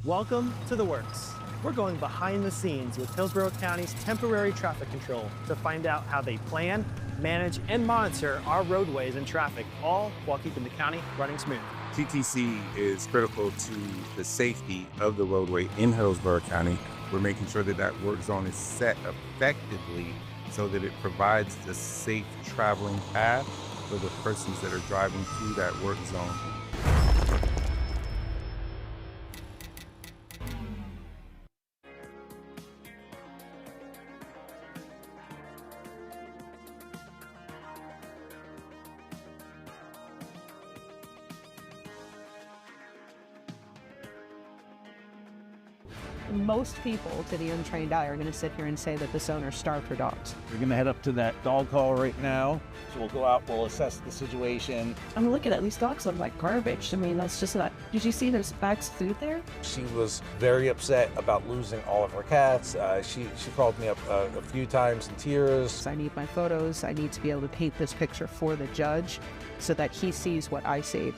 Welcome to The Works. We're going behind the scenes with Hillsborough County's temporary traffic control to find out how they plan, manage, and monitor our roadways and traffic, all while keeping the county running smooth. TTC is critical to the safety of the roadway in Hillsborough County. We're making sure that that work zone is set effectively so that it provides the safe traveling path for the persons that are driving through that work zone. Most people, to the untrained eye, are going to sit here and say that this owner starved her dogs. We're going to head up to that dog call right now. So we'll go out, we'll assess the situation. I mean, look at it. These dogs look like garbage. I mean, that's just that. Did you see there's bags of food there? She was very upset about losing all of her cats. She called me up a few times in tears. I need my photos. I need to be able to paint this picture for the judge so that he sees what I see.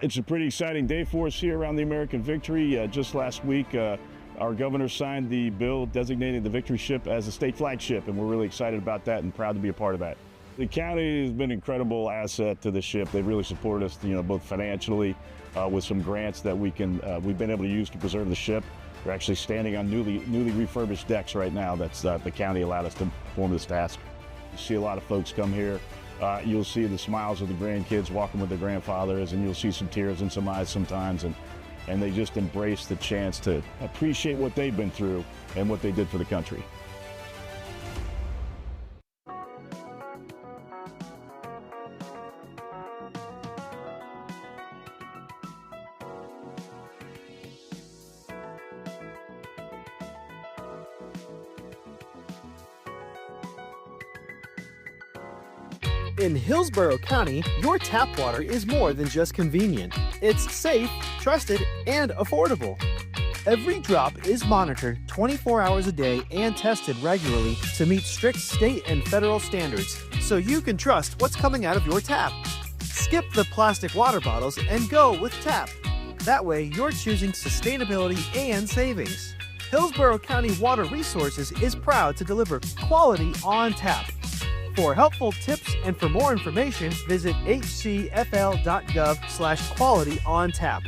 It's a pretty exciting day for us here around the American Victory. Just last week, our governor signed the bill designating the Victory ship as a state flagship, and we're really excited about that and proud to be a part of that. The county has been an incredible asset to the ship. They've really supported us, both financially with some grants that we've been able to use to preserve the ship. We're actually standing on newly refurbished decks right now. That's the county allowed us to perform this task. You see a lot of folks come here. You'll see the smiles of the grandkids walking with their grandfathers, and you'll see some tears in some eyes sometimes, and they just embrace the chance to appreciate what they've been through and what they did for the country. In Hillsborough County, your tap water is more than just convenient. It's safe, trusted, and affordable. Every drop is monitored 24 hours a day and tested regularly to meet strict state and federal standards, so you can trust what's coming out of your tap. Skip the plastic water bottles and go with tap. That way, you're choosing sustainability and savings. Hillsborough County Water Resources is proud to deliver quality on tap. For helpful tips and for more information, visit hcfl.gov/qualityontap.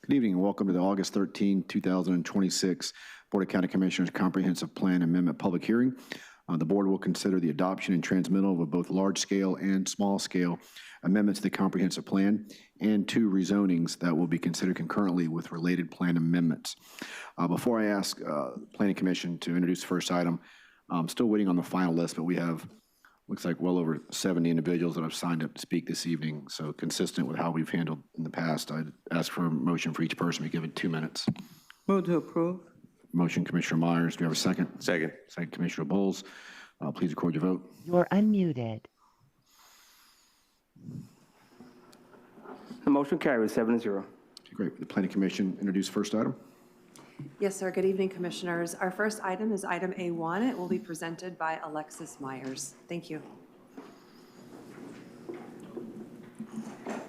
Good evening and welcome to the August 13, 2026 Board of County Commissioners Comprehensive Plan Amendment Public Hearing. The board will consider the adoption and transmittal of both large-scale and small-scale amendments to the comprehensive plan and 2 rezonings that will be considered concurrently with related plan amendments. Before I ask Planning Commission to introduce the first item, I'm still waiting on the final list, but we have, looks like well over 70 individuals that have signed up to speak this evening. So consistent with how we've handled in the past, I'd ask for a motion for each person to be given 2 minutes. Move to approve. Motion, Commissioner Myers. Do we have a second? Second. Second, Commissioner Bowles. Please record your vote. You're unmuted. The motion carries 7-0. Okay, great. Will the Planning Commission introduce first item? Yes, sir. Good evening, Commissioners. Our first item is item A1. It will be presented by Alexis Myers. Thank you.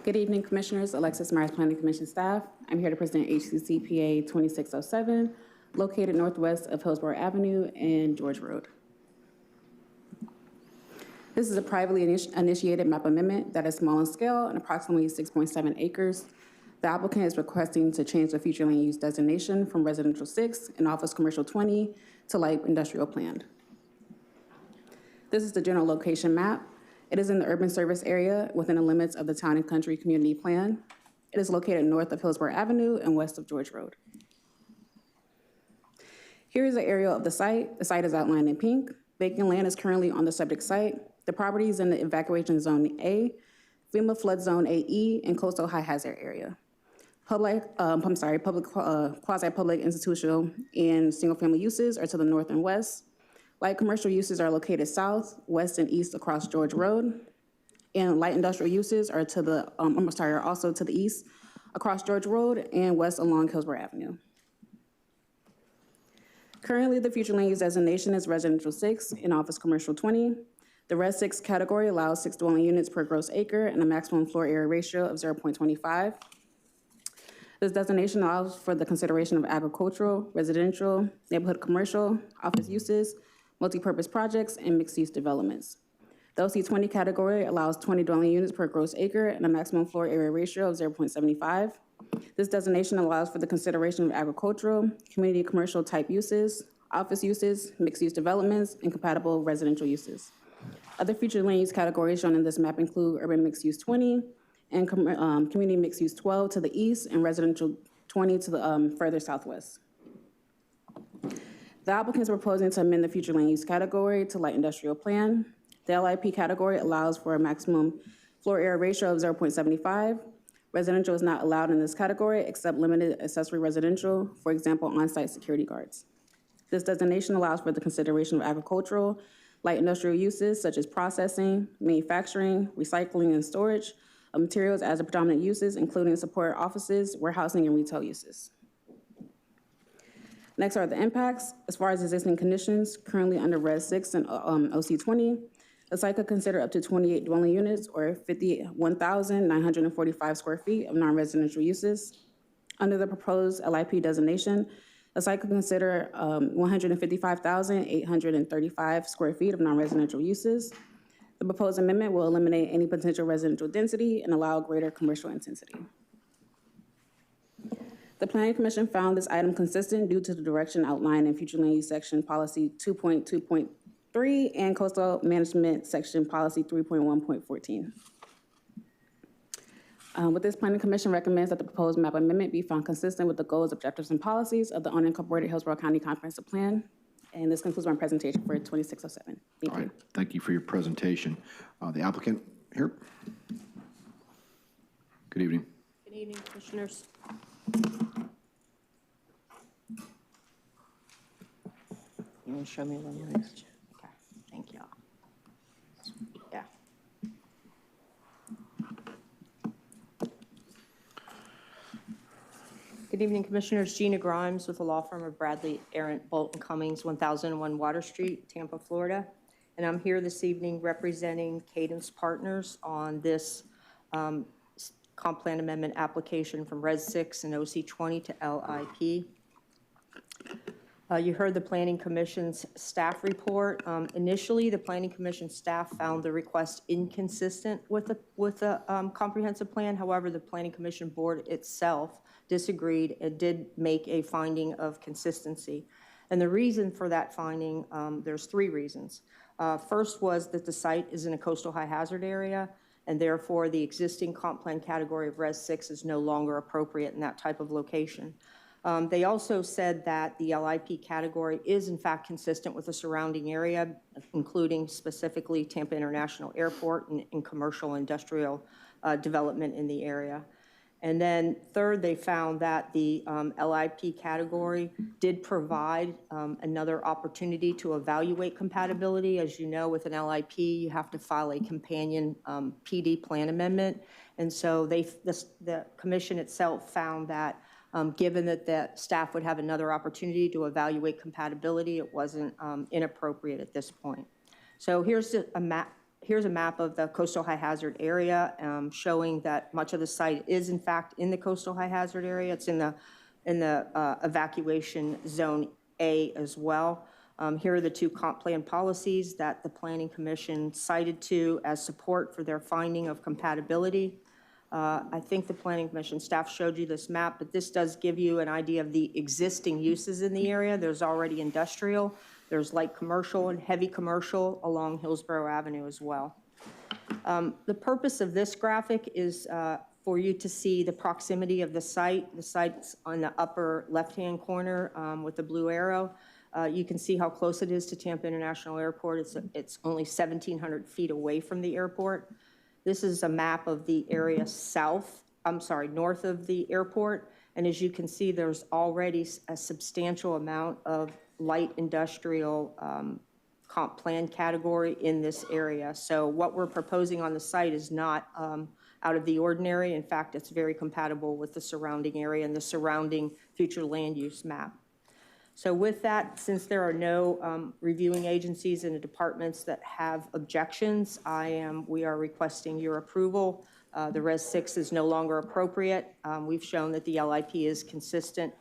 Good evening, Commissioners. Alexis Myers, Planning Commission staff. I'm here to present HCCPA 2607, located northwest of Hillsborough Avenue and George Road. This is a privately initiated map amendment that is small in scale and approximately 6.7 acres. The applicant is requesting to change the future land use designation from residential 6 and office commercial 20 to light industrial planned. This is the general location map. It is in the urban service area within the limits of the Town and Country Community Plan. It is located north of Hillsborough Avenue and west of George Road. Here is the area of the site. The site is outlined in pink. Vacant land is currently on the subject site. The property is in the evacuation zone A, FEMA flood zone AE, and coastal high hazard area. Quasi-public, institutional, and single-family uses are to the north and west. Light commercial uses are located south, west, and east across George Road. And light industrial uses are to the, also to the east across George Road and west along Hillsborough Avenue. Currently, the future land use designation is residential 6 and office commercial 20. The Res 6 category allows 6 dwelling units per gross acre and a maximum floor area ratio of 0.25. This designation allows for the consideration of agricultural, residential, neighborhood commercial, office uses, multi-purpose projects, and mixed-use developments. The OC20 category allows 20 dwelling units per gross acre and a maximum floor area ratio of 0.75. This designation allows for the consideration of agricultural, community commercial type uses, office uses, mixed-use developments, and compatible residential uses. Other future land use categories shown in this map include urban mixed-use 20 and community mixed-use 12 to the east and residential 20 to the further southwest. The applicant is proposing to amend the future land use category to light industrial plan. The LIP category allows for a maximum floor area ratio of 0.75. Residential is not allowed in this category except limited accessory residential, for example, on-site security guards. This designation allows for the consideration of agricultural, light industrial uses such as processing, manufacturing, recycling, and storage of materials as the predominant uses, including support offices, warehousing, and retail uses. Next are the impacts. As far as existing conditions, currently under Res 6 and OC20, the site could consider up to 28 dwelling units or 51,945 square feet of non-residential uses. Under the proposed LIP designation, the site could consider 155,835 square feet of non-residential uses. The proposed amendment will eliminate any potential residential density and allow greater commercial intensity. The Planning Commission found this item consistent due to the direction outlined in Future Land Use Section Policy 2.2.3 and Coastal Management Section Policy 3.1.14. With this, Planning Commission recommends that the proposed map amendment be found consistent with the goals, objectives, and policies of the unincorporated Hillsborough County Comprehensive Plan. And this concludes my presentation for 2607. Thank you. Thank you for your presentation. The applicant here. Good evening. Good evening, Commissioners. You want to show me one of these? Okay, thank you. Yeah. Good evening, Commissioners. Gina Grimes with the law firm of Bradley, Arendt, Bolton Cummings, 1001 Water Street, Tampa, Florida. And I'm here this evening representing Cadence Partners on this comp plan amendment application from Res 6 and OC20 to LIP. You heard the Planning Commission's staff report. Initially, the Planning Commission staff found the request inconsistent with the comprehensive plan. However, the Planning Commission board itself disagreed and did make a finding of consistency. And the reason for that finding, there's 3 reasons. First was that the site is in a coastal high hazard area, and therefore the existing comp plan category of Res 6 is no longer appropriate in that type of location. They also said that the LIP category is in fact consistent with the surrounding area, including specifically Tampa International Airport and commercial industrial development in the area. And then third, they found that the LIP category did provide another opportunity to evaluate compatibility. As you know, with an LIP, you have to file a companion PD plan amendment. And so the commission itself found that given that the staff would have another opportunity to evaluate compatibility, it wasn't inappropriate at this point. So here's a map. Here's a map of the coastal high hazard area showing that much of the site is in fact in the coastal high hazard area. It's in the evacuation zone A as well. Here are the 2 comp plan policies that the Planning Commission cited to as support for their finding of compatibility. I think the Planning Commission staff showed you this map, but this does give you an idea of the existing uses in the area. There's already industrial. There's light commercial and heavy commercial along Hillsborough Avenue as well. The purpose of this graphic is for you to see the proximity of the site. The site's on the upper left-hand corner with the blue arrow. You can see how close it is to Tampa International Airport. It's only 1,700 feet away from the airport. This is a map of the area north of the airport. And as you can see, there's already a substantial amount of light industrial comp plan category in this area. So what we're proposing on the site is not out of the ordinary. In fact, it's very compatible with the surrounding area and the surrounding future land use map. So with that, since there are no reviewing agencies and departments that have objections, we are requesting your approval. The Res 6 is no longer appropriate. We've shown that the LIP is consistent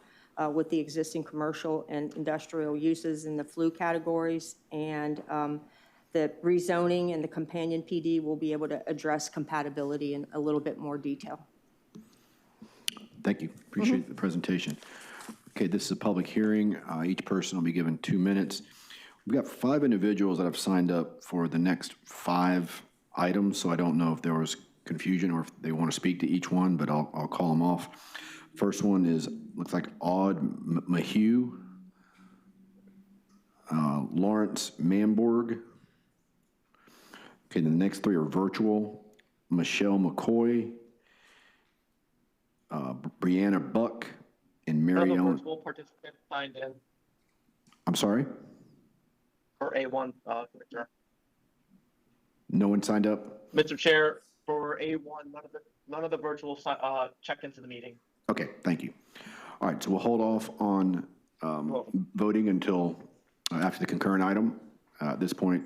with the existing commercial and industrial uses in the flu categories, and the rezoning and the companion PD will be able to address compatibility in a little bit more detail. Thank you. Appreciate the presentation. Okay, this is a public hearing. Each person will be given 2 minutes. We've got 5 individuals that have signed up for the next 5 items, so I don't know if there was confusion or if they want to speak to each one, but I'll call them off. First one looks like Aud Mahue, Lawrence Mamborg. Okay, the next 3 are virtual. Michelle McCoy, Brianna Buck, and Marion. Virtual participant signed in I'm sorry? for A1, Commissioner. No one signed up? Mr. Chair, for A1, none of the virtual checked into the meeting. Okay, thank you. All right, so we'll hold off on voting until after the concurrent item. At this point,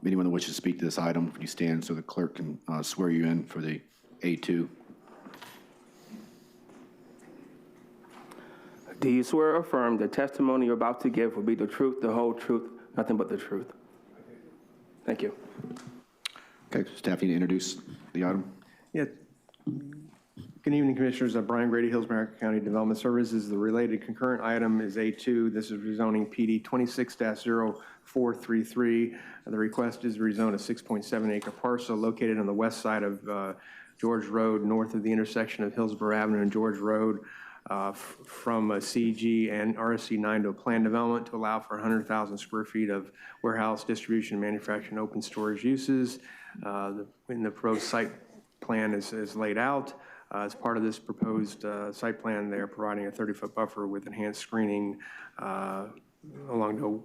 anyone that wishes to speak to this item, if you stand so the clerk can swear you in for the A2. Do you swear or affirm the testimony you're about to give will be the truth, the whole truth, nothing but the truth? Thank you. Okay, staff, you need to introduce the item. Yeah. Good evening, Commissioners. Brian Grady, Hillsborough County Development Services. The related concurrent item is A2. This is rezoning PD 26-0433. The request is to rezone a 6.7 acre parcel located on the west side of George Road, north of the intersection of Hillsborough Avenue and George Road, from a CG and RSC 9 to a planned development to allow for 100,000 square feet of warehouse, distribution, manufacturing, open storage uses. In the proposed site plan is laid out. As part of this proposed site plan, they are providing a 30-foot buffer with enhanced screening along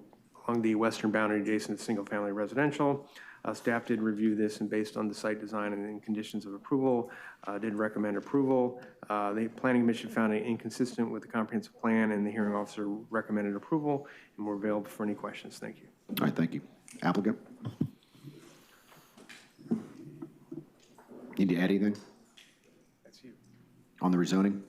the western boundary adjacent to single-family residential. Staff did review this, and based on the site design and conditions of approval, did recommend approval. The Planning Commission found it inconsistent with the comprehensive plan, and the hearing officer recommended approval, and we're available for any questions. Thank you. All right, thank you. Applicant? Need to add anything? That's you. On the rezoning?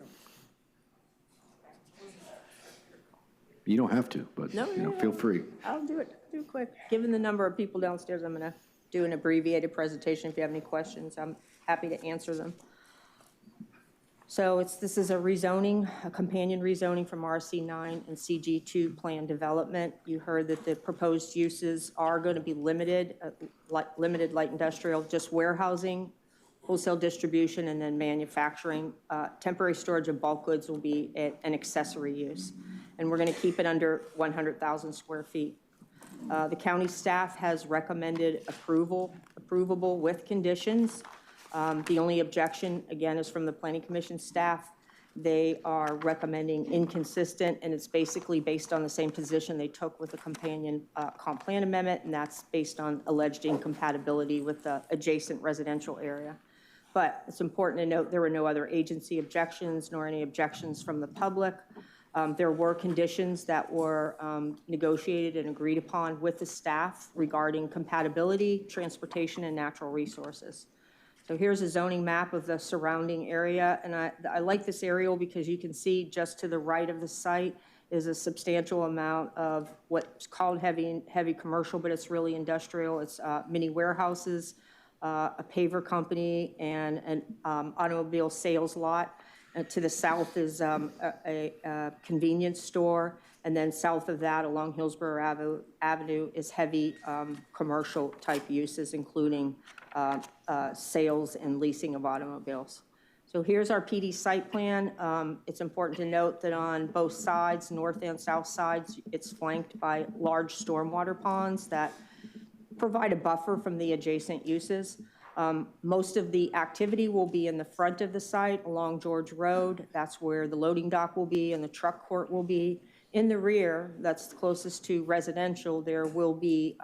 You don't have to, but feel free. I'll do it quick. Given the number of people downstairs, I'm going to do an abbreviated presentation. If you have any questions, I'm happy to answer them. So this is a rezoning, a companion rezoning from RC9 and CG2 plan development. You heard that the proposed uses are going to be limited, limited light industrial, just warehousing, wholesale distribution, and then manufacturing. Temporary storage of bulk goods will be an accessory use. And we're going to keep it under 100,000 square feet. The county staff has recommended approvable with conditions. The only objection, again, is from the Planning Commission staff. They are recommending inconsistent, and it's basically based on the same position they took with the companion comp plan amendment, and that's based on alleged incompatibility with the adjacent residential area. But it's important to note there were no other agency objections nor any objections from the public. There were conditions that were negotiated and agreed upon with the staff regarding compatibility, transportation, and natural resources. So here's a zoning map of the surrounding area, and I like this aerial because you can see just to the right of the site is a substantial amount of what's called heavy commercial, but it's really industrial. It's mini warehouses, a paver company, and an automobile sales lot. To the south is a convenience store, and then south of that along Hillsborough Avenue is heavy commercial type uses, including sales and leasing of automobiles. So here's our PD site plan. It's important to note that on both sides, north and south sides, it's flanked by large stormwater ponds that provide a buffer from the adjacent uses. Most of the activity will be in the front of the site along George Road. That's where the loading dock will be and the truck court will be. In the rear, that's closest to residential, there will be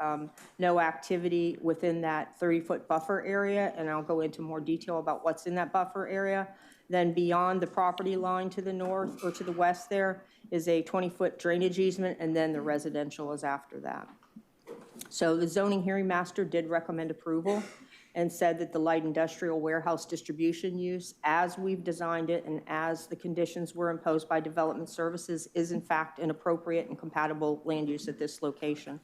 no activity within that 30-foot buffer area, and I'll go into more detail about what's in that buffer area. Then beyond the property line to the north or to the west there is a 20-foot drainage easement, and then the residential is after that. So the zoning hearing master did recommend approval and said that the light industrial warehouse distribution use, as we've designed it and as the conditions were imposed by development services, is in fact an appropriate and compatible land use at this location.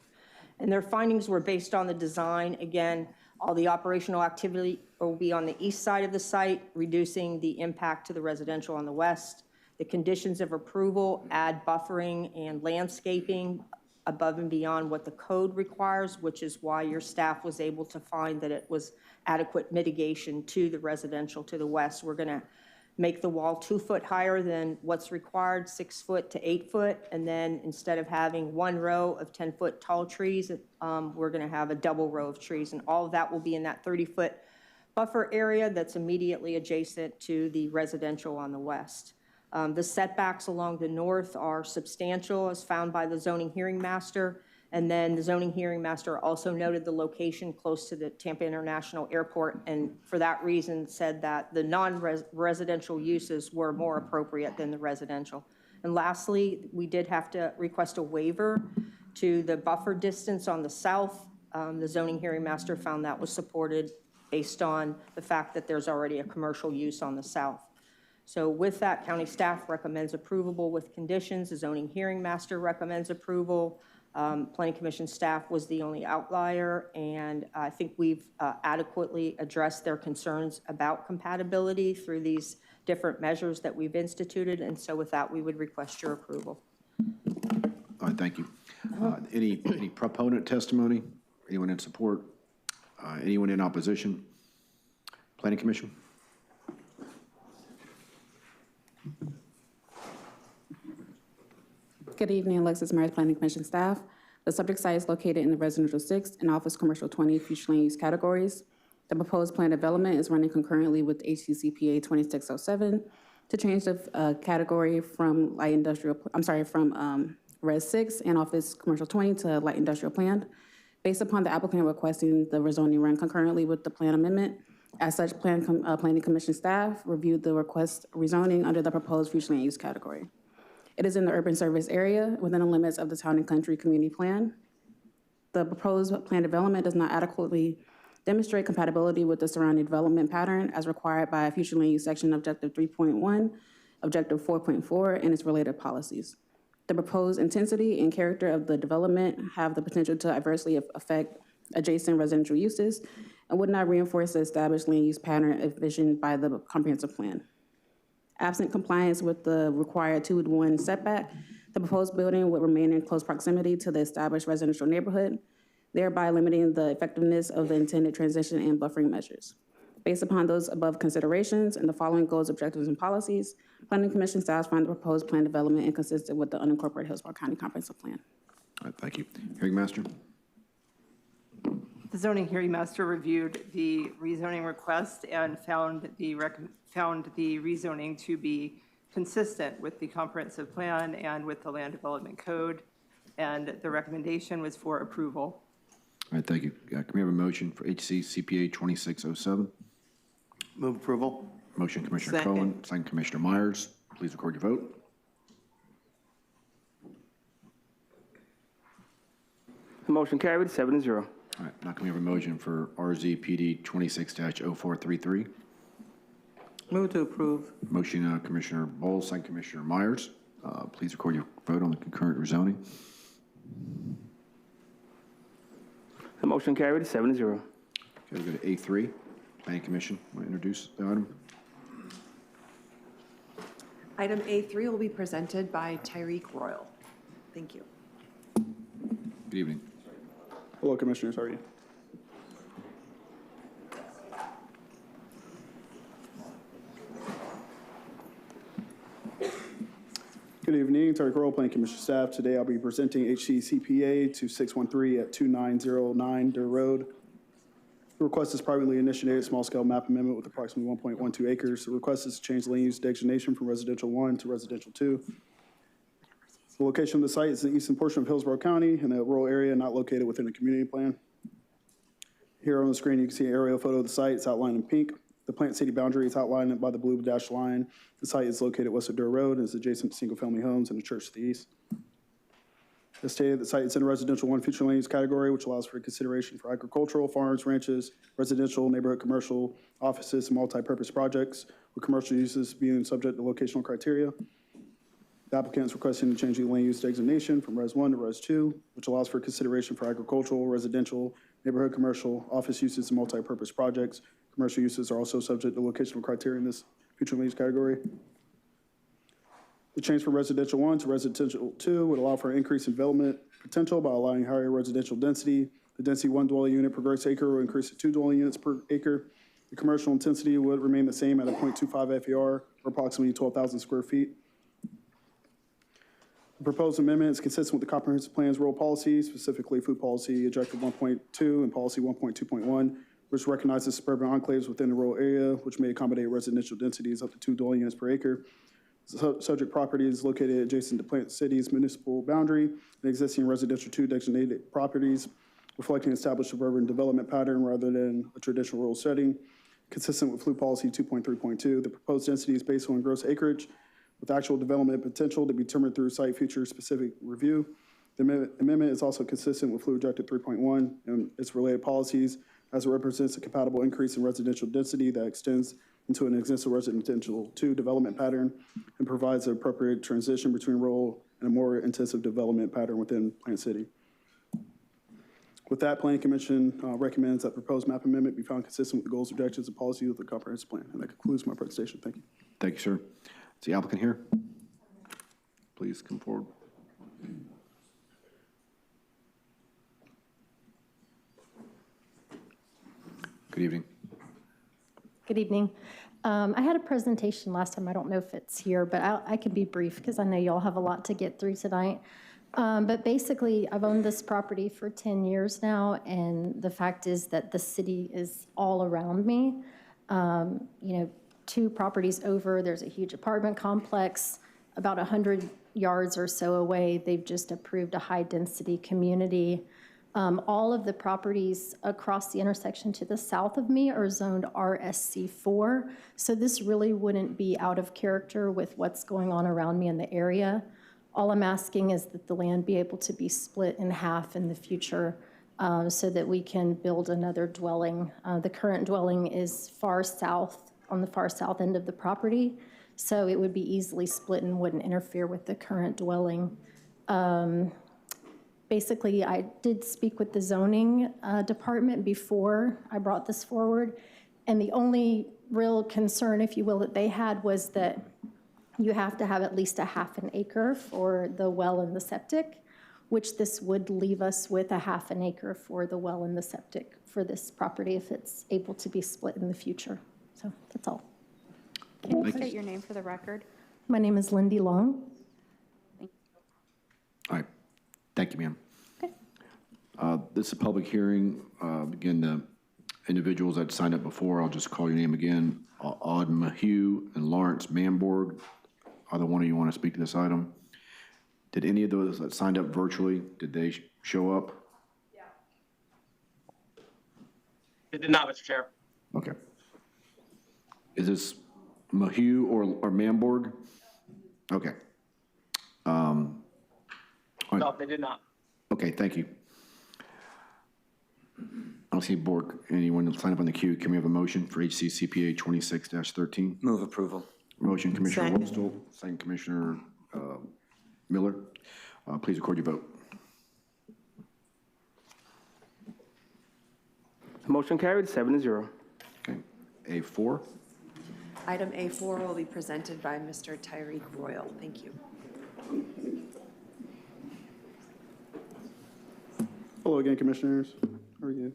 And their findings were based on the design. Again, all the operational activity will be on the east side of the site, reducing the impact to the residential on the west. The conditions of approval add buffering and landscaping above and beyond what the code requires, which is why your staff was able to find that it was adequate mitigation to the residential to the west. We're going to make the wall 2 foot higher than what's required, 6 foot to 8 foot, and then instead of having one row of 10-foot tall trees, we're going to have a double row of trees, and all of that will be in that 30-foot buffer area that's immediately adjacent to the residential on the west. The setbacks along the north are substantial, as found by the zoning hearing master. And then the zoning hearing master also noted the location close to the Tampa International Airport, and for that reason said that the non-residential uses were more appropriate than the residential. And lastly, we did have to request a waiver to the buffer distance on the south. The zoning hearing master found that was supported based on the fact that there's already a commercial use on the south. So with that, county staff recommends approval with conditions. The zoning hearing master recommends approval. Planning Commission staff was the only outlier, and I think we've adequately addressed their concerns about compatibility through these different measures that we've instituted, and so with that, we would request your approval. All right, thank you. Any proponent testimony? Anyone in support? Anyone in opposition? Planning Commission? Good evening, Alexis Myers, Planning Commission staff. The subject site is located in the Residential 6 and Office Commercial 20 future land use categories. The proposed plan development is running concurrently with HCCPA 2607 to change the category from light industrial, from Res 6 and Office Commercial 20 to light industrial planned. Based upon the applicant requesting the rezoning run concurrently with the plan amendment, as such, Planning Commission staff reviewed the request rezoning under the proposed future land use category. It is in the urban service area within the limits of the Town and Country Community Plan. The proposed plan development does not adequately demonstrate compatibility with the surrounding development pattern as required by future land use section objective 3.1, objective 4.4, and its related policies. The proposed intensity and character of the development have the potential to adversely affect adjacent residential uses and would not reinforce the established land use pattern envisioned by the comprehensive plan. Absent compliance with the required 2-to-1 setback, the proposed building would remain in close proximity to the established residential neighborhood, thereby limiting the effectiveness of the intended transition and buffering measures. Based upon those above considerations and the following goals, objectives, and policies, Planning Commission staff find the proposed plan development inconsistent with the unincorporated Hillsborough County Comprehensive Plan. All right, thank you. Hearing Master. The zoning hearing master reviewed the rezoning request and found the rezoning to be consistent with the comprehensive plan and with the land development code, and the recommendation was for approval. All right, thank you. Can we have a motion for HC CPA 2607? Move approval. Motion Commissioner Second. Cohen, second Commissioner Myers. Please record your vote. The motion carried 7-0. All right, now can we have a motion for RZPD 26-0433? Move to approve. Motion Commissioner Bowles, second Commissioner Myers. Please record your vote on the concurrent rezoning. The motion carried 7-0. Okay, we'll go to A3. Planning Commission, want to introduce the item? Item A3 will be presented by Tyreek Royal. Thank you. Good evening. Hello, Commissioners. How are you? Good evening, Tyreek Royal, Planning Commission staff. Today I'll be presenting HCCPA 2613 at 2909 Durr Road. The request is privately initiated small-scale map amendment with approximately 1.12 acres. The request is to change land use designation from residential 1 to residential 2. The location of the site is the eastern portion of Hillsborough County in a rural area not located within a community plan. Here on the screen, you can see an aerial photo of the site. It's outlined in pink. The plant city boundary is outlined by the blue dashed line. The site is located west of Durr Road and is adjacent to single-family homes and a church to the east. As stated, the site is in a residential 1 future land use category, which allows for consideration for agricultural, farms, ranches, residential, neighborhood, commercial, offices, and multi-purpose projects, with commercial uses being subject to locational criteria. The applicant is requesting to change the land use designation from Res 1 to Res 2, which allows for consideration for agricultural, residential, neighborhood, commercial, office uses, and multi-purpose projects. Commercial uses are also subject to locational criteria in this future land use category. The change from residential 1 to residential 2 would allow for an increase in development potential by allowing higher residential density. The density 1 dwelling unit per gross acre will increase to 2 dwelling units per acre. The commercial intensity would remain the same at a 0.25 FAR, or approximately 12,000 square feet. The proposed amendment is consistent with the comprehensive plan's rural policy, specifically food policy objective 1.2 and policy 1.2.1, which recognizes suburban enclaves within the rural area, which may accommodate residential densities up to 2 dwelling units per acre. Subject property is located adjacent to Plant City's municipal boundary and existing residential 2 designated properties, reflecting established suburban development pattern rather than a traditional rural setting. Consistent with Flu Policy 2.3.2, the proposed density is based on gross acreage with actual development potential to be determined through site feature specific review. The amendment is also consistent with Flu Objective 3.1 and its related policies, as it represents a compatible increase in residential density that extends into an existing residential 2 development pattern and provides an appropriate transition between rural and a more intensive development pattern within Plant City. With that, Planning Commission recommends that proposed map amendment be found consistent with the goals, objectives, and policies of the comprehensive plan. And that concludes my presentation. Thank you. Thank you, sir. Is the applicant here? Please come forward. Good evening. Good evening. I had a presentation last time. I don't know if it's here, but I can be brief because I know y'all have a lot to get through tonight. But basically, I've owned this property for 10 years now, and the fact is that the city is all around me. 2 properties over, there's a huge apartment complex. About 100 yards or so away, they've just approved a high-density community. All of the properties across the intersection to the south of me are zoned RSC4, so this really wouldn't be out of character with what's going on around me in the area. All I'm asking is that the land be able to be split in half in the future so that we can build another dwelling. The current dwelling is far south, on the far south end of the property, so it would be easily split and wouldn't interfere with the current dwelling. Basically, I did speak with the zoning department before I brought this forward, and the only real concern, if you will, that they had was that You have to have at least a half an acre for the well and the septic, which this would leave us with a half an acre for the well and the septic for this property if it's able to be split in the future. So that's all. Can you state your name for the record? My name is Lindy Long. All right. Thank you, ma'am. Okay. This is a public hearing. Again, the individuals that signed up before, I'll just call your name again. Aud Mahue and Lawrence Manborg. Either one of you want to speak to this item? Did any of those that signed up virtually, did they show up? Yeah. It did not, Mr. Chair. Okay. Is this Mahue or Manborg? Okay. All right. No, they did not. Okay, thank you. I don't see board, anyone to sign up on the queue. Can we have a motion for HCCPA 26-13? Move approval. Motion, Commissioner Second. Wostel, second Commissioner Miller. Please record your vote. Motion carried, 7-0. Okay. A4. Item A4 will be presented by Mr. Tyreek Royal. Thank you. Hello again, Commissioners. How are you?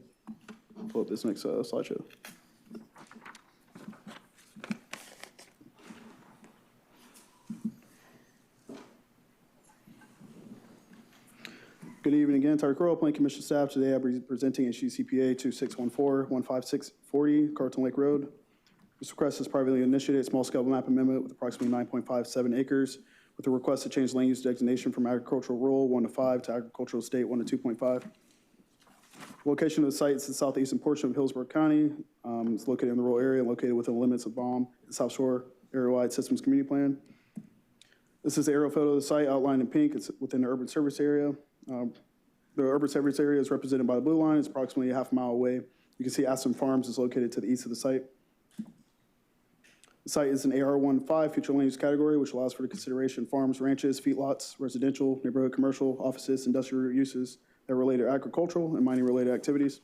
Pull up this next slideshow. Good evening again. Tyreek Royal, Planning Commission staff. Today I'll be presenting HCCPA 2614-15640 Carlton Lake Road. This request is privately initiated small-scale map amendment with approximately 9.57 acres with a request to change land use designation from agricultural rural 1 to 5 to agricultural estate 1 to 2.5. Location of the site is the southeastern portion of Hillsborough County. It's located in the rural area and located within the limits of BOM, the South Shore Area-Wide Systems Community Plan. This is the aerial photo of the site outlined in pink. It's within the urban service area. The urban service area is represented by the blue line. It's approximately a half mile away. You can see Aston Farms is located to the east of the site. The site is an AR15 future land use category, which allows for the consideration of farms, ranches, feedlots, residential, neighborhood, commercial, offices, industrial uses that relate to agricultural and mining related activities.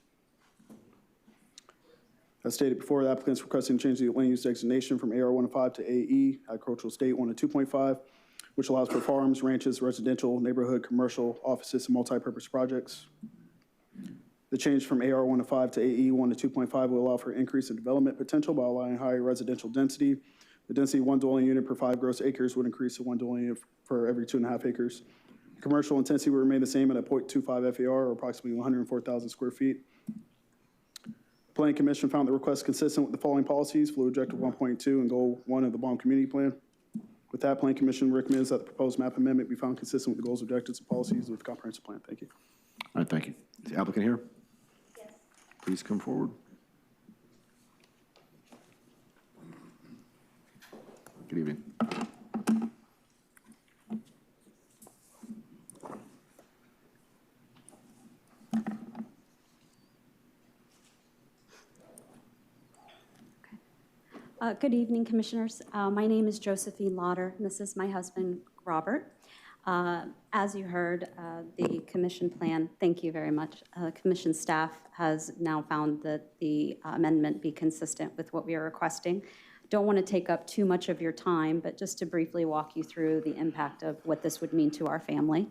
As stated before, the applicant is requesting to change the land use designation from AR15 to AE, agricultural estate 1 to 2.5, which allows for farms, ranches, residential, neighborhood, commercial, offices, and multi-purpose projects. The change from AR15 to AE 1 to 2.5 will allow for increase in development potential by allowing higher residential density. The density of 1 dwelling unit per 5 gross acres would increase to 1 dwelling unit for every 2.5 acres. Commercial intensity will remain the same at a 0.25 FAR, or approximately 104,000 square feet. The Planning Commission found the request consistent with the following policies: Fluid Objective 1.2 and Goal 1 of the BOM Community Plan. With that, Planning Commission recommends that the proposed map amendment be found consistent with the goals, objectives, and policies of the comprehensive plan. Thank you. All right, thank you. Is the applicant here? Yes. Please come forward. Good evening. Good evening, Commissioners. My name is Josephine Lauder, and this is my husband, Robert. As you heard, the commission plan, thank you very much. Commission staff has now found that the amendment be consistent with what we are requesting. Don't want to take up too much of your time, but just to briefly walk you through the impact of what this would mean to our family.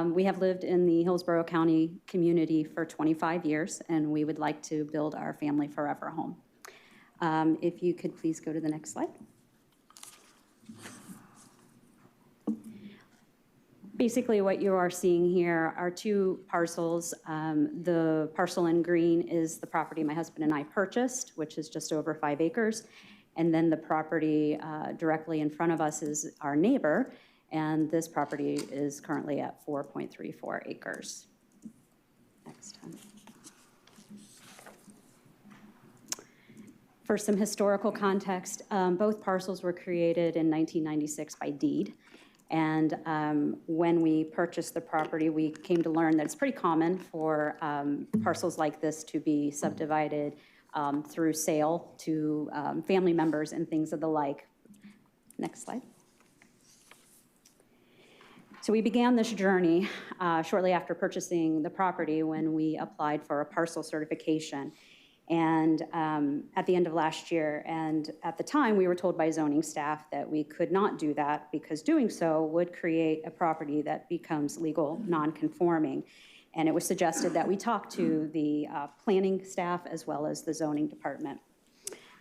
We have lived in the Hillsborough County community for 25 years, and we would like to build our family forever home. If you could please go to the next slide. Basically, what you are seeing here are two parcels. The parcel in green is the property my husband and I purchased, which is just over 5 acres. And then the property directly in front of us is our neighbor, and this property is currently at 4.34 acres. Next time. For some historical context, both parcels were created in 1996 by deed. And when we purchased the property, we came to learn that it's pretty common for parcels like this to be subdivided through sale to family members and things of the like. Next slide. So we began this journey shortly after purchasing the property when we applied for a parcel certification. and at the end of last year. And at the time, we were told by zoning staff that we could not do that because doing so would create a property that becomes legal non-conforming. And it was suggested that we talk to the planning staff as well as the zoning department.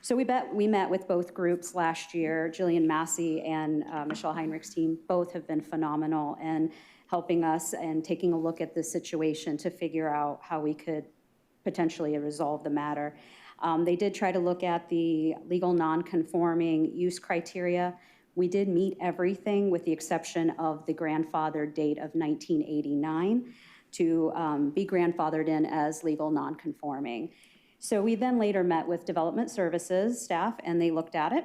So we met with both groups last year. Jillian Massey and Michelle Heinrich's team both have been phenomenal in helping us and taking a look at the situation to figure out how we could potentially resolve the matter. They did try to look at the legal non-conforming use criteria. We did meet everything with the exception of the grandfathered date of 1989 to be grandfathered in as legal non-conforming. So we then later met with development services staff and they looked at it.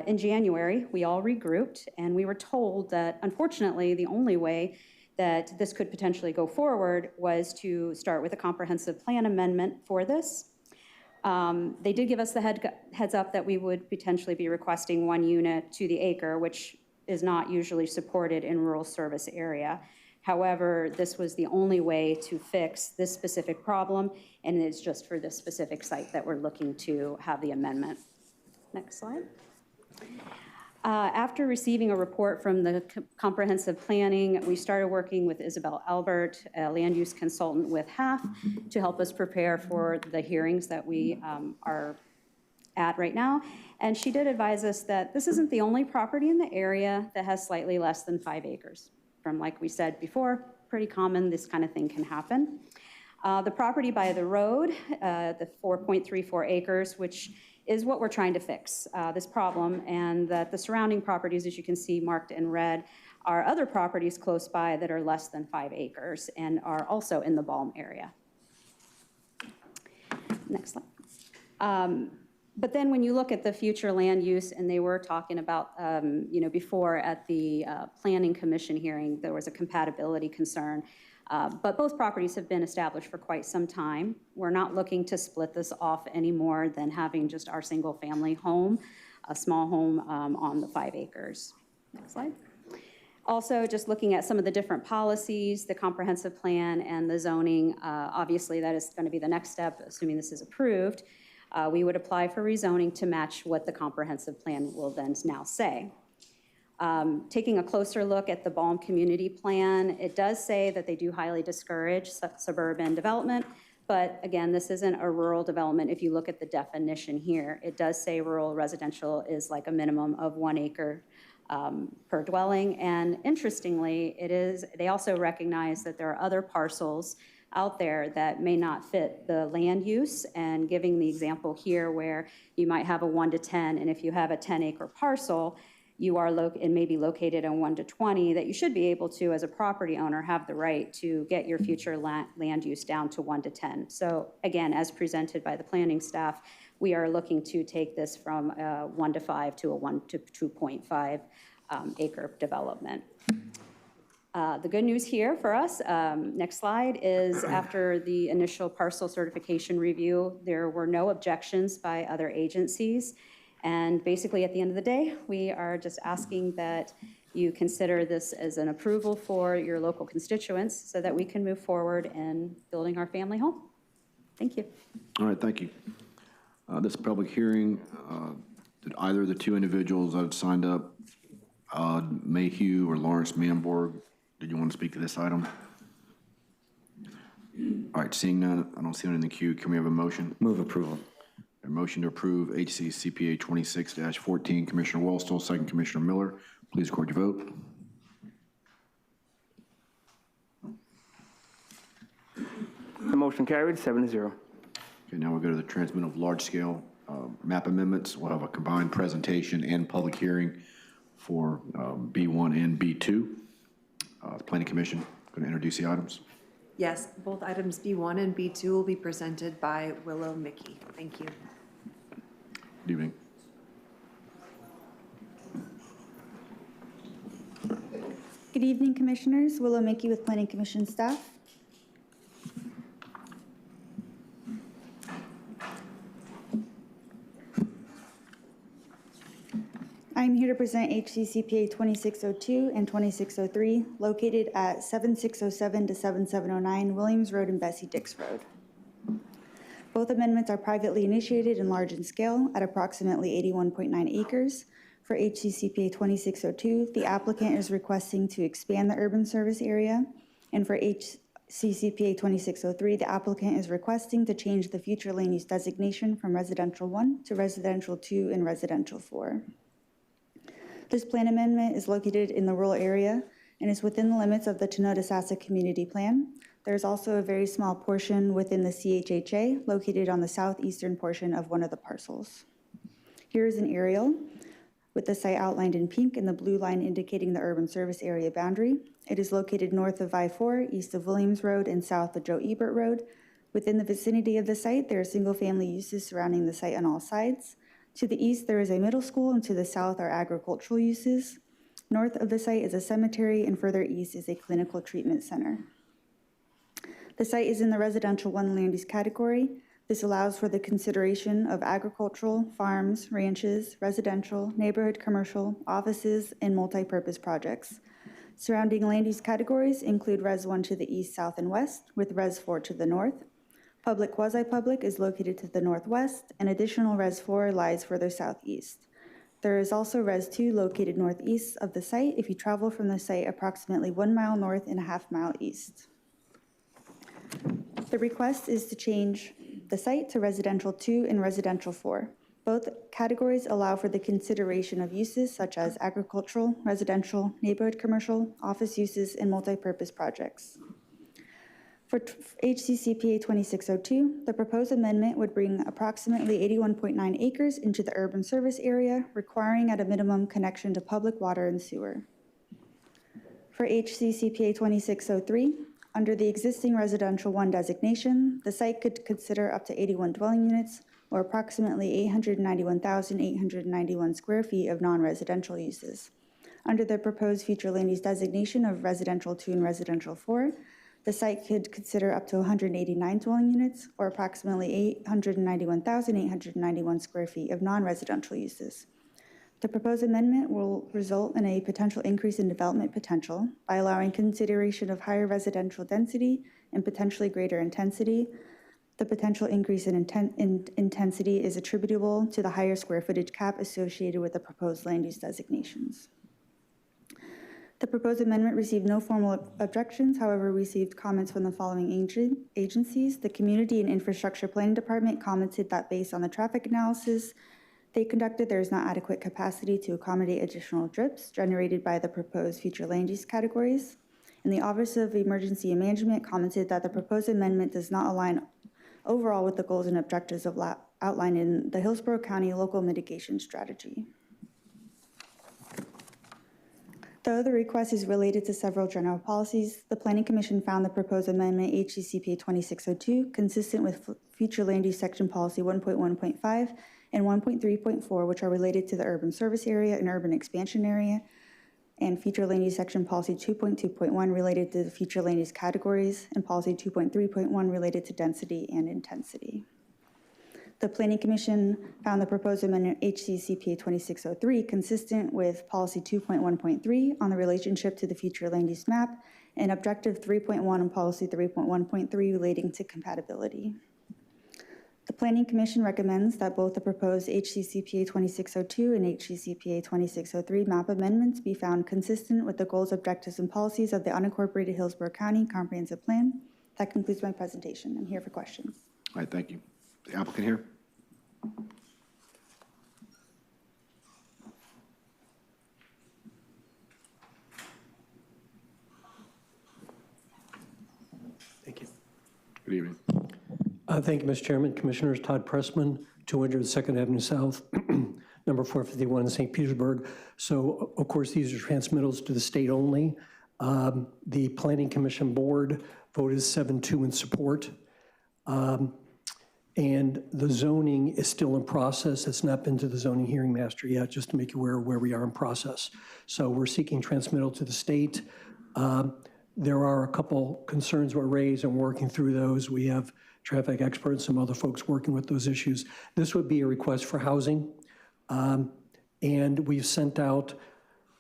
In January, we all regrouped and we were told that unfortunately the only way that this could potentially go forward was to start with a comprehensive plan amendment for this. They did give us the heads up that we would potentially be requesting 1 unit to the acre, which is not usually supported in rural service area. However, this was the only way to fix this specific problem, and it's just for this specific site that we're looking to have the amendment. Next slide. After receiving a report from the comprehensive planning, we started working with Isabel Albert, a land use consultant with HAF, to help us prepare for the hearings that we are at right now. And she did advise us that this isn't the only property in the area that has slightly less than 5 acres. From, like we said before, pretty common, this kind of thing can happen. The property by the road, the 4.34 acres, which is what we're trying to fix, this problem, and that the surrounding properties, as you can see marked in red, are other properties close by that are less than 5 acres and are also in the Balm area. Next slide. But then when you look at the future land use, and they were talking about, before at the Planning Commission hearing, there was a compatibility concern. But both properties have been established for quite some time. We're not looking to split this off any more than having just our single family home, a small home on the 5 acres. Next slide. Also, just looking at some of the different policies, the comprehensive plan and the zoning, obviously that is going to be the next step, assuming this is approved. We would apply for rezoning to match what the comprehensive plan will then now say. Taking a closer look at the Balm community plan, it does say that they do highly discourage suburban development, but again, this isn't a rural development. If you look at the definition here, it does say rural residential is like a minimum of 1 acre per dwelling, and interestingly, they also recognize that there are other parcels out there that may not fit the land use, and giving the example here where you might have a 1 to 10, and if you have a 10-acre parcel, you are and may be located in 1 to 20, that you should be able to, as a property owner, have the right to get your future land use down to 1 to 10. So again, as presented by the planning staff, we are looking to take this from a 1 to 5 to a 1 to 2.5 acre development. The good news here for us, next slide, is after the initial parcel certification review, there were no objections by other agencies. And basically, at the end of the day, we are just asking that you consider this as an approval for your local constituents so that we can move forward in building our family home. Thank you. All right, thank you. This public hearing, did either of the 2 individuals that have signed up, Mayhew or Lawrence Manborg, did you want to speak to this item? All right, seeing none, I don't see anyone in the queue. Can we have a motion? Move approval. A motion to approve HC CPA 26-14, Commissioner Wallstall, second Commissioner Miller. Please record your vote. The motion carried, 7-0. Okay, now we'll go to the transmittal of large-scale map amendments. We'll have a combined presentation and public hearing for B1 and B2. The Planning Commission going to introduce the items. Yes, both items B1 and B2 will be presented by Willow Mickey. Thank you. Good evening. Good evening, Commissioners. Willow Mickey with Planning Commission staff. I'm here to present HCCPA 2602 and 2603, located at 7607 to 7709 Williams Road and Bessie Dix Road. Both amendments are privately initiated and large in scale at approximately 81.9 acres. For HCCPA 2602, the applicant is requesting to expand the urban service area, and for HCCPA 2603, the applicant is requesting to change the future land use designation from residential 1 to residential 2 and residential 4. This plan amendment is located in the rural area and is within the limits of the Tenota-Sassa Community Plan. There's also a very small portion within the CHHA located on the southeastern portion of one of the parcels. Here is an aerial with the site outlined in pink and the blue line indicating the urban service area boundary. It is located north of I-4, east of Williams Road, and south of Joe Ebert Road. Within the vicinity of the site, there are single-family uses surrounding the site on all sides. To the east, there is a middle school, and to the south are agricultural uses. North of the site is a cemetery, and further east is a clinical treatment center. The site is in the residential 1 land use category. This allows for the consideration of agricultural, farms, ranches, residential, neighborhood commercial, offices, and multi-purpose projects. Surrounding land use categories include Res 1 to the east, south, and west, with Res 4 to the north. Public quasi-public is located to the northwest, and additional Res 4 lies further southeast. There is also Res 2 located northeast of the site if you travel from the site approximately 1 mile north and a half mile east. The request is to change the site to residential 2 and residential 4. Both categories allow for the consideration of uses such as agricultural, residential, neighborhood commercial, office uses, and multi-purpose projects. For HCCPA 2602, the proposed amendment would bring approximately 81.9 acres into the urban service area, requiring at a minimum connection to public water and sewer. For HCCPA 2603, under the existing residential 1 designation, the site could consider up to 81 dwelling units, or approximately 891,891 square feet of non-residential uses. Under the proposed future land use designation of residential 2 and residential 4, the site could consider up to 189 dwelling units, or approximately 891,891 square feet of non-residential uses. The proposed amendment will result in a potential increase in development potential by allowing consideration of higher residential density and potentially greater intensity. The potential increase in intensity is attributable to the higher square footage cap associated with the proposed land use designations. The proposed amendment received no formal objections, however, received comments from the following agencies. The Community and Infrastructure Planning Department commented that based on the traffic analysis they conducted, there is not adequate capacity to accommodate additional drips generated by the proposed future land use categories. And the Office of Emergency Management commented that the proposed amendment does not align overall with the goals and objectives outlined in the Hillsborough County Local Mitigation Strategy. Though the request is related to several general policies, the Planning Commission found the proposed amendment HCCPA 2602 consistent with future land use section policy 1.1.5 and 1.3.4, which are related to the urban service area and urban expansion area, and future land use section policy 2.2.1 related to the future land use categories, and policy 2.3.1 related to density and intensity. The Planning Commission found the proposed amendment HCCPA 2603 consistent with policy 2.1.3 on the relationship to the future land use map and objective 3.1 and policy 3.1.3 relating to compatibility. The Planning Commission recommends that both the proposed HCCPA 2602 and HCCPA 2603 map amendments be found consistent with the goals, objectives, and policies of the unincorporated Hillsborough County Comprehensive Plan. That concludes my presentation. I'm here for questions. All right, thank you. The applicant here. Thank you. Good evening. Thank you, Mr. Chairman. Commissioners, Todd Pressman, 200 2nd Avenue South, number 451 in St. Petersburg. So, of course, these are transmittals to the state only. The Planning Commission Board voted 7-2 in support. And the zoning is still in process. It's not been to the zoning hearing master yet, just to make you aware of where we are in process. So we're seeking transmittal to the state. There are a couple concerns were raised and working through those. We have traffic experts, some other folks working with those issues. This would be a request for housing. And we've sent out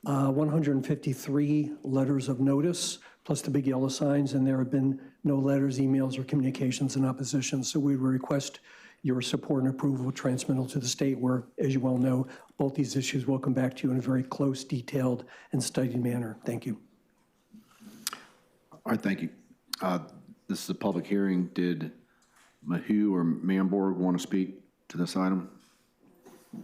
153 letters of notice, plus the big yellow signs, and there have been no letters, emails, or communications in opposition. So we would request your support and approval transmittal to the state where, as you well know, both these issues will come back to you in a very close, detailed, and studied manner. Thank you. All right, thank you. This is a public hearing. Did Mahu or Mamborg want to speak to this item? All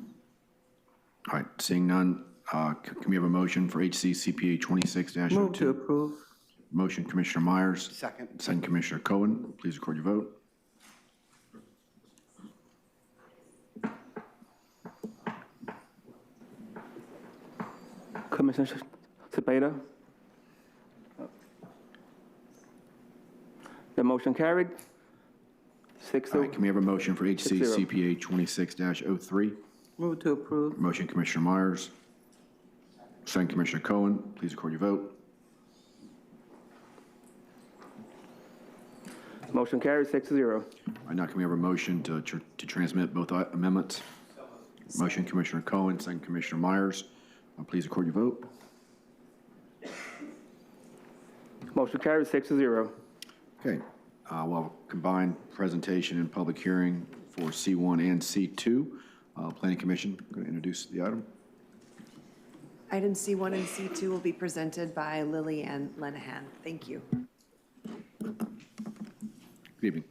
right, seeing none, can we have a motion for HC CPA 26-02? Move to approve. Motion, Commissioner Myers. Second. Second, Commissioner Cohen. Please record your vote. Commissioner Cepeda? The motion carried. 6-0. All right, can we have a motion for HC 6-0. CPA 26-03? Move to approve. Motion, Commissioner Myers. Second, Commissioner Cohen. Please record your vote. Motion carried, 6-0. All right, now can we have a motion to transmit both amendments? Motion, Commissioner Cohen. Second, Commissioner Myers. Please record your vote. Motion carried, 6-0. Okay, we'll have a combined presentation and public hearing for C1 and C2. Planning Commission, going to introduce the item. Item C1 and C2 will be presented by Lily Ann Lenahan. Thank you. Good evening.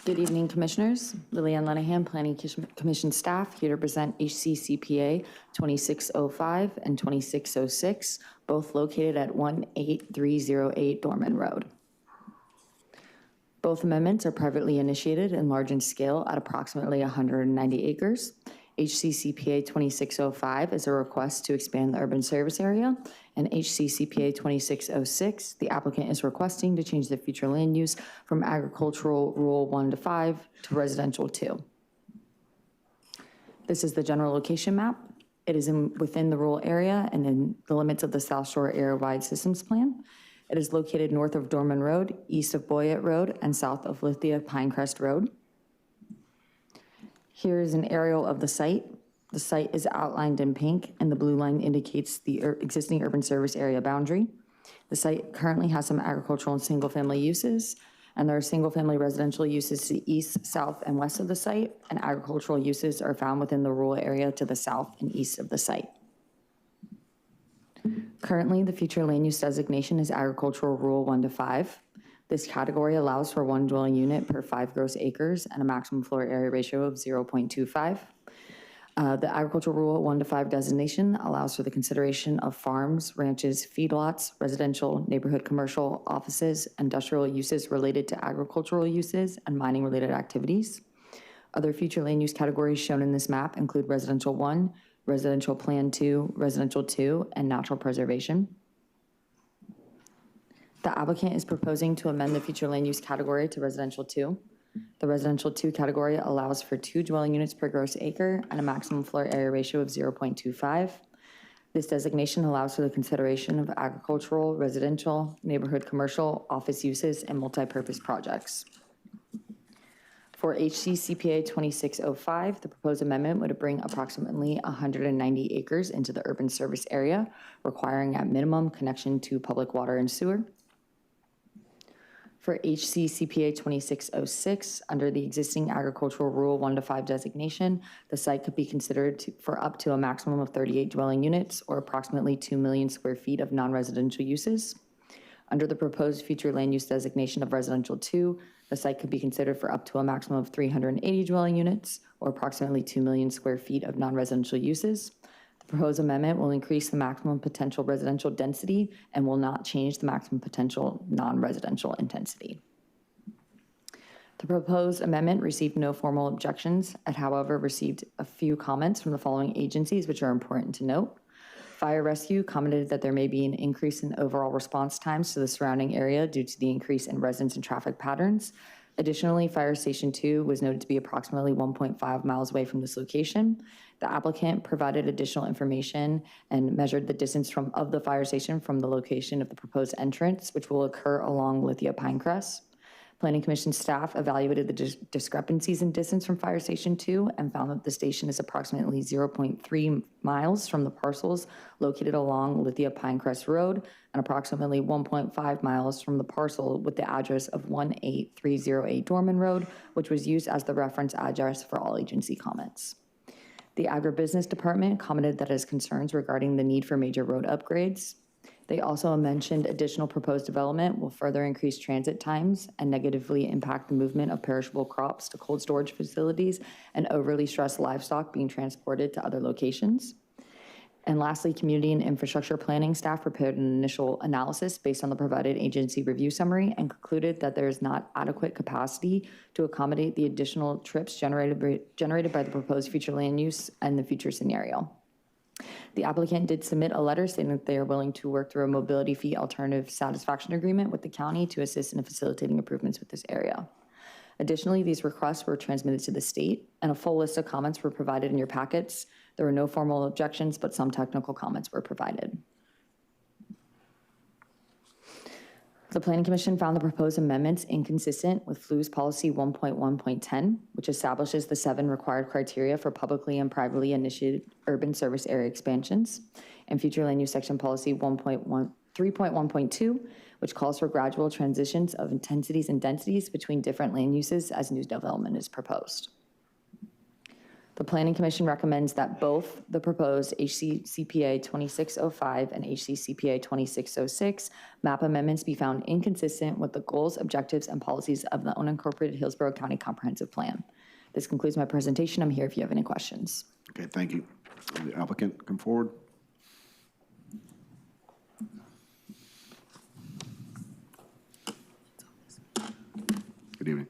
Good evening, Commissioners. Lillian Lenahan, Planning Commission staff, here to present HCCPA 2605 and 2606, both located at 18308 Dorman Road. Both amendments are privately initiated and large in scale at approximately 190 acres. HCCPA 2605 is a request to expand the urban service area, and HCCPA 2606, the applicant is requesting to change the future land use from agricultural rural 1 to 5 to residential 2. This is the general location map. It is within the rural area and in the limits of the South Shore Area-Wide Systems Plan. It is located north of Dorman Road, east of Boyett Road, and south of Lithia Pinecrest Road. Here is an aerial of the site. The site is outlined in pink, and the blue line indicates the existing urban service area boundary. The site currently has some agricultural and single-family uses, and there are single-family residential uses to the east, south, and west of the site, and agricultural uses are found within the rural area to the south and east of the site. Currently, the future land use designation is agricultural rural 1 to 5. This category allows for 1 dwelling unit per 5 gross acres and a maximum floor area ratio of 0.25. The agricultural rural 1 to 5 designation allows for the consideration of farms, ranches, feedlots, residential, neighborhood commercial, offices, industrial uses related to agricultural uses, and mining related activities. Other future land use categories shown in this map include residential 1, residential plan 2, residential 2, and natural preservation. The applicant is proposing to amend the future land use category to residential 2. The residential 2 category allows for 2 dwelling units per gross acre and a maximum floor area ratio of 0.25. This designation allows for the consideration of agricultural, residential, neighborhood commercial, office uses, and multi-purpose projects. For HCCPA 2605, the proposed amendment would bring approximately 190 acres into the urban service area, requiring at minimum connection to public water and sewer. For HCCPA 2606, under the existing agricultural rural 1 to 5 designation, the site could be considered for up to a maximum of 38 dwelling units or approximately 2 million square feet of non-residential uses. Under the proposed future land use designation of residential 2, the site could be considered for up to a maximum of 380 dwelling units or approximately 2 million square feet of non-residential uses. The proposed amendment will increase the maximum potential residential density and will not change the maximum potential non-residential intensity. The proposed amendment received no formal objections. It, however, received a few comments from the following agencies, which are important to note. Fire Rescue commented that there may be an increase in overall response times to the surrounding area due to the increase in residents and traffic patterns. Additionally, Fire Station 2 was noted to be approximately 1.5 miles away from this location. The applicant provided additional information and measured the distance of the fire station from the location of the proposed entrance, which will occur along Lithia Pinecrest. Planning Commission staff evaluated the discrepancies in distance from Fire Station 2 and found that the station is approximately 0.3 miles from the parcels located along Lithia Pinecrest Road and approximately 1.5 miles from the parcel with the address of 18308 Dorman Road, which was used as the reference address for all agency comments. The Agribusiness Department commented that it has concerns regarding the need for major road upgrades. They also mentioned additional proposed development will further increase transit times and negatively impact the movement of perishable crops to cold storage facilities and overly stressed livestock being transported to other locations. And lastly, Community and Infrastructure Planning staff prepared an initial analysis based on the provided agency review summary and concluded that there is not adequate capacity to accommodate the additional trips generated by the proposed future land use and the future scenario. The applicant did submit a letter stating that they are willing to work through a mobility fee alternative satisfaction agreement with the county to assist in facilitating improvements with this area. Additionally, these requests were transmitted to the state, and a full list of comments were provided in your packets. There were no formal objections, but some technical comments were provided. The Planning Commission found the proposed amendments inconsistent with FLU's Policy 1.1.10, which establishes the 7 required criteria for publicly and privately initiated urban service area expansions, and Future Land Use Section Policy 3.1.2, which calls for gradual transitions of intensities and densities between different land uses as new development is proposed. The Planning Commission recommends that both the proposed HCCPA 2605 and HCCPA 2606 map amendments be found inconsistent with the goals, objectives, and policies of the unincorporated Hillsborough County Comprehensive Plan. This concludes my presentation. I'm here if you have any questions. Okay, thank you. The applicant, come forward. Good evening.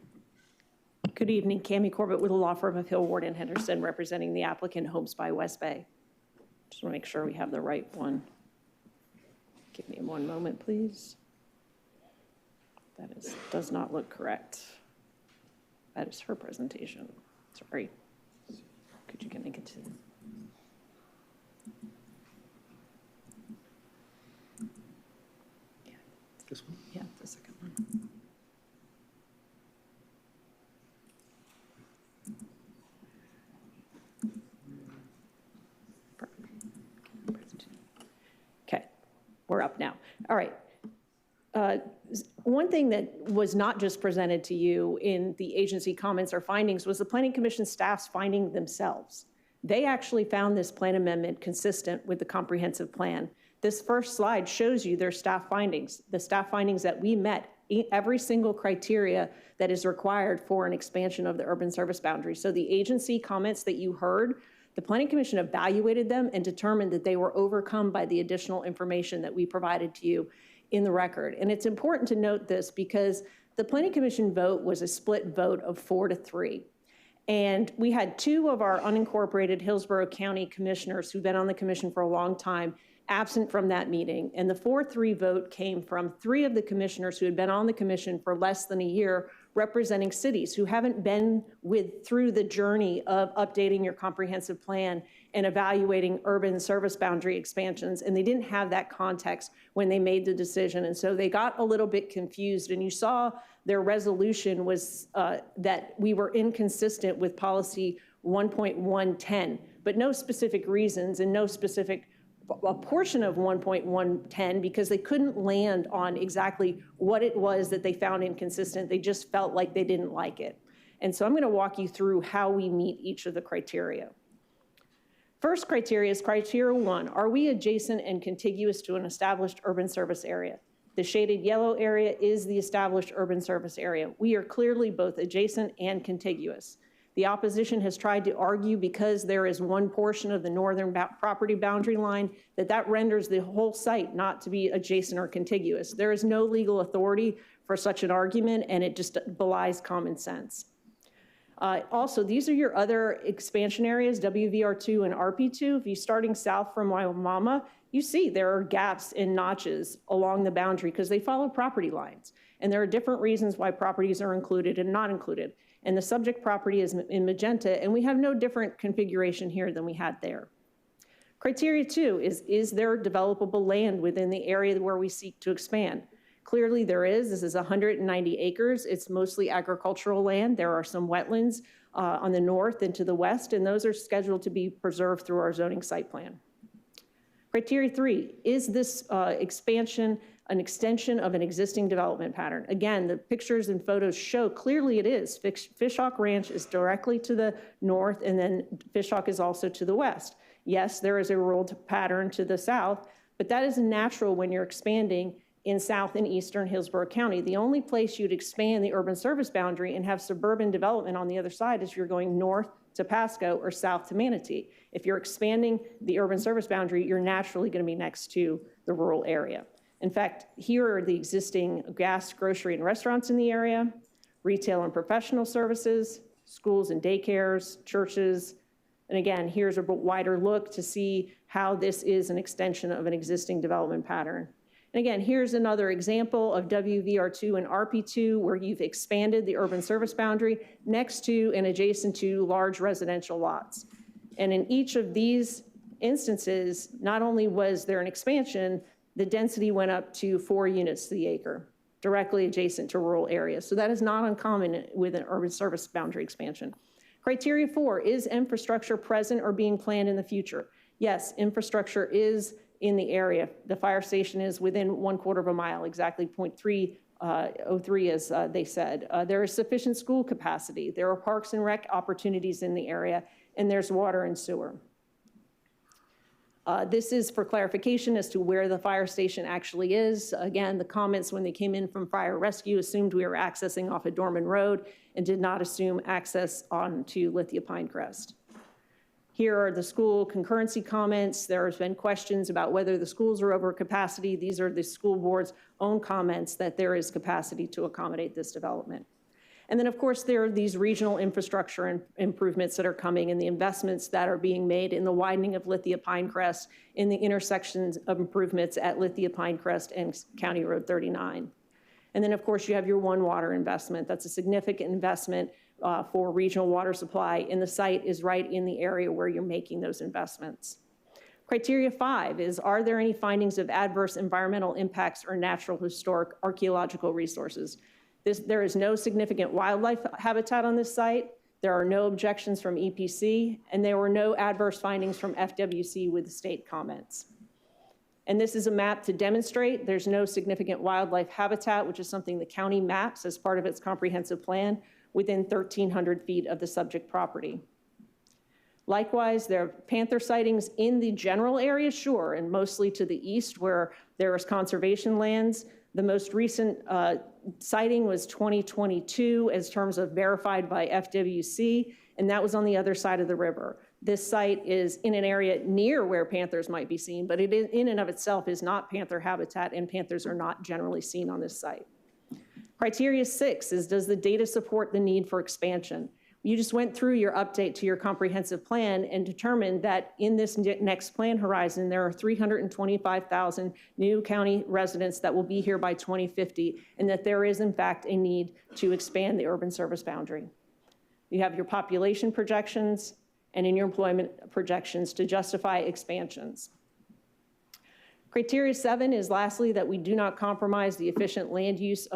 Good evening, Cammie Corbett with the law firm of Hill, Ward & Henderson, representing the applicant Homes by West Bay. Just want to make sure we have the right one. Give me one moment, please. That does not look correct. That is her presentation. Sorry. Could you get me continue? This one? Yeah, the second one. Okay, we're up now. All right. One thing that was not just presented to you in the agency comments or findings was the Planning Commission staff's finding themselves. They actually found this plan amendment consistent with the comprehensive plan. This first slide shows you their staff findings, the staff findings that we met every single criteria that is required for an expansion of the urban service boundary. So the agency comments that you heard, the Planning Commission evaluated them and determined that they were overcome by the additional information that we provided to you in the record. And it's important to note this because the Planning Commission vote was a split vote of 4-3. And we had 2 of our unincorporated Hillsborough County commissioners who've been on the commission for a long time absent from that meeting. And the 4-3 vote came from 3 of the commissioners who had been on the commission for less than a year, representing cities who haven't been through the journey of updating your comprehensive plan and evaluating urban service boundary expansions. And they didn't have that context when they made the decision. And so they got a little bit confused. And you saw their resolution was that we were inconsistent with policy 1.110, but no specific reasons and no specific a portion of 1.110 because they couldn't land on exactly what it was that they found inconsistent. They just felt like they didn't like it. And so I'm going to walk you through how we meet each of the criteria. First criteria is criteria 1. Are we adjacent and contiguous to an established urban service area? The shaded yellow area is the established urban service area. We are clearly both adjacent and contiguous. The opposition has tried to argue because there is one portion of the northern property boundary line that renders the whole site not to be adjacent or contiguous. There is no legal authority for such an argument, and it just belies common sense. Also, these are your other expansion areas, WVR2 and RP2. If you're starting south from Waimama, you see there are gaps in notches along the boundary because they follow property lines. And there are different reasons why properties are included and not included. And the subject property is in magenta, and we have no different configuration here than we had there. Criteria 2 is there developable land within the area where we seek to expand? Clearly there is. This is 190 acres. It's mostly agricultural land. There are some wetlands on the north and to the west, and those are scheduled to be preserved through our zoning site plan. Criteria 3, is this expansion an extension of an existing development pattern? Again, the pictures and photos show clearly it is. Fishhawk Ranch is directly to the north, and then Fishhawk is also to the west. Yes, there is a rural pattern to the south, but that is natural when you're expanding in south and eastern Hillsborough County. The only place you'd expand the urban service boundary and have suburban development on the other side is if you're going north to Pasco or south to Manatee. If you're expanding the urban service boundary, you're naturally going to be next to the rural area. In fact, here are the existing gas, grocery, and restaurants in the area, retail and professional services, schools and daycares, churches. And again, here's a wider look to see how this is an extension of an existing development pattern. And again, here's another example of WVR2 and RP2 where you've expanded the urban service boundary next to and adjacent to large residential lots. And in each of these instances, not only was there an expansion, the density went up to 4 units to the acre, directly adjacent to rural areas. So that is not uncommon with an urban service boundary expansion. Criteria 4, is infrastructure present or being planned in the future? Yes, infrastructure is in the area. The fire station is within 1/4 of a mile, exactly 0.303 as they said. There is sufficient school capacity. There are parks and rec opportunities in the area, and there's water and sewer. This is for clarification as to where the fire station actually is. Again, the comments when they came in from fire rescue assumed we were accessing off of Dorman Road and did not assume access onto Lithia Pinecrest. Here are the school concurrency comments. There has been questions about whether the schools are over capacity. These are the school board's own comments that there is capacity to accommodate this development. And then, of course, there are these regional infrastructure improvements that are coming and the investments that are being made in the widening of Lithia Pinecrest, in the intersections of improvements at Lithia Pinecrest and County Road 39. And then, of course, you have your One Water investment. That's a significant investment for regional water supply, and the site is right in the area where you're making those investments. Criteria 5 is, are there any findings of adverse environmental impacts or natural, historic, archaeological resources? There is no significant wildlife habitat on this site. There are no objections from EPC, and there were no adverse findings from FWC with state comments. And this is a map to demonstrate there's no significant wildlife habitat, which is something the county maps as part of its comprehensive plan within 1,300 feet of the subject property. Likewise, there are panther sightings in the general area, sure, and mostly to the east where there is conservation lands. The most recent sighting was 2022 as terms of verified by FWC, and that was on the other side of the river. This site is in an area near where panthers might be seen, but it in and of itself is not panther habitat, and panthers are not generally seen on this site. Criteria 6 is, does the data support the need for expansion? You just went through your update to your comprehensive plan and determined that in this next plan horizon, there are 325,000 new county residents that will be here by 2050, and that there is in fact a need to expand the urban service boundary. You have your population projections and in your employment projections to justify expansions. Criteria 7 is lastly that we do not compromise the efficient use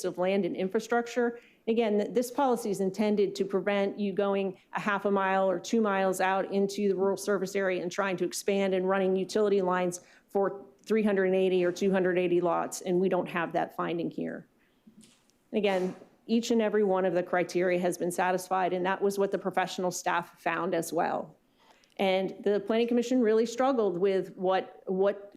of land and infrastructure. Again, this policy is intended to prevent you going a half a mile or 2 miles out into the rural service area and trying to expand and running utility lines for 380 or 280 lots, and we don't have that finding here. Again, each and every one of the criteria has been satisfied, and that was what the professional staff found as well. And the Planning Commission really struggled with what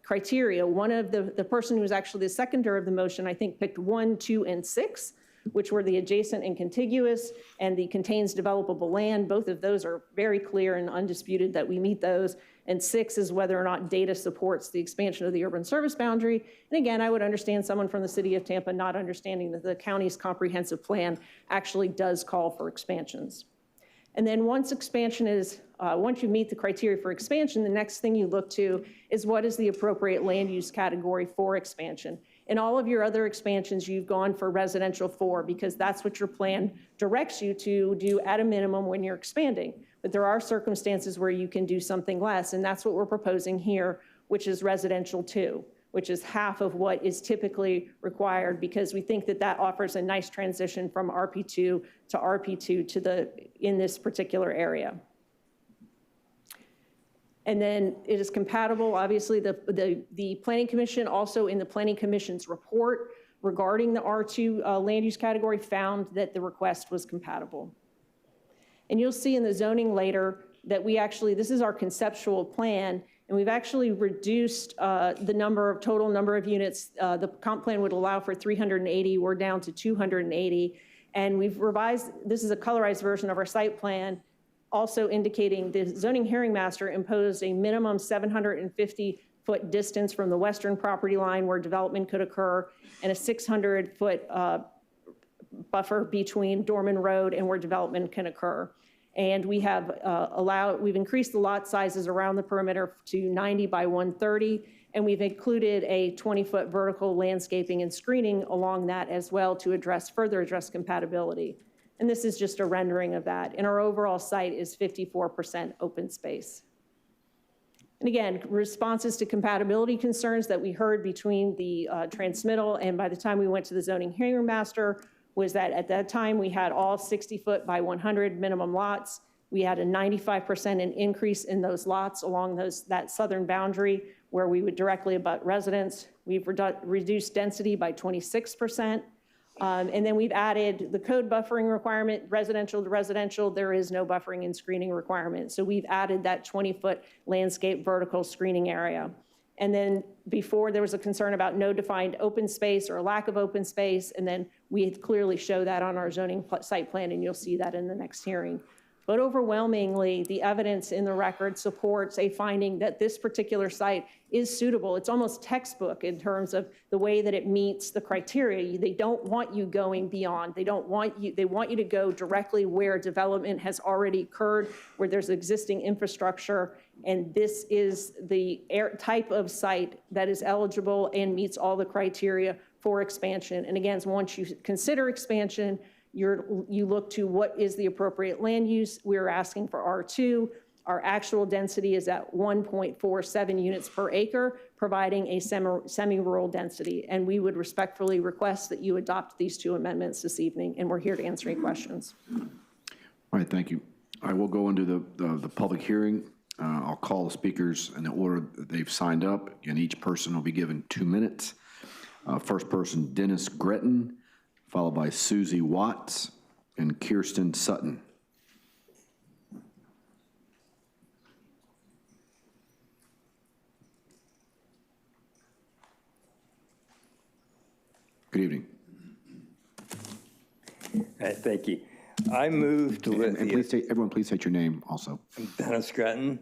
criteria. One of the person who was actually the seconder of the motion, I think, picked 1, 2, and 6, which were the adjacent and contiguous and the contains developable land. Both of those are very clear and undisputed that we meet those. And 6 is whether or not data supports the expansion of the urban service boundary. And again, I would understand someone from the city of Tampa not understanding that the county's comprehensive plan actually does call for expansions. And then once expansion is, once you meet the criteria for expansion, the next thing you look to is what is the appropriate land use category for expansion. In all of your other expansions, you've gone for residential 4 because that's what your plan directs you to do at a minimum when you're expanding. But there are circumstances where you can do something less, and that's what we're proposing here, which is residential 2. which is half of what is typically required, because we think that that offers a nice transition from RP2 to RP2 in this particular area. And then it is compatible. Obviously, the Planning Commission also in the Planning Commission's report regarding the R2 land use category found that the request was compatible. And you'll see in the zoning later that this is our conceptual plan, and we've actually reduced the total number of units. The comp plan would allow for 380, we're down to 280. And we've revised, this is a colorized version of our site plan, also indicating the zoning hearing master imposed a minimum 750-foot distance from the western property line where development could occur, and a 600-foot buffer between Dorman Road and where development can occur. And we have we've increased the lot sizes around the perimeter to 90 by 130, and we've included a 20-foot vertical landscaping and screening along that as well to further address compatibility. And this is just a rendering of that. And our overall site is 54% open space. And again, responses to compatibility concerns that we heard between the transmittal and by the time we went to the zoning hearing master was that at that time we had all 60-foot by 100 minimum lots. We had a 95% increase in those lots along that southern boundary where we would directly abut residents. We've reduced density by 26%. And then we've added the code buffering requirement, residential to residential, there is no buffering and screening requirement. So we've added that 20-foot landscape vertical screening area. And then before there was a concern about no defined open space or a lack of open space, and then we clearly show that on our zoning site plan, and you'll see that in the next hearing. But overwhelmingly, the evidence in the record supports a finding that this particular site is suitable. It's almost textbook in terms of the way that it meets the criteria. They don't want you going beyond. They want you to go directly where development has already occurred, where there's existing infrastructure, and this is the type of site that is eligible and meets all the criteria for expansion. And again, once you consider expansion, you look to what is the appropriate land use. We're asking for R2. Our actual density is at 1.47 units per acre, providing a semi-rural density. And we would respectfully request that you adopt these two amendments this evening, and we're here to answer any questions. All right, thank you. All right, we'll go into the public hearing. I'll call the speakers in the order that they've signed up, and each person will be given 2 minutes. First person, Dennis Gretton, followed by Susie Watts and Kirsten Sutton. Good evening. Thank you. I moved to Lithia. And everyone please state your name also. I'm Dennis Gretton.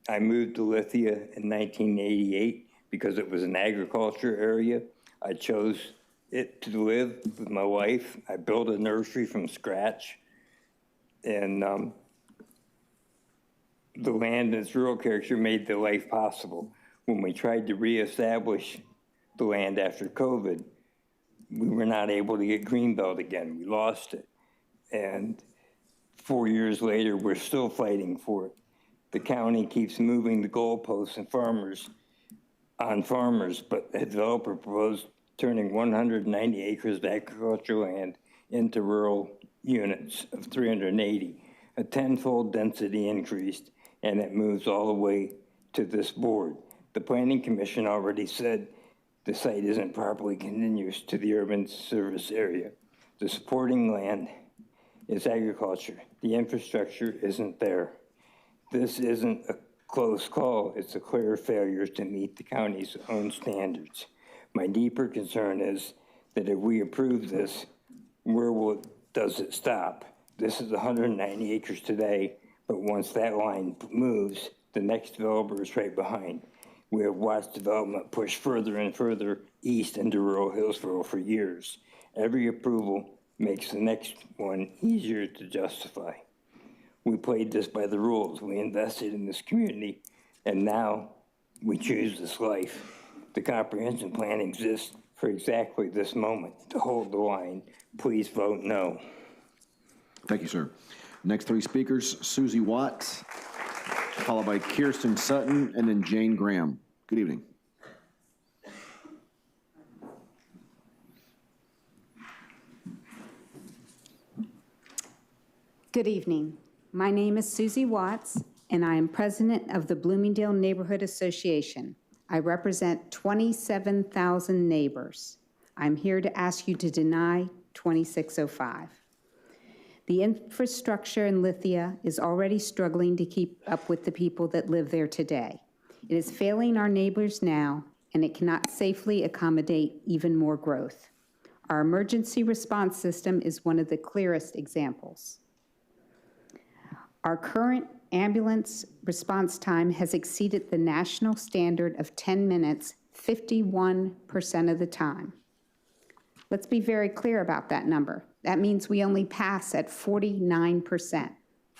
I moved to Lithia in 1988 because it was an agriculture area. I chose it to live with my wife. I built a nursery from scratch, and the land and its rural character made the life possible. When we tried to reestablish the land after COVID, we were not able to get greenbelt again. We lost it. And 4 years later, we're still fighting for it. The county keeps moving the goalposts and farmers, but a developer proposed turning 190 acres of agricultural land into rural units of 380, a 10-fold density increased, and it moves all the way to this board. The Planning Commission already said the site isn't properly contiguous to the urban service area. The supporting land is agriculture. The infrastructure isn't there. This isn't a close call. It's a clear failure to meet the county's own standards. My deeper concern is that if we approve this, does it stop? This is 190 acres today, but once that line moves, the next developer is right behind. We have watched development push further and further east into rural Hillsborough for years. Every approval makes the next one easier to justify. We played this by the rules. We invested in this community, and now we choose this life. The comprehensive plan exists for exactly this moment, to hold the line. Please vote no. Thank you, sir. Next three speakers, Susie Watts, followed by Kirsten Sutton, and then Jane Graham. Good evening. Good evening. My name is Susie Watts, and I am president of the Bloomingdale Neighborhood Association. I represent 27,000 neighbors. I'm here to ask you to deny 2605. The infrastructure in Lithia is already struggling to keep up with the people that live there today. It is failing our neighbors now, and it cannot safely accommodate even more growth. Our emergency response system is one of the clearest examples. Our current ambulance response time has exceeded the national standard of 10 minutes 51% of the time. Let's be very clear about that number. That means we only pass at 49%.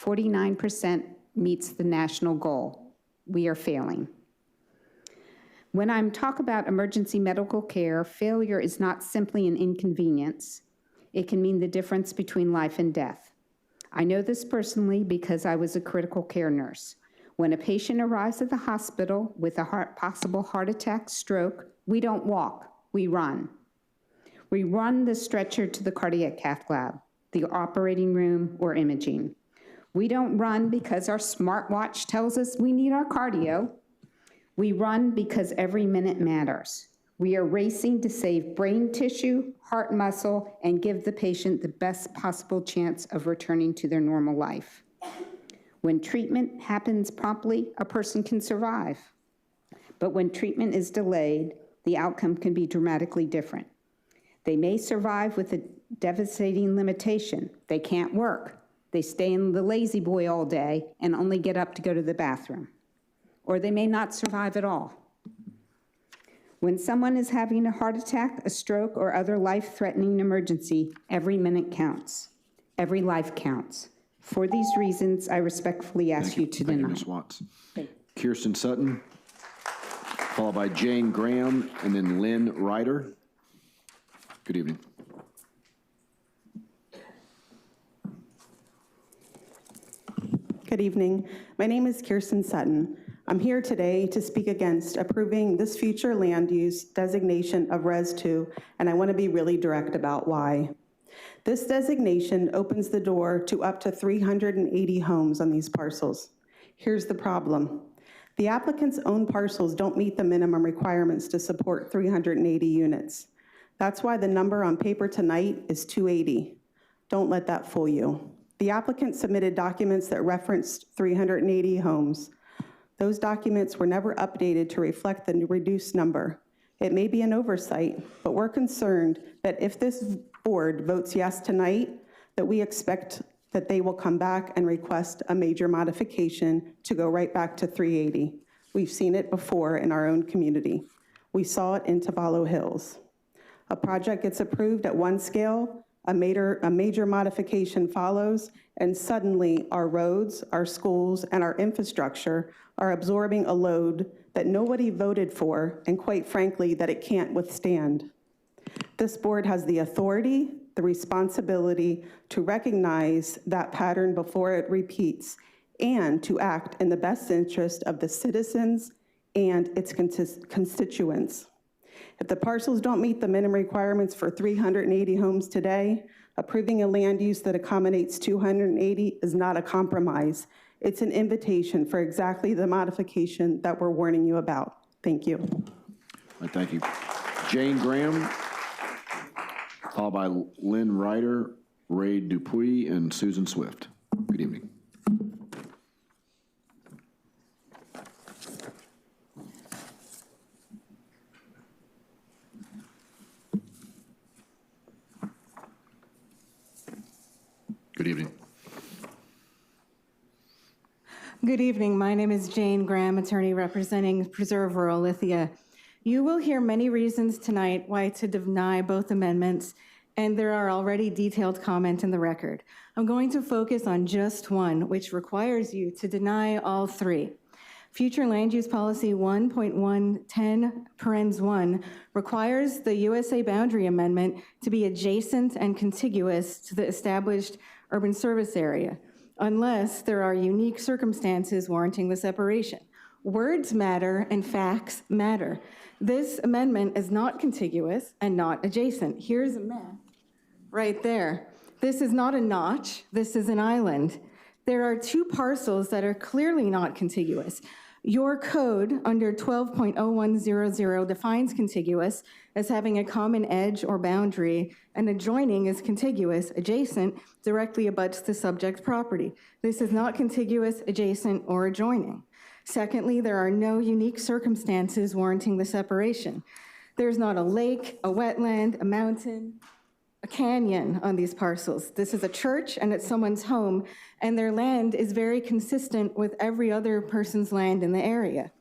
49% meets the national goal. We are failing. When I'm talking about emergency medical care, failure is not simply an inconvenience. It can mean the difference between life and death. I know this personally because I was a critical care nurse. When a patient arrives at the hospital with a possible heart attack, stroke, we don't walk, we run. We run the stretcher to the cardiac cath lab, the operating room, or imaging. We don't run because our smartwatch tells us we need our cardio. We run because every minute matters. We are racing to save brain tissue, heart muscle, and give the patient the best possible chance of returning to their normal life. When treatment happens promptly, a person can survive. But when treatment is delayed, the outcome can be dramatically different. They may survive with a devastating limitation. They can't work. They stay in the lazy boy all day and only get up to go to the bathroom. Or they may not survive at all. When someone is having a heart attack, a stroke, or other life-threatening emergency, every minute counts. Every life counts. For these reasons, I respectfully ask you to deny. Thank you, Ms. Watts. Kirsten Sutton, followed by Jane Graham, and then Lynn Ryder. Good evening. Good evening. My name is Kirsten Sutton. I'm here today to speak against approving this future land use designation of Res 2, and I want to be really direct about why. This designation opens the door to up to 380 homes on these parcels. Here's the problem. The applicant's own parcels don't meet the minimum requirements to support 380 units. That's why the number on paper tonight is 280. Don't let that fool you. The applicant submitted documents that referenced 380 homes. Those documents were never updated to reflect the reduced number. It may be an oversight, but we're concerned that if this board votes yes tonight, that we expect that they will come back and request a major modification to go right back to 380. We've seen it before in our own community. We saw it in Tavallo Hills. A project gets approved at one scale, a major modification follows, and suddenly our roads, our schools, and our infrastructure are absorbing a load that nobody voted for, and quite frankly, that it can't withstand. This board has the authority, the responsibility to recognize that pattern before it repeats, and to act in the best interest of the citizens and its constituents. If the parcels don't meet the minimum requirements for 380 homes today, approving a land use that accommodates 280 is not a compromise. It's an invitation for exactly the modification that we're warning you about. Thank you. Thank you. Jane Graham, followed by Lynn Ryder, Ray Dupuy, and Susan Swift. Good evening. Good evening. Good evening. My name is Jane Graham, attorney representing Preserve Rural Lithia. You will hear many reasons tonight why to deny both amendments, and there are already detailed comments in the record. I'm going to focus on just one, which requires you to deny all three. Future Land Use Policy 1.110(1) requires the USA Boundary Amendment to be adjacent and contiguous to the established urban service area, unless there are unique circumstances warranting the separation. Words matter and facts matter. This amendment is not contiguous and not adjacent. Here's a map right there. This is not a notch, this is an island. There are two parcels that are clearly not contiguous. Your code under 12.0100 defines contiguous as having a common edge or boundary, and adjoining is contiguous, adjacent, directly abuts the subject property. This is not contiguous, adjacent, or adjoining. Secondly, there are no unique circumstances warranting the separation. There's not a lake, a wetland, a mountain, a canyon on these parcels. This is a church and it's someone's home, and their land is very consistent with every other person's land in the area.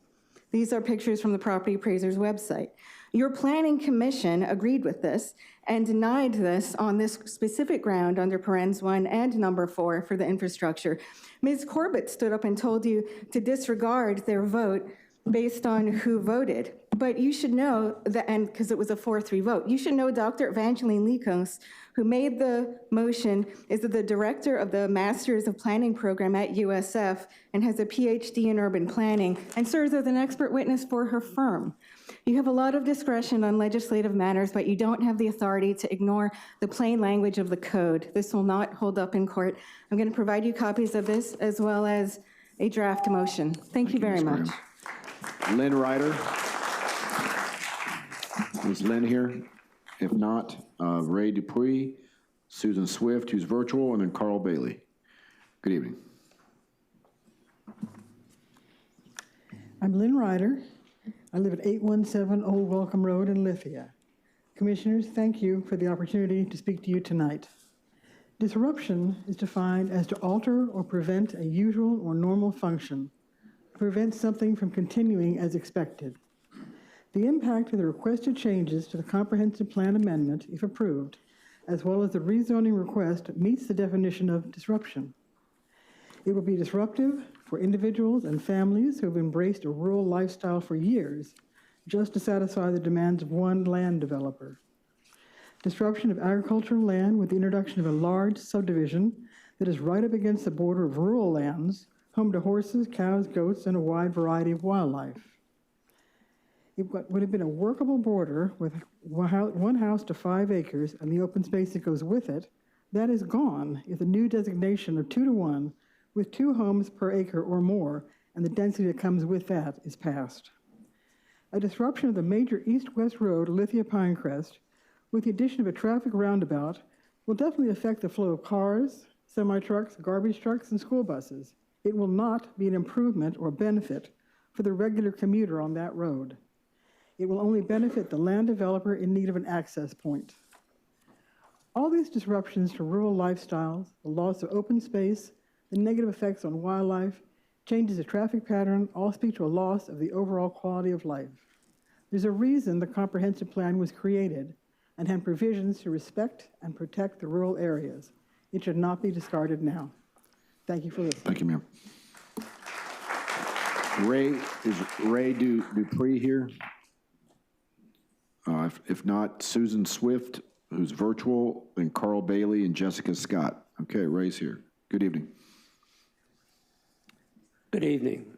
These are pictures from the property appraiser's website. Your planning commission agreed with this and denied this on this specific ground under parens 1 and number 4 for the infrastructure. Ms. Corbett stood up and told you to disregard their vote based on who voted. But you should know that, and because it was a 4-3 vote, you should know Dr. Evangeline Likos, who made the motion, is the director of the Masters of Planning program at USF and has a PhD in urban planning and serves as an expert witness for her firm. You have a lot of discretion on legislative matters, but you don't have the authority to ignore the plain language of the code. This will not hold up in court. I'm going to provide you copies of this as well as a draft motion. Thank you very much. Lynn Ryder. Is Lynn here? If not, Ray Dupuy, Susan Swift, who's virtual, and then Carl Bailey. Good evening. I'm Lynn Ryder. I live at 817 Old Welcome Road in Lithia. Commissioners, thank you for the opportunity to speak to you tonight. Disruption is defined as to alter or prevent a usual or normal function, prevent something from continuing as expected. The impact of the requested changes to the comprehensive plan amendment, if approved, as well as the rezoning request, meets the definition of disruption. It will be disruptive for individuals and families who have embraced a rural lifestyle for years, just to satisfy the demands of one land developer. Disruption of agricultural land with the introduction of a large subdivision that is right up against the border of rural lands, home to horses, cows, goats, and a wide variety of wildlife. It would have been a workable border with one house to 5 acres and the open space that goes with it. That is gone if the new designation of 2-to-1 with 2 homes per acre or more and the density that comes with that is passed. A disruption of the major east-west road, Lithia Pinecrest, with the addition of a traffic roundabout, will definitely affect the flow of cars, semi-trucks, garbage trucks, and school buses. It will not be an improvement or benefit for the regular commuter on that road. It will only benefit the land developer in need of an access point. All these disruptions to rural lifestyles, the loss of open space, the negative effects on wildlife, changes of traffic pattern, all speak to a loss of the overall quality of life. There's a reason the comprehensive plan was created and had provisions to respect and protect the rural areas. It should not be discarded now. Thank you for listening. Thank you, ma'am. Is Ray Dupuy here? If not, Susan Swift, who's virtual, and Carl Bailey and Jessica Scott. Okay, Ray's here. Good evening. Good evening.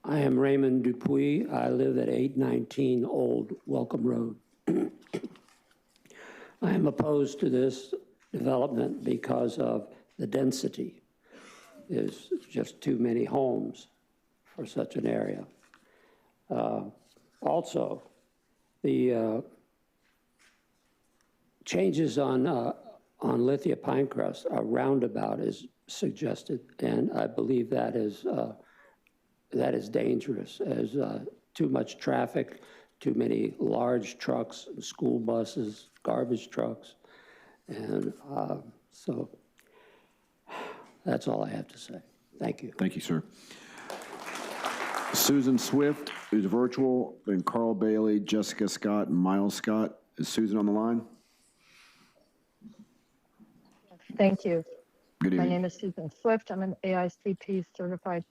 I am Raymond Dupuy. I live at 819 Old Welcome Road. I am opposed to this development because of the density. There's just too many homes for such an area. Also, the changes on Lithia Pinecrest, a roundabout is suggested, and I believe that is dangerous, as too much traffic, too many large trucks, school buses, garbage trucks, and so that's all I have to say. Thank you. Thank you, sir. Susan Swift, who's virtual, and Carl Bailey, Jessica Scott, and Miles Scott. Is Susan on the line? Thank you. Good evening. My name is Susan Swift. I'm an AICP certified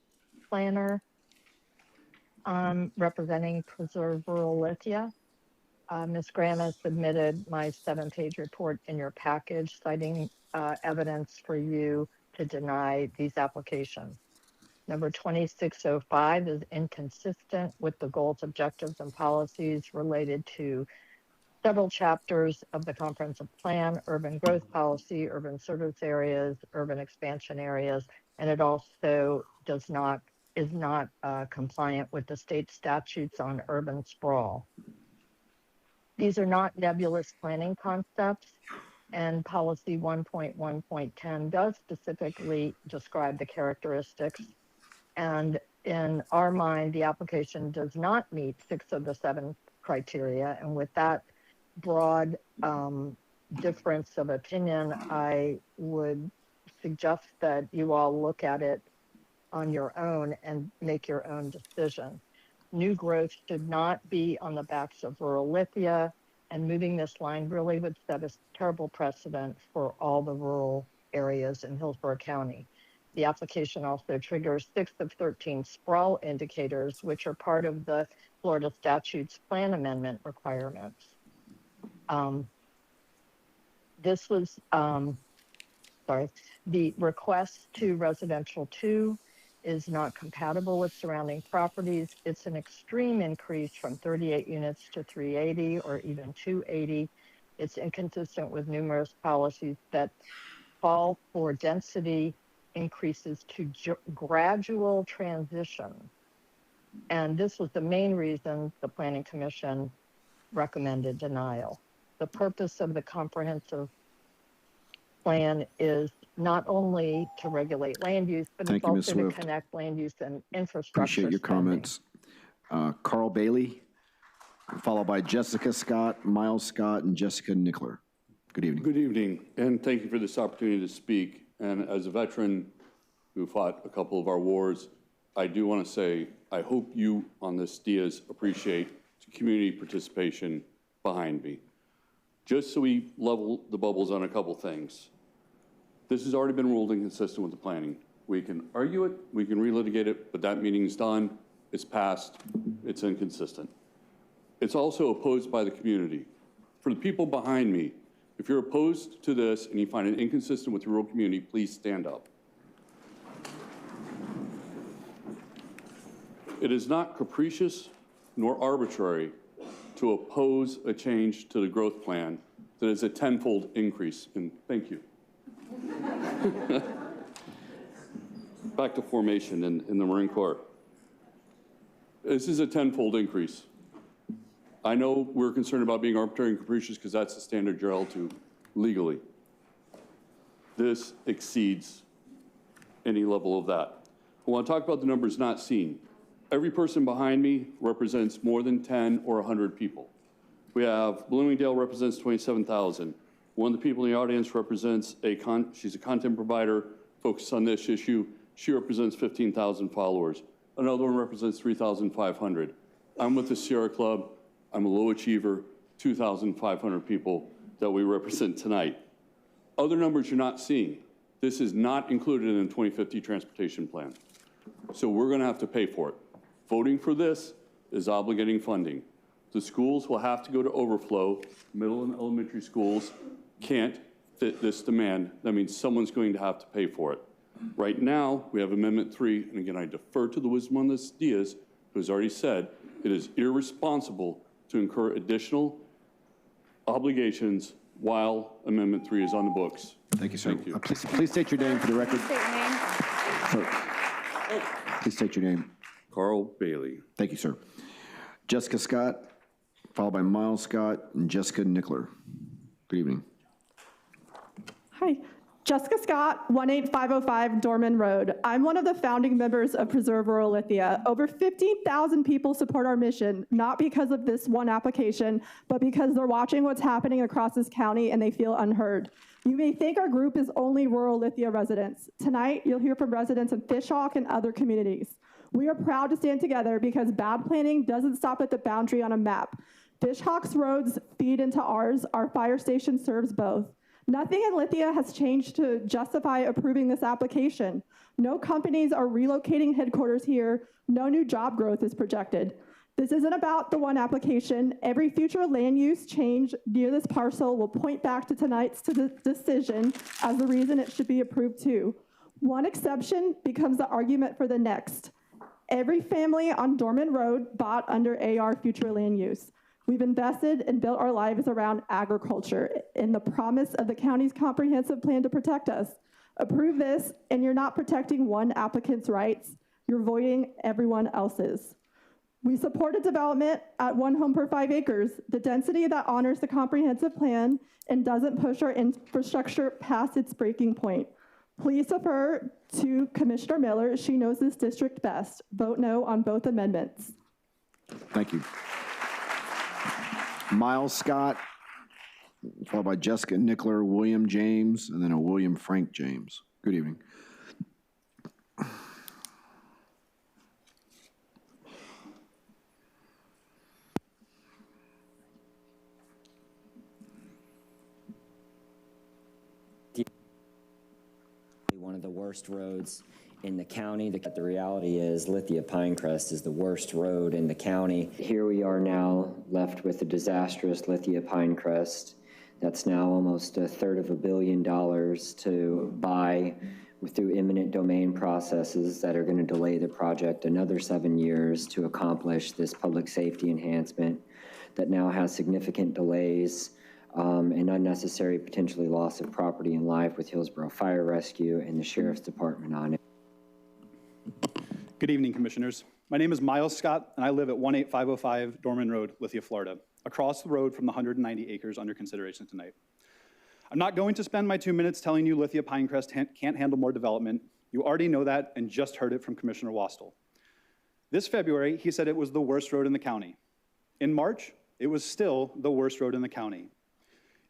planner. I'm representing Preserve Rural Lithia. Ms. Graham has submitted my 7-page report in your package, citing evidence for you to deny these applications. Number 2605 is inconsistent with the goals, objectives, and policies related to several chapters of the comprehensive plan, urban growth policy, urban service areas, urban expansion areas, and it also is not compliant with the state statutes on urban sprawl. These are not nebulous planning concepts, and policy 1.1.10 does specifically describe the characteristics. And in our mind, the application does not meet 6 of the 7 criteria. And with that broad difference of opinion, I would suggest that you all look at it on your own and make your own decision. New growth should not be on the backs of rural Lithia, and moving this line really would set a terrible precedent for all the rural areas in Hillsborough County. The application also triggers 6 of 13 sprawl indicators, which are part of the Florida statutes plan amendment requirements. This was, the request to residential 2 is not compatible with surrounding properties. It's an extreme increase from 38 units to 380 or even 280. It's inconsistent with numerous policies that call for density increases to gradual transition. And this was the main reason the Planning Commission recommended denial. The purpose of the comprehensive plan is not only to regulate land use, but it's also to connect land use and infrastructure. Appreciate your comments. Carl Bailey, followed by Jessica Scott, Miles Scott, and Jessica Nickler. Good evening. Good evening, and thank you for this opportunity to speak. And as a veteran who fought a couple of our wars, I do want to say, I hope you on this Diaz appreciate the community participation behind me. Just so we level the bubbles on a couple things. This has already been ruled inconsistent with the planning. We can argue it, we can relitigate it, but that meeting's done, it's passed, it's inconsistent. It's also opposed by the community. For the people behind me, if you're opposed to this and you find it inconsistent with the rural community, please stand up. It is not capricious nor arbitrary to oppose a change to the growth plan that is a tenfold increase in, thank you. Back to formation in the Marine Corps. This is a tenfold increase. I know we're concerned about being arbitrary and capricious because that's the standard you're held to legally. This exceeds any level of that. I want to talk about the numbers not seen. Every person behind me represents more than 10 or 100 people. We have Bloomingdale represents 27,000. One of the people in the audience represents she's a content provider focused on this issue. She represents 15,000 followers. Another one represents 3,500. I'm with the Sierra Club. I'm a low achiever, 2,500 people that we represent tonight. Other numbers you're not seeing. This is not included in the 2050 transportation plan. So we're going to have to pay for it. Voting for this is obligating funding. The schools will have to go to overflow. Middle and elementary schools can't fit this demand. That means someone's going to have to pay for it. Right now, we have Amendment 3, and again, I defer to the wisdom on this Diaz, who has already said it is irresponsible to incur additional obligations while Amendment 3 is on the books. Thank you, sir. Thank you. Please state your name for the record. Please state your name. Carl Bailey. Thank you, sir. Jessica Scott, followed by Miles Scott and Jessica Nickler. Good evening. Hi, Jessica Scott, 18505 Dorman Road. I'm one of the founding members of Preserve Rural Lithia. Over 15,000 people support our mission, not because of this one application, but because they're watching what's happening across this county and they feel unheard. You may think our group is only rural Lithia residents. Tonight, you'll hear from residents of Fishhawk and other communities. We are proud to stand together because bad planning doesn't stop at the boundary on a map. Fishhawk's roads feed into ours. Our fire station serves both. Nothing in Lithia has changed to justify approving this application. No companies are relocating headquarters here. No new job growth is projected. This isn't about the one application. Every future land use change near this parcel will point back to tonight's decision as the reason it should be approved too. One exception becomes the argument for the next. Every family on Dorman Road bought under AR future land use. We've invested and built our lives around agriculture in the promise of the county's comprehensive plan to protect us. Approve this, and you're not protecting one applicant's rights, you're voiding everyone else's. We supported development at 1 home per 5 acres, the density that honors the comprehensive plan and doesn't push our infrastructure past its breaking point. Please defer to Commissioner Miller. She knows this district best. Vote no on both amendments. Thank you. Miles Scott, followed by Jessica Nickler, William James, and then a William Frank James. Good evening. One of the worst roads in the county. The reality is Lithia Pinecrest is the worst road in the county. Here we are now left with the disastrous Lithia Pinecrest. That's now almost $350 million to buy through eminent domain processes that are going to delay the project another 7 years to accomplish this public safety enhancement that now has significant delays and unnecessary potentially loss of property and life with Hillsborough Fire Rescue and the Sheriff's Department on it. Good evening, Commissioners. My name is Miles Scott, and I live at 18505 Dorman Road, Lithia, Florida, across the road from the 190 acres under consideration tonight. I'm not going to spend my 2 minutes telling you Lithia Pinecrest can't handle more development. You already know that and just heard it from Commissioner Wastel. This February, he said it was the worst road in the county. In March, it was still the worst road in the county.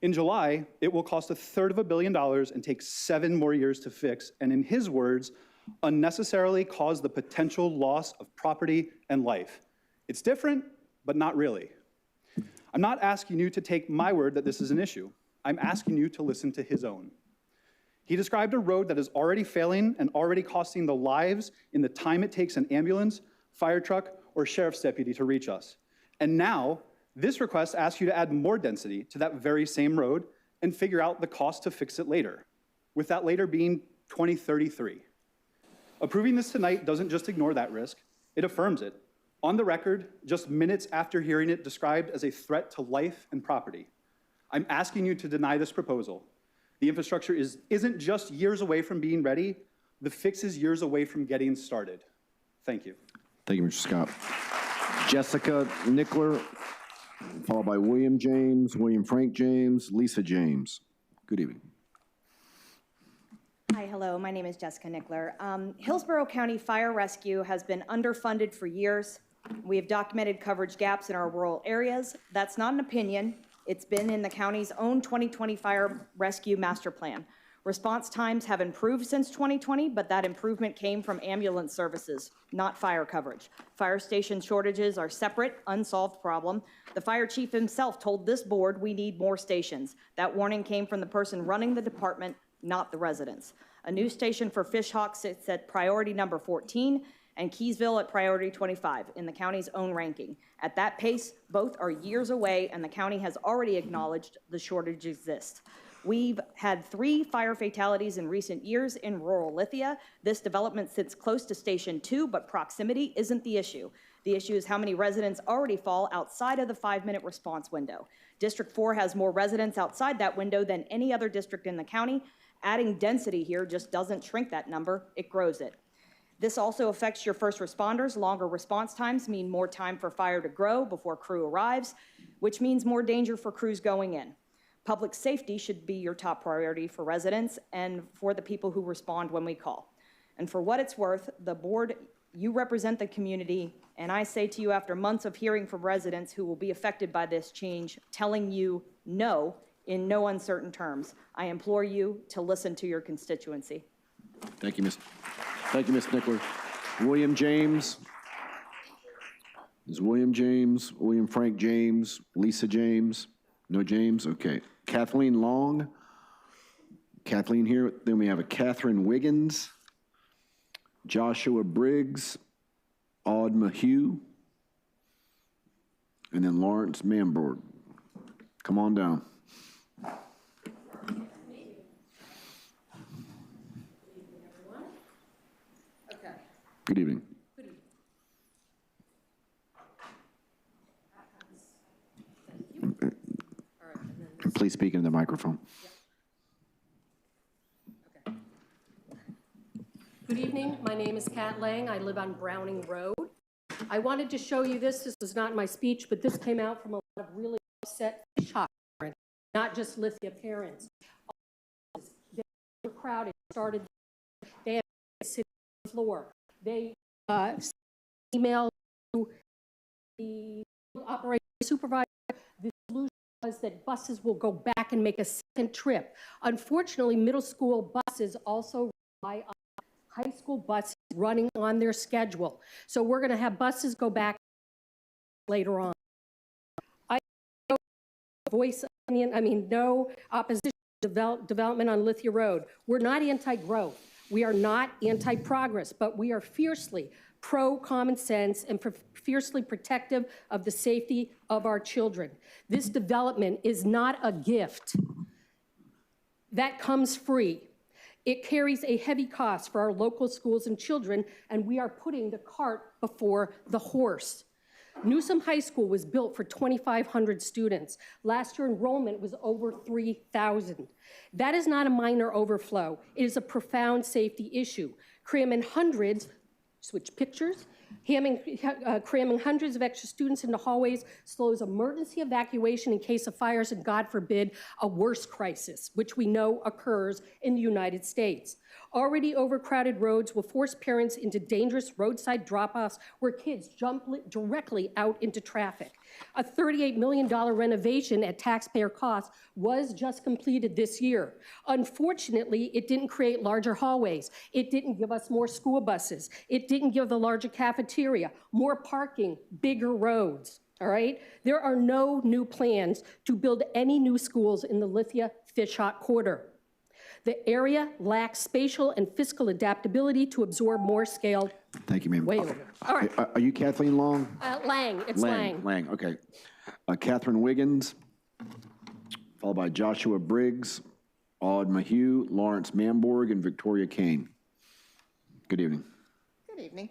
In July, it will cost $350 million and take 7 more years to fix, and in his words, unnecessarily cause the potential loss of property and life. It's different, but not really. I'm not asking you to take my word that this is an issue. I'm asking you to listen to his own. He described a road that is already failing and already costing the lives in the time it takes an ambulance, fire truck, or sheriff's deputy to reach us. And now, this request asks you to add more density to that very same road and figure out the cost to fix it later, with that later being 2033. Approving this tonight doesn't just ignore that risk, it affirms it. On the record, just minutes after hearing it described as a threat to life and property. I'm asking you to deny this proposal. The infrastructure isn't just years away from being ready, the fix is years away from getting started. Thank you. Thank you, Mr. Scott. Jessica Nickler, followed by William James, William Frank James, Lisa James. Good evening. Hi, hello, my name is Jessica Nickler. Hillsborough County Fire Rescue has been underfunded for years. We have documented coverage gaps in our rural areas. That's not an opinion. It's been in the county's own 2020 Fire Rescue Master Plan. Response times have improved since 2020, but that improvement came from ambulance services, not fire coverage. Fire station shortages are separate, unsolved problem. The fire chief himself told this board we need more stations. That warning came from the person running the department, not the residents. A new station for Fishhawk sits at priority number 14 and Keysville at priority 25 in the county's own ranking. At that pace, both are years away and the county has already acknowledged the shortage exists. We've had 3 fire fatalities in recent years in rural Lithia. This development sits close to Station 2, but proximity isn't the issue. The issue is how many residents already fall outside of the 5-minute response window. District 4 has more residents outside that window than any other district in the county. Adding density here just doesn't shrink that number, it grows it. This also affects your first responders. Longer response times mean more time for fire to grow before crew arrives, which means more danger for crews going in. Public safety should be your top priority for residents and for the people who respond when we call. And for what it's worth, the board, you represent the community, and I say to you after months of hearing from residents who will be affected by this change, telling you no in no uncertain terms, I implore you to listen to your constituency. Thank you, Ms. Nickler. William James. Is William James, William Frank James, Lisa James? No James? Okay. Kathleen Long. Kathleen here. Then we have a Catherine Wiggins, Joshua Briggs, Aud Mahue, and then Lawrence Manborg. Come on down. Good evening. Please speak into the microphone. Good evening. My name is Kat Lang. I live on Browning Road. I wanted to show you this. This was not in my speech, but this came out from a lot of really upset fish hawk parents, not just Lithia parents. They were crowded, started, they had to sit on the floor. They emailed the operating supervisor. The solution was that buses will go back and make a second trip. Unfortunately, middle school buses also rely on high school buses running on their schedule. So we're going to have buses go back later on. I no voice opinion, no opposition to development on Lithia Road. We're not anti-growth. We are not anti-progress, but we are fiercely pro-common sense and fiercely protective of the safety of our children. This development is not a gift that comes free. It carries a heavy cost for our local schools and children, and we are putting the cart before the horse. Newsom High School was built for 2,500 students. Last year, enrollment was over 3,000. That is not a minor overflow. It is a profound safety issue. Cramming hundreds, switch pictures, cramming hundreds of extra students into hallways slows emergency evacuation in case of fires and, God forbid, a worse crisis, which we know occurs in the United States. Already overcrowded roads will force parents into dangerous roadside drop-offs where kids jump directly out into traffic. A $38 million renovation at taxpayer cost was just completed this year. Unfortunately, it didn't create larger hallways. It didn't give us more school buses. It didn't give the larger cafeteria, more parking, bigger roads, all right? There are no new plans to build any new schools in the Lithia Fishhawk corridor. The area lacks spatial and fiscal adaptability to absorb more scaled. Thank you, ma'am. Way over. All right. Are you Kathleen Long? Lang, it's Lang. Lang, okay. Catherine Wiggins, followed by Joshua Briggs, Aude Maheu, Lawrence Mamborg, and Victoria Kane. Good evening. Good evening.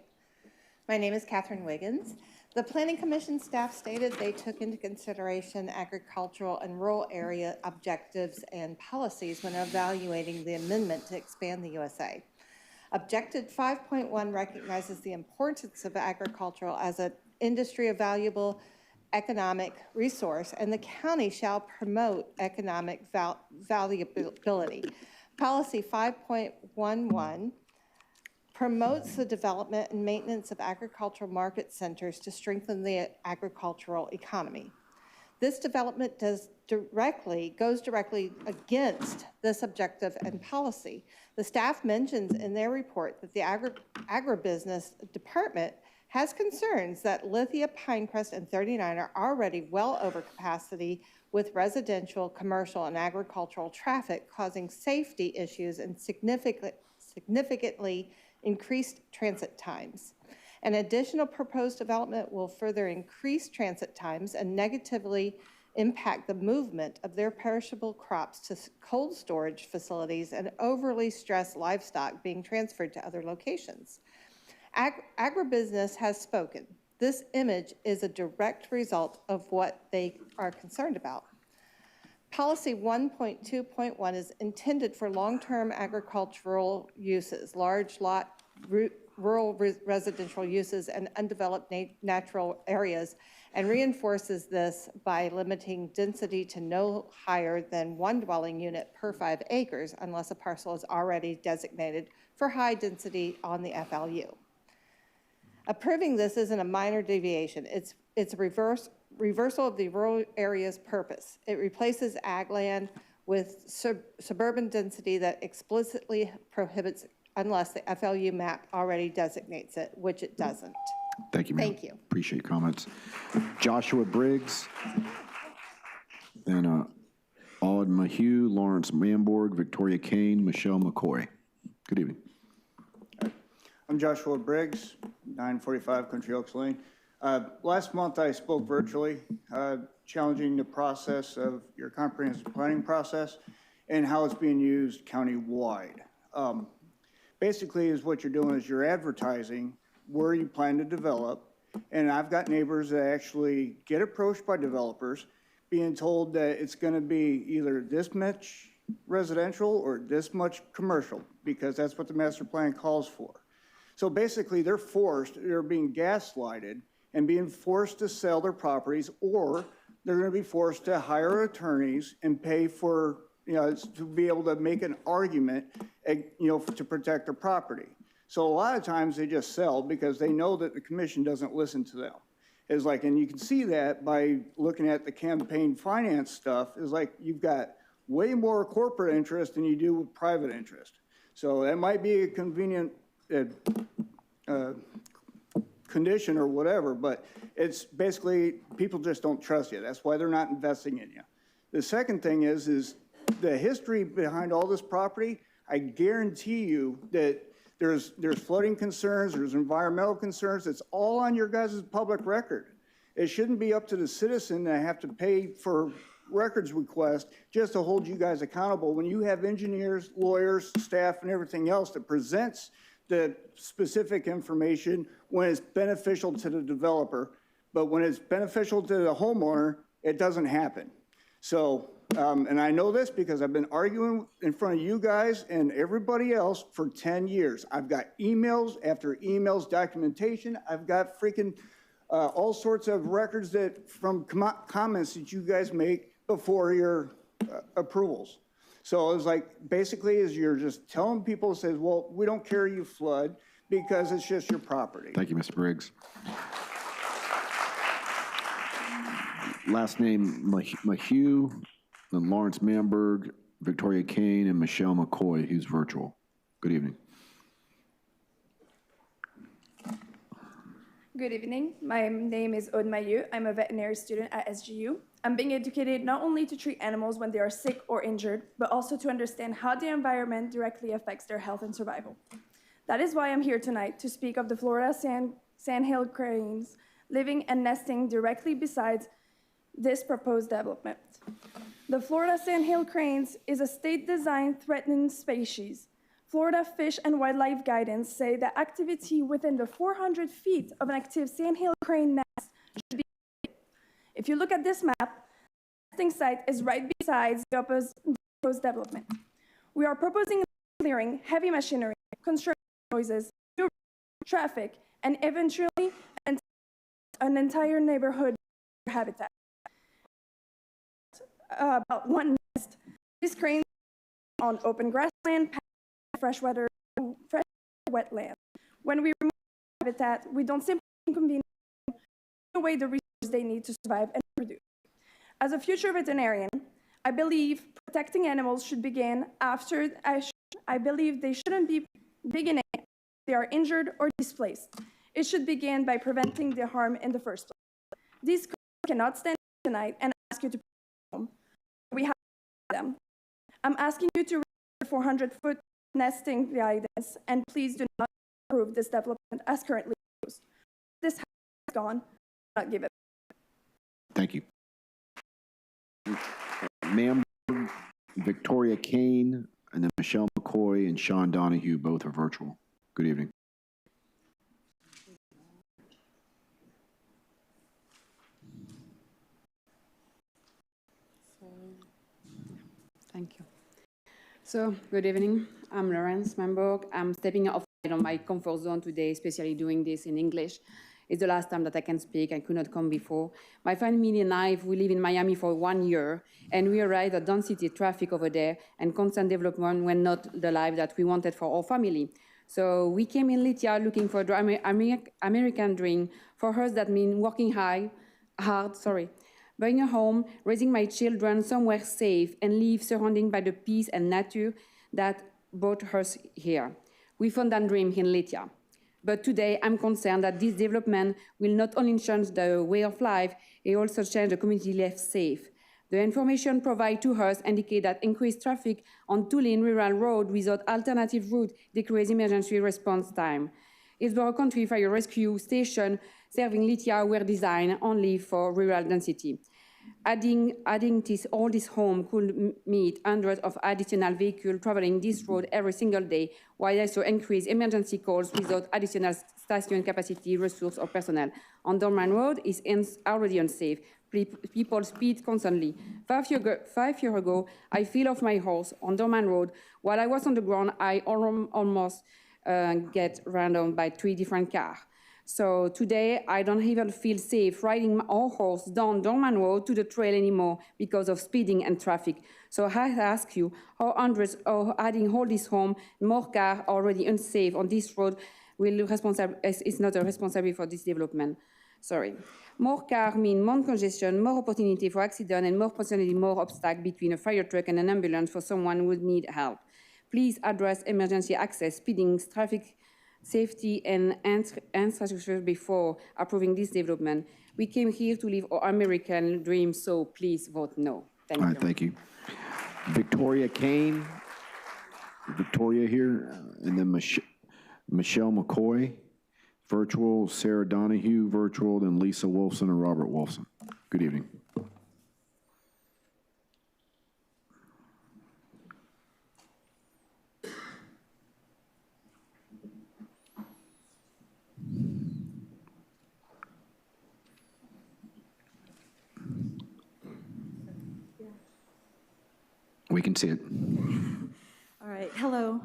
My name is Catherine Wiggins. The Planning Commission staff stated they took into consideration agricultural and rural area objectives and policies when evaluating the amendment to expand the USA. Objective 5.1 recognizes the importance of agricultural as an industry of valuable economic resource, and the county shall promote economic valuability. Policy 5.11 promotes the development and maintenance of agricultural market centers to strengthen the agricultural economy. This development goes directly against this objective and policy. The staff mentions in their report that the agribusiness department has concerns that Lithia, Pinecrest, and 39 are already well over capacity with residential, commercial, and agricultural traffic, causing safety issues and significantly increased transit times. An additional proposed development will further increase transit times and negatively impact the movement of their perishable crops to cold storage facilities and overly stressed livestock being transferred to other locations. Agribusiness has spoken. This image is a direct result of what they are concerned about. Policy 1.2.1 is intended for long-term agricultural uses, large lot, rural residential uses, and undeveloped natural areas, and reinforces this by limiting density to no higher than 1 dwelling unit per 5 acres unless a parcel is already designated for high density on the FLU. Approving this isn't a minor deviation. It's a reversal of the rural area's purpose. It replaces ag land with suburban density that explicitly prohibits unless the FLU map already designates it, which it doesn't. Thank you, ma'am. Thank you. Appreciate your comments. Joshua Briggs, then Aude Maheu, Lawrence Mamborg, Victoria Kane, Michelle McCoy. Good evening. I'm Joshua Briggs, 945 Country Oaks Lane. Last month I spoke virtually, challenging the process of your comprehensive planning process and how it's being used county-wide. Basically is what you're doing is you're advertising where you plan to develop, and I've got neighbors that actually get approached by developers being told that it's going to be either this much residential or this much commercial, because that's what the master plan calls for. So basically, they're being gaslighted and being forced to sell their properties, or they're going to be forced to hire attorneys and pay for, to be able to make an argument, to protect their property. So a lot of times they just sell because they know that the commission doesn't listen to them. It's like, and you can see that by looking at the campaign finance stuff, is like you've got way more corporate interest than you do with private interest. So that might be a convenient condition or whatever, but it's basically people just don't trust you. That's why they're not investing in you. The second thing is the history behind all this property. I guarantee you that there's flooding concerns, there's environmental concerns. It's all on your guys' public record. It shouldn't be up to the citizen to have to pay for records requests just to hold you guys accountable when you have engineers, lawyers, staff, and everything else that presents the specific information when it's beneficial to the developer, but when it's beneficial to the homeowner, it doesn't happen. So, and I know this because I've been arguing in front of you guys and everybody else for 10 years. I've got emails after emails, documentation. I've got freaking all sorts of records that from comments that you guys make before your approvals. So it's like, basically is you're just telling people, says, well, we don't care you flood because it's just your property. Thank you, Mr. Briggs. Last name, Mahue, then Lawrence Manberg, Victoria Kane, and Michelle McCoy, who's virtual. Good evening. Good evening. My name is Aude Mailleux. I'm a veterinary student at SGU. I'm being educated not only to treat animals when they are sick or injured, but also to understand how the environment directly affects their health and survival. That is why I'm here tonight to speak of the Florida sandhill cranes living and nesting directly beside this proposed development. The Florida sandhill cranes is a state-designed threatened species. Florida Fish and Wildlife Guidance say that activity within the 400 feet of an active sandhill crane nest should be. If you look at this map, the nesting site is right beside the proposed development. We are proposing clearing heavy machinery, construction noises, traffic, and eventually an entire neighborhood habitat. About one nest, these cranes on open grassland, freshwater, fresh wetland. When we remove habitat, we don't simply inconvenience away the resources they need to survive and produce. As a future veterinarian, I believe protecting animals should begin after. I believe they shouldn't be beginning if they are injured or displaced. It should begin by preventing the harm in the first place. These cannot stand tonight and ask you to put them. We have them. I'm asking you to read the 400-foot nesting guidance, and please do not approve this development as currently proposed. This house is gone. Do not give it. Thank you. Ma'am, Victoria Kane, and then Michelle McCoy and Sean Donahue, both are virtual. Good evening. Thank you. So, good evening. I'm Lawrence Manberg. I'm stepping outside on my comfort zone today, especially doing this in English. It's the last time that I can speak. I could not come before. My family and I, we live in Miami for 1 year, and we arrived at density traffic over there, and constant development were not the life that we wanted for our family. So we came in Lithia looking for the American dream. For us, that means working hard, buying a home, raising my children somewhere safe, and live surrounded by the peace and nature that brought us here. We found that dream in Lithia. But today, I'm concerned that this development will not only change the way of life, it also change the community life safe. The information provided to us indicate that increased traffic on two-lane rural road without alternative route decrease emergency response time. Hillsborough County Fire Rescue Station serving Lithia were designed only for rural density. Adding all this home could meet hundreds of additional vehicles traveling this road every single day, while also increase emergency calls without additional station capacity, resource, or personnel. On Dorman Road is already unsafe. People speed constantly. 5 years ago, I fell off my horse on Dorman Road. While I was on the ground, I almost get run by 3 different cars. So today, I don't even feel safe riding our horse down Dorman Road to the trail anymore because of speeding and traffic. So I ask you, how hundreds are adding all this home, more cars already unsafe on this road is not responsible for this development. Sorry. More cars mean more congestion, more opportunity for accident, and more potentially more obstacle between a fire truck and an ambulance for someone who would need help. Please address emergency access, speeding, traffic safety, and infrastructure before approving this development. We came here to live our American dream, so please vote no. Thank you. All right, thank you. Victoria Kane, Victoria here, and then Michelle McCoy, virtual, Sarah Donahue, virtual, then Lisa Wolfson and Robert Wolfson. Good evening. We can see it. All right, hello.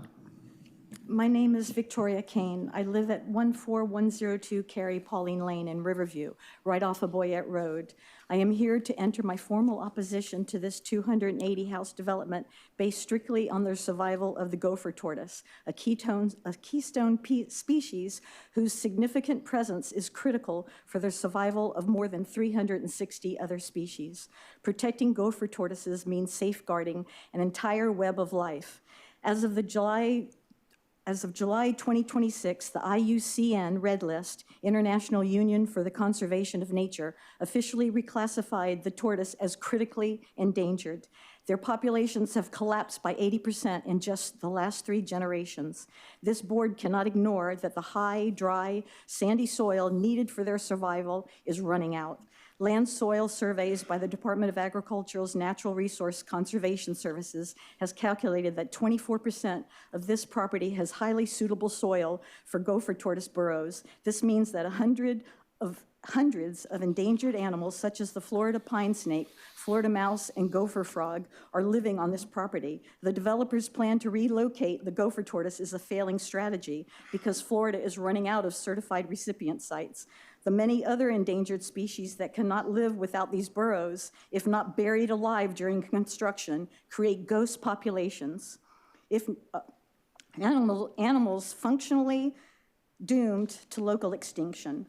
My name is Victoria Kane. I live at 14102 Carrie Pauline Lane in Riverview, right off of Boyette Road. I am here to enter my formal opposition to this 280-house development based strictly on the survival of the gopher tortoise, a keystone species whose significant presence is critical for the survival of more than 360 other species. Protecting gopher tortoises means safeguarding an entire web of life. As of July 2026, the IUCN Red List, International Union for the Conservation of Nature, officially reclassified the tortoise as critically endangered. Their populations have collapsed by 80% in just the last 3 generations. This board cannot ignore that the high, dry, sandy soil needed for their survival is running out. Land soil surveys by the Department of Agriculture's Natural Resource Conservation Services has calculated that 24% of this property has highly suitable soil for gopher tortoise burrows. This means that hundreds of endangered animals such as the Florida pine snake, Florida mouse, and gopher frog are living on this property. The developers' plan to relocate the gopher tortoise is a failing strategy because Florida is running out of certified recipient sites. The many other endangered species that cannot live without these burrows, if not buried alive during construction, create ghost populations. If animals functionally doomed to local extinction.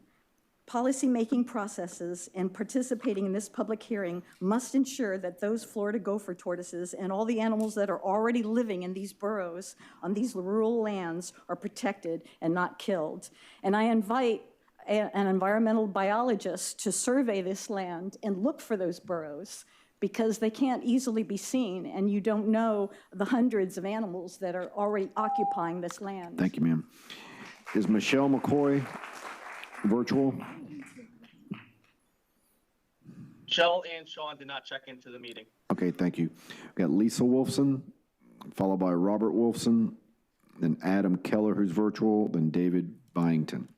Policymaking processes and participating in this public hearing must ensure that those Florida gopher tortoises and all the animals that are already living in these burrows on these rural lands are protected and not killed. And I invite an environmental biologist to survey this land and look for those burrows because they can't easily be seen and you don't know the hundreds of animals that are already occupying this land. Thank you, ma'am. Is Michelle McCoy virtual? Michelle and Sean did not check into the meeting. Okay, thank you. We got Lisa Wolfson, followed by Robert Wolfson, then Adam Keller, who's virtual, then David Byington.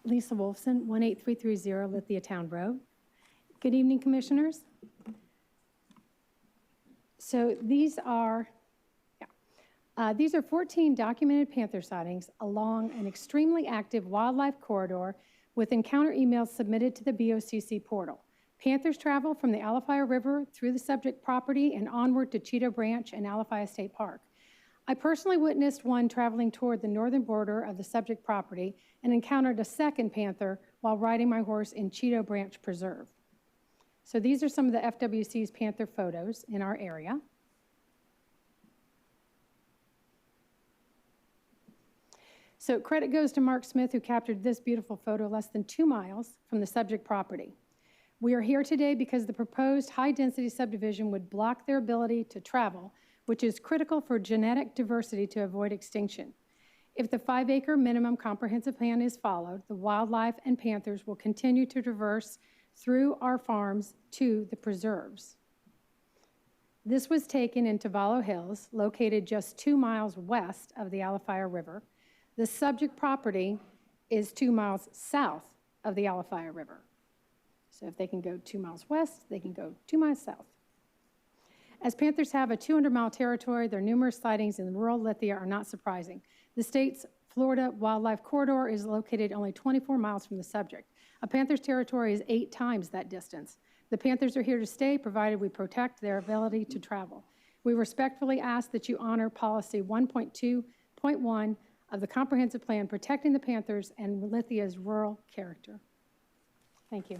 Lisa Wolfson, 18330 Lithia Town Road. Good evening, Commissioners. So these are 14 documented panther sightings along an extremely active wildlife corridor with encounter emails submitted to the BOCC portal. Panthers travel from the Alafia River through the subject property and onward to Cheeto Branch and Alafia State Park. I personally witnessed one traveling toward the northern border of the subject property and encountered a second panther while riding my horse in Cheeto Branch Preserve. So these are some of the FWC's panther photos in our area. So credit goes to Mark Smith, who captured this beautiful photo less than 2 miles from the subject property. We are here today because the proposed high-density subdivision would block their ability to travel, which is critical for genetic diversity to avoid extinction. If the 5-acre minimum comprehensive plan is followed, the wildlife and panthers will continue to traverse through our farms to the preserves. This was taken in Tavallo Hills, located just 2 miles west of the Alafaya River. The subject property is 2 miles south of the Alafaya River. So if they can go 2 miles west, they can go 2 miles south. As panthers have a 200-mile territory, their numerous sightings in rural Lithia are not surprising. The state's Florida Wildlife Corridor is located only 24 miles from the subject. A panther's territory is 8 times that distance. The panthers are here to stay, provided we protect their ability to travel. We respectfully ask that you honor policy 1.2.1 of the comprehensive plan protecting the panthers and Lithia's rural character. Thank you.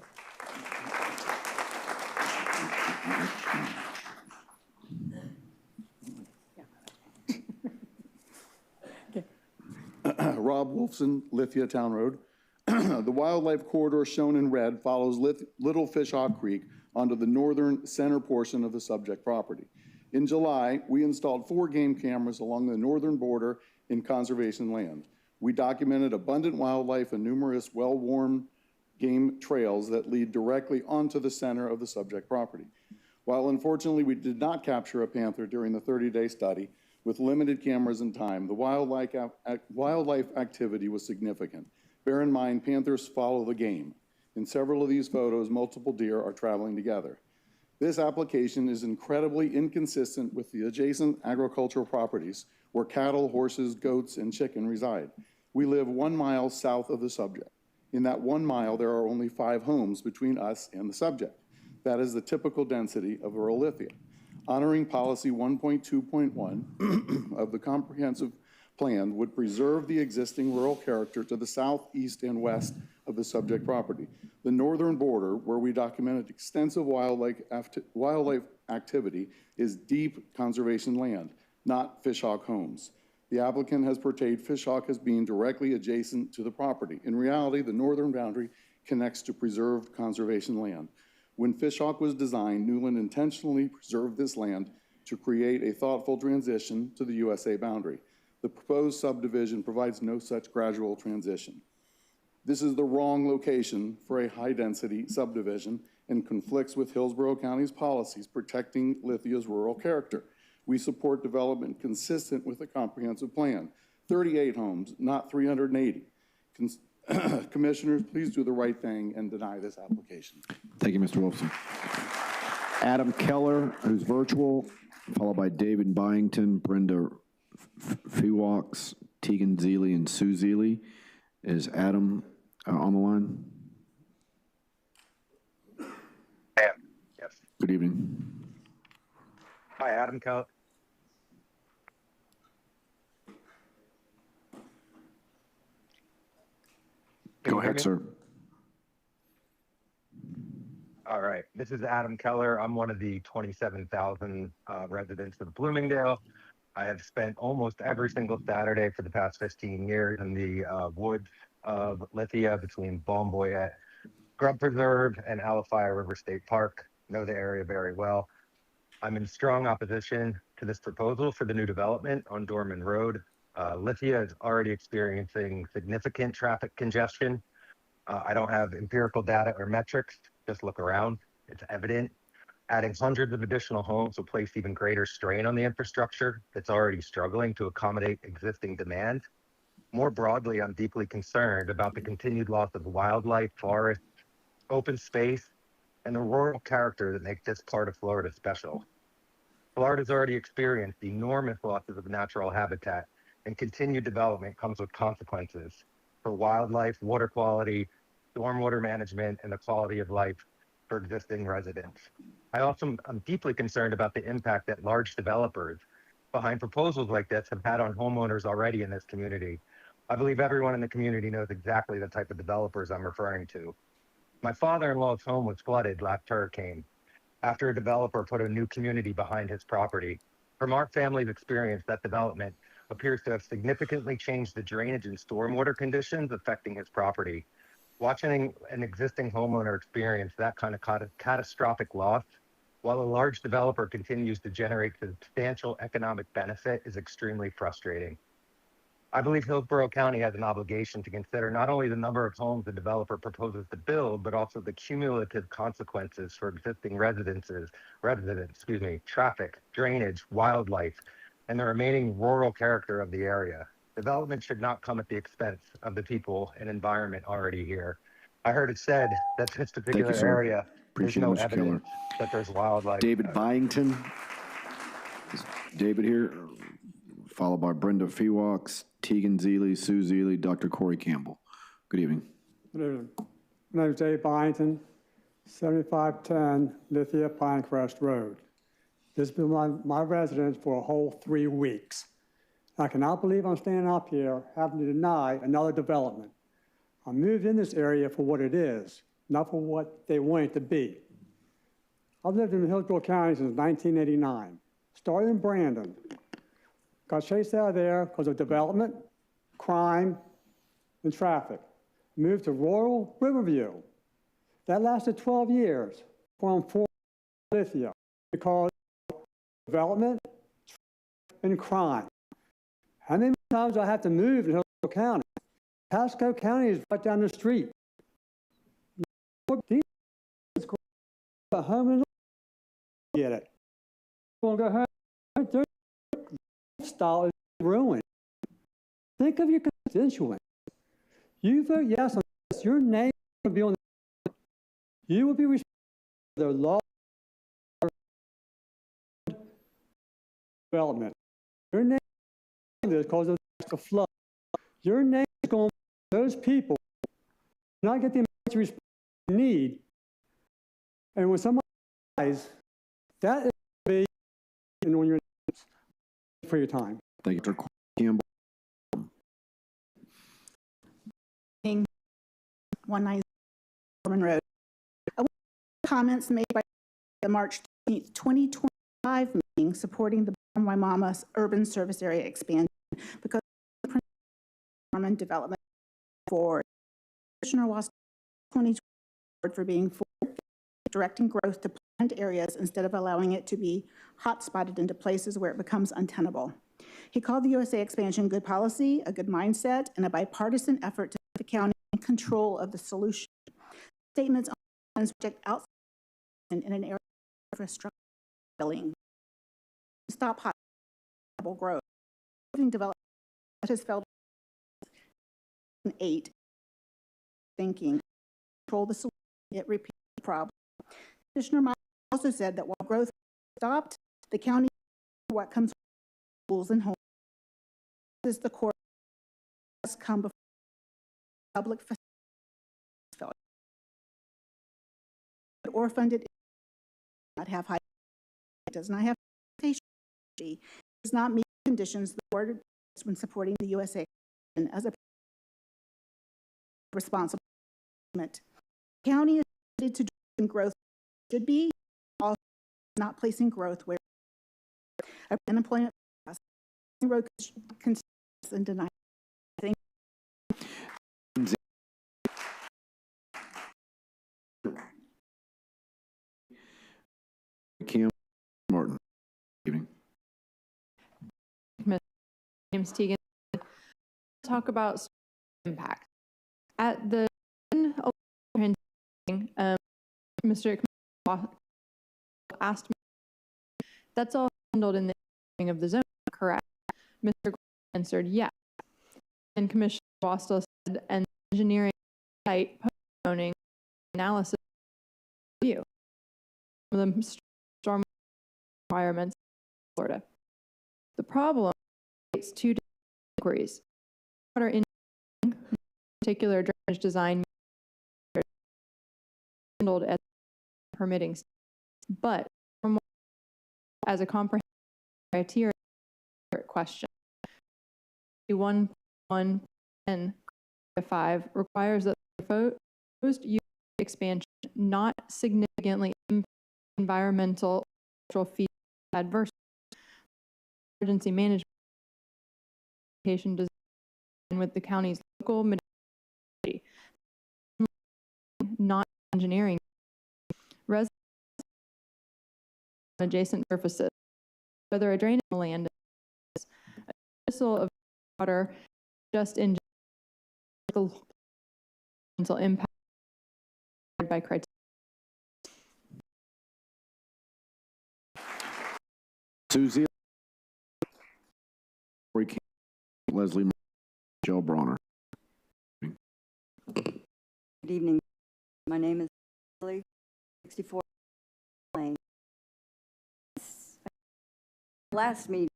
Rob Wolfson, Lithia Town Road. The wildlife corridor shown in red follows Little Fishhawk Creek onto the northern center portion of the subject property. In July, we installed 4 game cameras along the northern border in conservation land. We documented abundant wildlife and numerous well-worn game trails that lead directly onto the center of the subject property. While unfortunately we did not capture a panther during the 30-day study, with limited cameras and time, the wildlife activity was significant. Bear in mind, panthers follow the game. In several of these photos, multiple deer are traveling together. This application is incredibly inconsistent with the adjacent agricultural properties where cattle, horses, goats, and chicken reside. We live 1 mile south of the subject. In that 1 mile, there are only 5 homes between us and the subject. That is the typical density of rural Lithia. Honoring policy 1.2.1 of the comprehensive plan would preserve the existing rural character to the south, east, and west of the subject property. The northern border, where we documented extensive wildlife activity, is deep conservation land, not fishhawk homes. The applicant has portrayed fishhawk as being directly adjacent to the property. In reality, the northern boundary connects to preserved conservation land. When fishhawk was designed, Newland intentionally preserved this land to create a thoughtful transition to the USA boundary. The proposed subdivision provides no such gradual transition. This is the wrong location for a high-density subdivision and conflicts with Hillsborough County's policies protecting Lithia's rural character. We support development consistent with the comprehensive plan. 38 homes, not 380. Commissioners, please do the right thing and deny this application. Thank you, Mr. Wolfson. Adam Keller, who's virtual, followed by David Byington, Brenda Fewox, Tegan Zeely, and Sue Zeely. Is Adam on the line? I am, yes. Good evening. Hi, Adam Keller. Go ahead, sir. All right. This is Adam Keller. I'm one of the 27,000 residents of Bloomingdale. I have spent almost every single Saturday for the past 15 years in the woods of Lithia between Balmboyette Scrub Preserve and Alafaya River State Park. Know the area very well. I'm in strong opposition to this proposal for the new development on Dorman Road. Lithia is already experiencing significant traffic congestion. I don't have empirical data or metrics, just look around, it's evident. Adding hundreds of additional homes will place even greater strain on the infrastructure that's already struggling to accommodate existing demand. More broadly, I'm deeply concerned about the continued loss of wildlife, forest, open space, and the rural character that makes this part of Florida special. Florida's already experienced enormous losses of natural habitat, and continued development comes with consequences for wildlife, water quality, stormwater management, and the quality of life for existing residents. I'm deeply concerned about the impact that large developers behind proposals like this have had on homeowners already in this community. I believe everyone in the community knows exactly the type of developers I'm referring to. My father-in-law's home was flooded last hurricane after a developer put a new community behind his property. From our family's experience, that development appears to have significantly changed the drainage and stormwater conditions affecting his property. Watching an existing homeowner experience that kind of catastrophic loss, while a large developer continues to generate substantial economic benefit, is extremely frustrating. I believe Hillsborough County has an obligation to consider not only the number of homes the developer proposes to build, but also the cumulative consequences for existing residents, traffic, drainage, wildlife, and the remaining rural character of the area. Development should not come at the expense of the people and environment already here. I heard it said that this particular area, there's no evidence that there's wildlife. David Byington. Is David here? Followed by Brenda Feewox, Tegan Zeeley, Sue Zeeley, Dr. Corey Campbell. Good evening. Good evening. My name is Dave Byington, 7510 Lithia Pinecrest Road. This has been my residence for a whole 3 weeks. I cannot believe I'm standing up here having to deny another development. I moved in this area for what it is, not for what they want it to be. I've lived in Hillsborough County since 1989. Started in Brandon. Got chased out of there because of development, crime, and traffic. Moved to rural Riverview. That lasted 12 years from Lithia because of development and crime. How many times do I have to move in Hillsborough County? Pasco County is right down the street. These go home and get it. Going to go home. Their lifestyle is ruined. Think of your constituents. You vote yes on this, your name will be on the. You will be responsible for their law development. Your name is because of the flood. Your name is going to those people not get the emergency response they need. And when somebody dies, that is going to be on your names for your time. Thank you, Dr. Campbell. 190 Norman Road. Comments made by the March 15th, 2025 meeting supporting the Waimama's urban service area expansion because of the development for Commissioner Waston 2020 for being for directing growth to planned areas instead of allowing it to be hot-spotted into places where it becomes untenable. He called the USA expansion good policy, a good mindset, and a bipartisan effort to put the county in control of the solution. Statements on project outside in an area of infrastructure building. Stop hot growth. Development that has failed 8 thinking control the solution, it repeats the problem. Commissioner Miles also said that while growth stopped, the county what comes from schools and homes. This is the core has come before public facilities or funded not have high does not have does not meet conditions the board when supporting the USA as a responsible government. County is committed to doing growth should be also not placing growth where unemployment road and deny. Cam Martin. Evening. My name's Tegan. Talk about impact. At the Mr. asked me, that's all handled in the beginning of the zone, correct? Mr. answered yes. And Commissioner Bostel said, and engineering site zoning analysis review of the storm requirements in Florida. The problem is two different inquiries. Water in particular drainage design handled as permitting, but as a comprehensive criteria question. 1.1 and 5 requires that the proposed use expansion not significantly impact environmental features adverse emergency management application design with the county's local materiality, not engineering. Residents on adjacent surfaces, whether a drainage land is a dismissal of water, just in environmental impact by criteria. Susie, Leslie, Joe Bronner. Good evening. My name is Leslie, 64 Lane. Last meeting,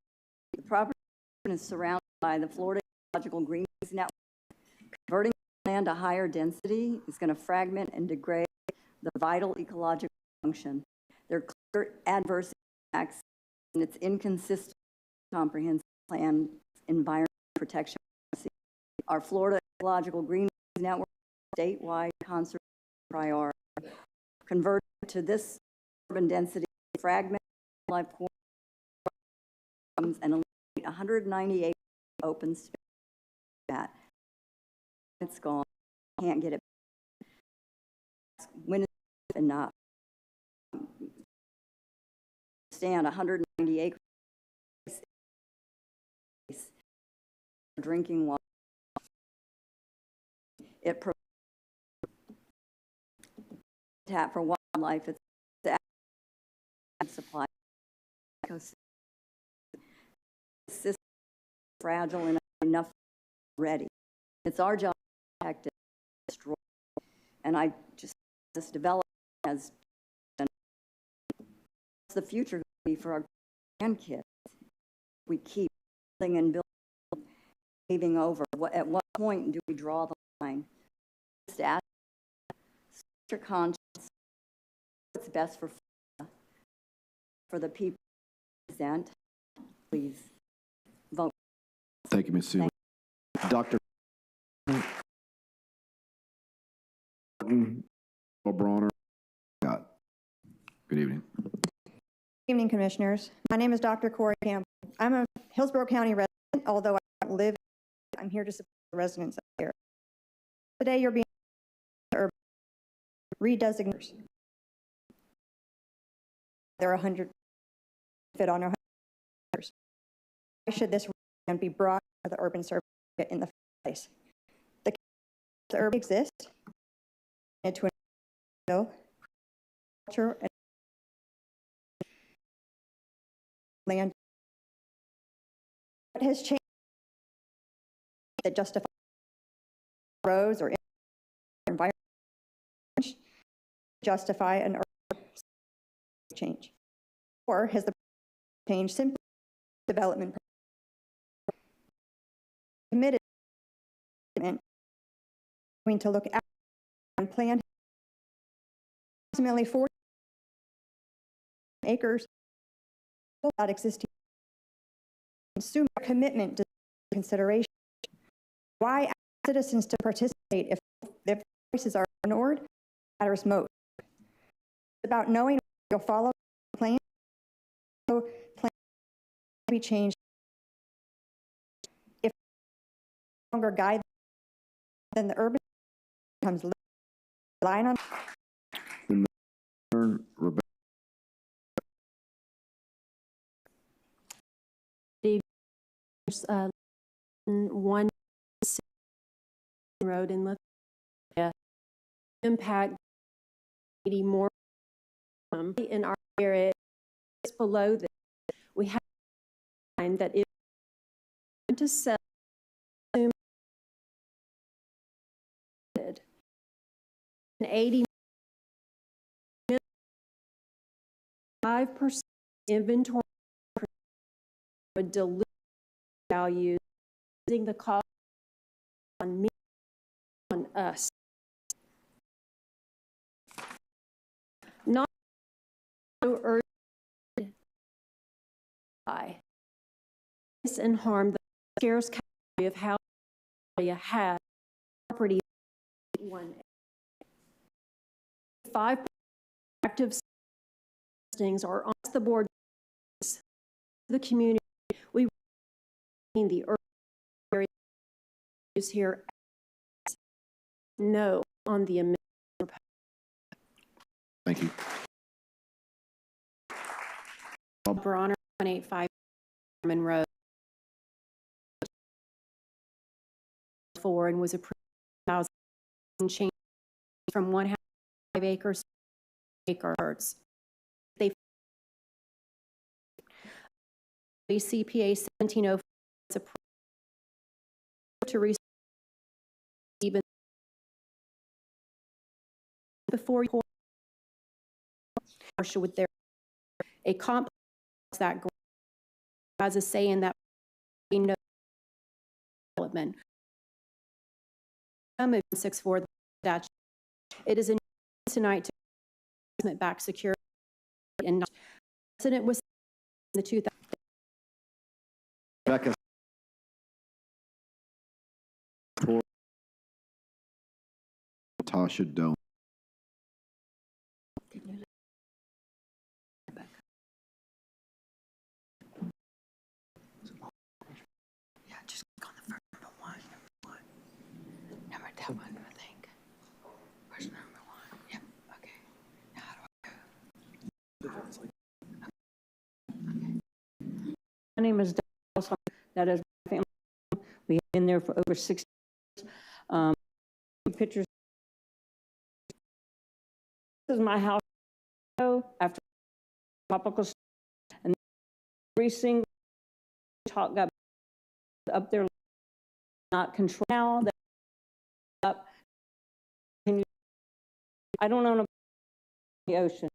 the property is surrounded by the Florida Ecological Green Network. Converting land to higher density is going to fragment and degrade the vital ecological function. There are clear adverse impacts, and it's inconsistent with comprehensive plan environment protection policy. Our Florida Ecological Green Network statewide conservation priority. Converted to this urban density fragment life and eliminate 198 open space. That it's gone. Can't get it. When is enough? Stand 190 acres drinking water. It tap for wildlife. It's the supply. System fragile and enough ready. It's our job to protect it, destroy it. And I just this development as what's the future going to be for our grandkids? We keep building and building, paving over. At what point do we draw the line? Just ask your conscience what's best for the people you present. Please vote. Thank you, Ms. Seeley. Dr. Bronner. Good evening. Good evening, Commissioners. My name is Dr. Corey Campbell. I'm a Hillsborough County resident, although I don't live. I'm here to support the residents up here. Today, you're being redesignated. There are 100 fit on 100. Why should this be brought to the urban service in the first place? The urban exists to an culture and land. What has changed that justifies roads or environment justify an urban change? Or has the change simply development committed to look at and plan approximately 40 acres without existing consumer commitment to consideration? Why ask citizens to participate if their voices are ignored? Matters most. It's about knowing you'll follow the plan. So plan be changed if no longer guide, then the urban becomes relying on. One road in Lithia impact 80 more in our area. It's below this. We have to find that if to sell 80 5% inventory would dilute value, using the cost on me, on us. Not so urgent by and harm the scarce category of how area has property. 5 active listings are on the board. The community, we the urban is here no on the amendment. Thank you. Bronner, 185 Norman Road. And was approved in 2000, changed from 1 5 acres to acres. They CPA 1704 was approved to receive even before with their a complex that has a say in that no development. 6.4 statute. It is a tonight to back security and President was in the 2000. Becca. Tasha Dome. Yeah, just click on the first number one. Number that one, I think. Where's number one? Yep, okay. Now how do I go? Okay. My name is Dallas. That is my family. We have been there for over 60 years. Pictures. This is my house after tropical, and every single talk got up there, not control. Now that up, I don't own the ocean.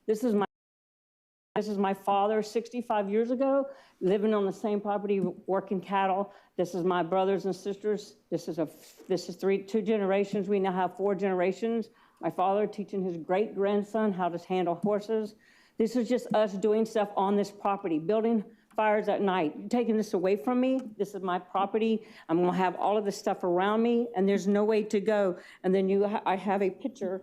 This is my father 65 years ago, living on the same property, working cattle. This is my brothers and sisters. This is two generations. We now have 4 generations. My father teaching his great grandson how to handle horses. This is just us doing stuff on this property, building fires at night. You're taking this away from me. This is my property. I'm gonna have all of this stuff around me, and there's no way to go. And then I have a picture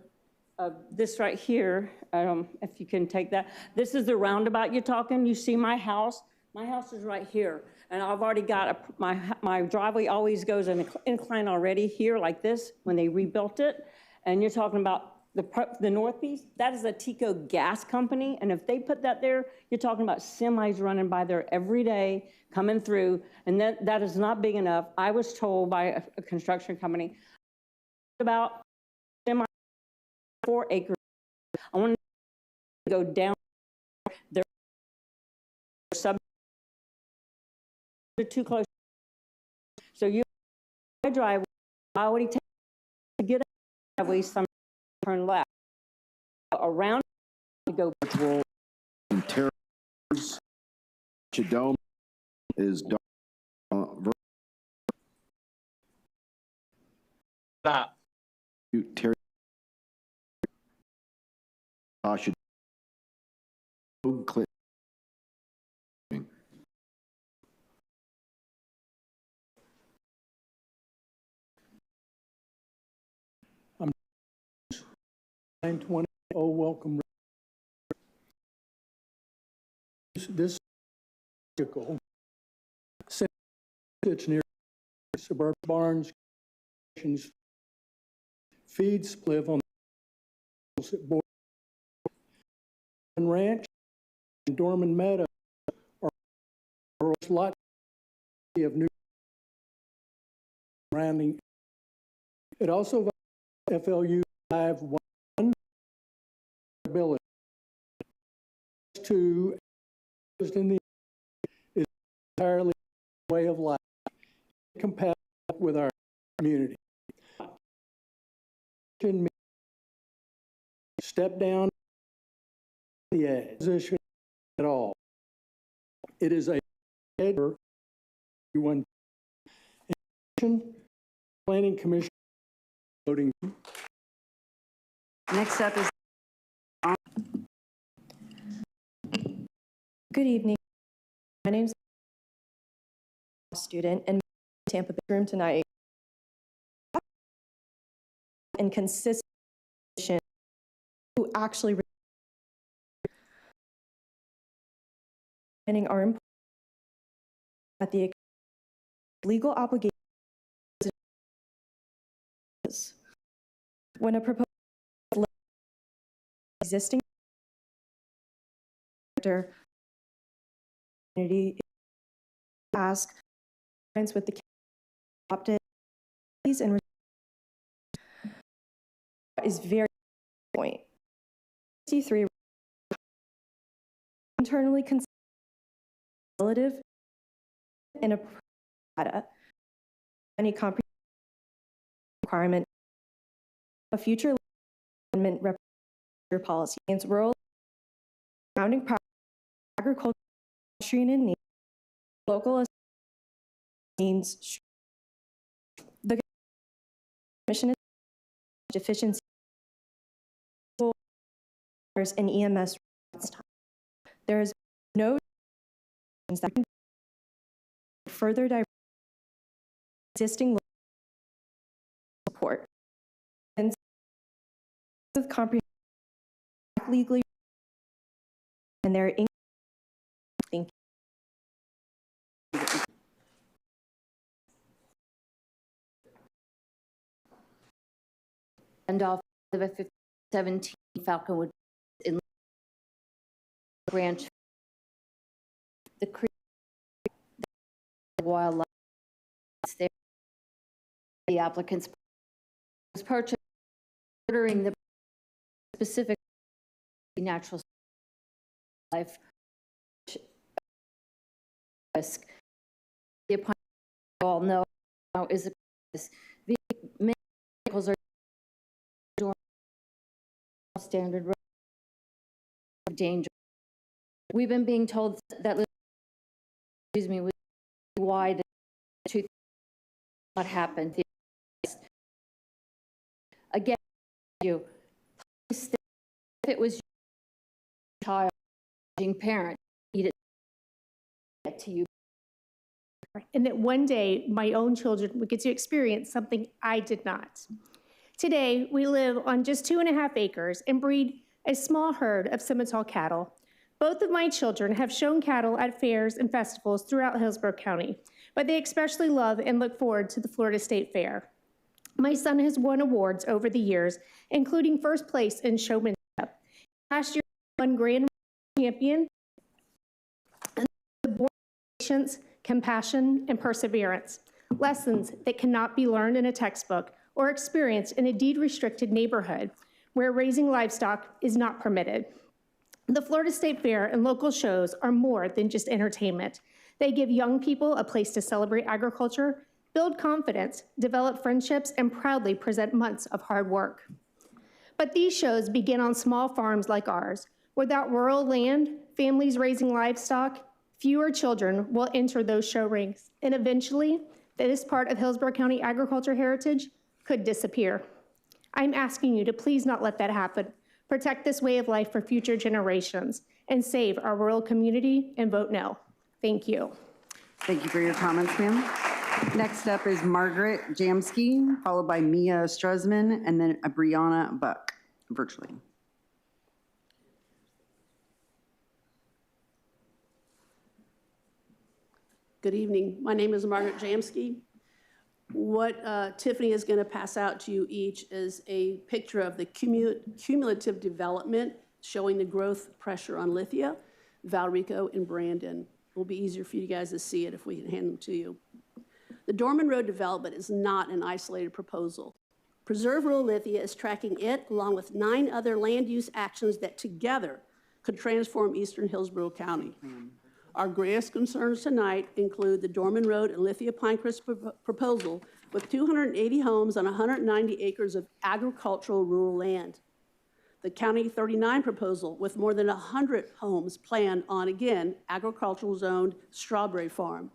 of this right here, if you can take that. This is the roundabout you're talking. You see my house. My house is right here. And I've already got my driveway always goes in an incline already here like this when they rebuilt it. And you're talking about the north piece. That is a Tico gas company. And if they put that there, you're talking about semis running by there every day, coming through. And that is not big enough. I was told by a construction company about 4 acres. I want to go down there. Too close. So you drive. I already take to get out of the driveway. Some turn left around to go. Terrors. Chidome is Stop. Terry. Tasha. Click. I'm 920 Welcome. This vehicle sits near suburban barns, feeds live on the ranch and Dorman Meadow are lots of new surrounding. It also FLU 5-1 ability to in the is entirely a way of life compatible with our community. Step down the edge position at all. It is a everyone planning commission voting. Next up is Good evening. My name's a student in Tampa Bay room tonight. And consistent who actually are important at the legal obligation when a proposal existing community ask with the adopted and is very point. 63 internally relative and a data any comprehensive requirement a future amendment representative policy against rural surrounding agriculture and local means the commission is deficiency in EMS response time. There is no that can further direct existing support and with comprehensive legally and their thank you. And off of a 17 Falconwood in branch the creek the wildlife there the applicants was purchased ordering the specific natural life risk the appointment all know is the vehicles are standard of danger. We've been being told that, excuse me, why the two not happened. Again, you if it was your child, parent, eat it to you. And that one day my own children would get to experience something I did not. Today, we live on just 2.5 acres and breed a small herd of Simmental cattle. Both of my children have shown cattle at fairs and festivals throughout Hillsborough County, but they especially love and look forward to the Florida State Fair. My son has won awards over the years, including first place in showmanship. Last year, he won Grand Champion, and the patience, compassion, and perseverance, lessons that cannot be learned in a textbook or experienced in a deed-restricted neighborhood where raising livestock is not permitted. The Florida State Fair and local shows are more than just entertainment. They give young people a place to celebrate agriculture, build confidence, develop friendships, and proudly present months of hard work. But these shows begin on small farms like ours. Without rural land, families raising livestock, fewer children will enter those show rings, and eventually, this part of Hillsborough County agriculture heritage could disappear. I'm asking you to please not let that happen. Protect this way of life for future generations and save our rural community and vote no. Thank you. Thank you for your comments, ma'am. Next up is Margaret Jamsky, followed by Mia Struzman, and then Brianna Buck, virtually. Good evening. My name is Margaret Jamsky. What Tiffany is going to pass out to you each is a picture of the cumulative development showing the growth pressure on Lithia, Valrico, and Brandon. It will be easier for you guys to see it if we can hand them to you. The Dorman Road development is not an isolated proposal. Preserve Rural Lithia is tracking it along with 9 other land use actions that together could transform eastern Hillsborough County. Our greatest concerns tonight include the Dorman Road and Lithia Pinecrest proposal with 280 homes on 190 acres of agricultural rural land. The County 39 proposal with more than 100 homes planned on, again, agricultural zoned strawberry farm.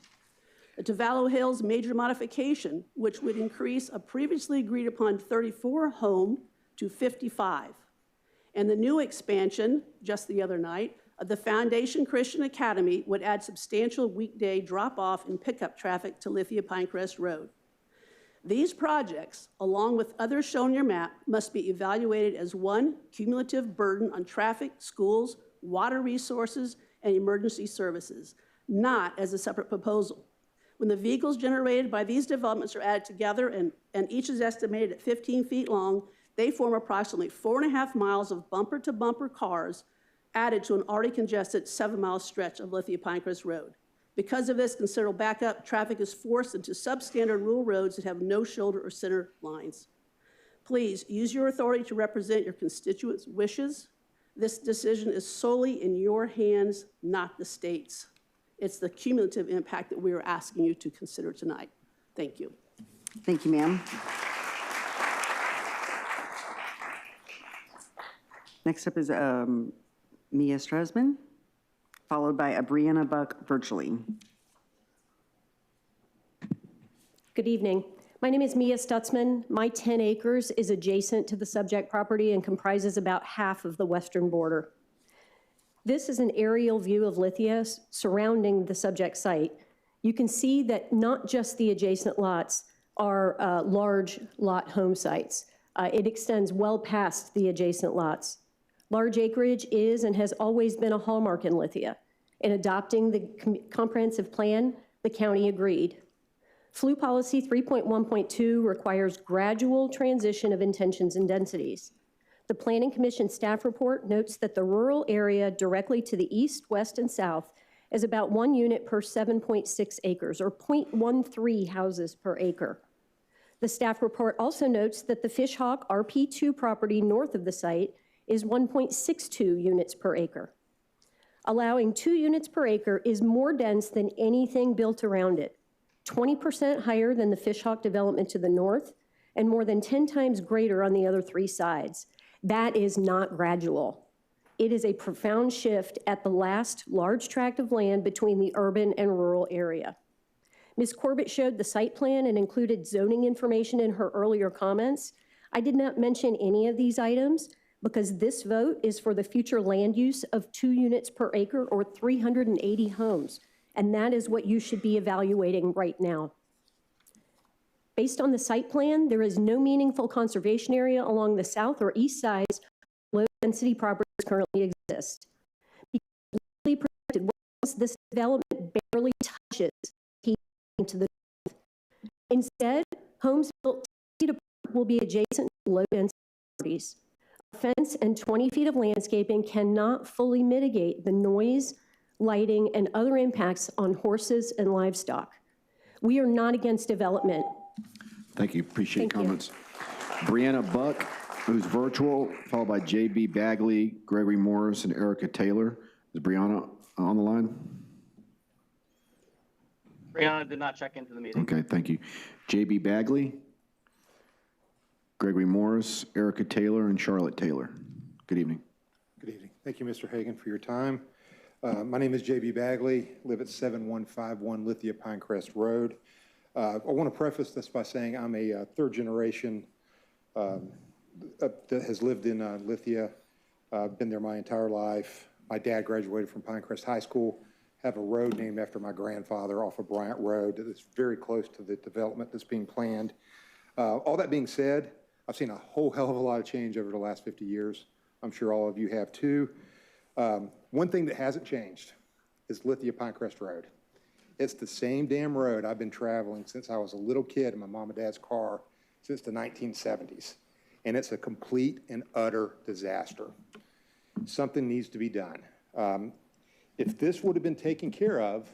The Tavallo Hills major modification, which would increase a previously agreed upon 34 home to 55. And the new expansion, just the other night, the Foundation Christian Academy would add substantial weekday drop-off and pickup traffic to Lithia Pinecrest Road. These projects, along with others shown in your map, must be evaluated as one cumulative burden on traffic, schools, water resources, and emergency services, not as a separate proposal. When the vehicles generated by these developments are added together and each is estimated at 15 feet long, they form approximately 4.5 miles of bumper-to-bumper cars added to an already congested 7-mile stretch of Lithia Pinecrest Road. Because of this considerable backup, traffic is forced into substandard rural roads that have no shoulder or center lines. Please use your authority to represent your constituents' wishes. This decision is solely in your hands, not the state's. It's the cumulative impact that we are asking you to consider tonight. Thank you. Thank you, ma'am. Next up is Mia Strasman, followed by Brianna Buck virtually. Good evening. My name is Mia Stutzman. My 10 acres is adjacent to the subject property and comprises about half of the western border. This is an aerial view of Lithia surrounding the subject site. You can see that not just the adjacent lots are large lot home sites. It extends well past the adjacent lots. Large acreage is and has always been a hallmark in Lithia. In adopting the comprehensive plan, the county agreed. Flu policy 3.1.2 requires gradual transition of intentions and densities. The Planning Commission staff report notes that the rural area directly to the east, west, and south is about 1 unit per 7.6 acres, or 0.13 houses per acre. The staff report also notes that the Fishhawk RP2 property north of the site is 1.62 units per acre. Allowing 2 units per acre is more dense than anything built around it, 20% higher than the Fishhawk development to the north, and more than 10 times greater on the other 3 sides. That is not gradual. It is a profound shift at the last large tract of land between the urban and rural area. Ms. Corbett showed the site plan and included zoning information in her earlier comments. I did not mention any of these items because this vote is for the future land use of 2 units per acre or 380 homes, and that is what you should be evaluating right now. Based on the site plan, there is no meaningful conservation area along the south or east sides where low-density properties currently exist. Because this development barely touches to the north. Instead, homes built 10 feet apart will be adjacent to low-density properties. A fence and 20 feet of landscaping cannot fully mitigate the noise, lighting, and other impacts on horses and livestock. We are not against development. Thank you. Appreciate comments. Brianna Buck, who's virtual, followed by J.B. Bagley, Gregory Morris, and Erica Taylor. Is Brianna on the line? Brianna did not check into the meeting. Okay, thank you. J.B. Bagley, Gregory Morris, Erica Taylor, and Charlotte Taylor. Good evening. Good evening. Thank you, Mr. Hagan, for your time. My name is J.B. Bagley, live at 7151 Lithia Pinecrest Road. I want to preface this by saying I'm a third generation that has lived in Lithia. I've been there my entire life. My dad graduated from Pinecrest High School. Have a road named after my grandfather off of Bryant Road that is very close to the development that's being planned. All that being said, I've seen a whole hell of a lot of change over the last 50 years. I'm sure all of you have too. One thing that hasn't changed is Lithia Pinecrest Road. It's the same damn road I've been traveling since I was a little kid in my mom and dad's car since the 1970s. And it's a complete and utter disaster. Something needs to be done. If this would have been taken care of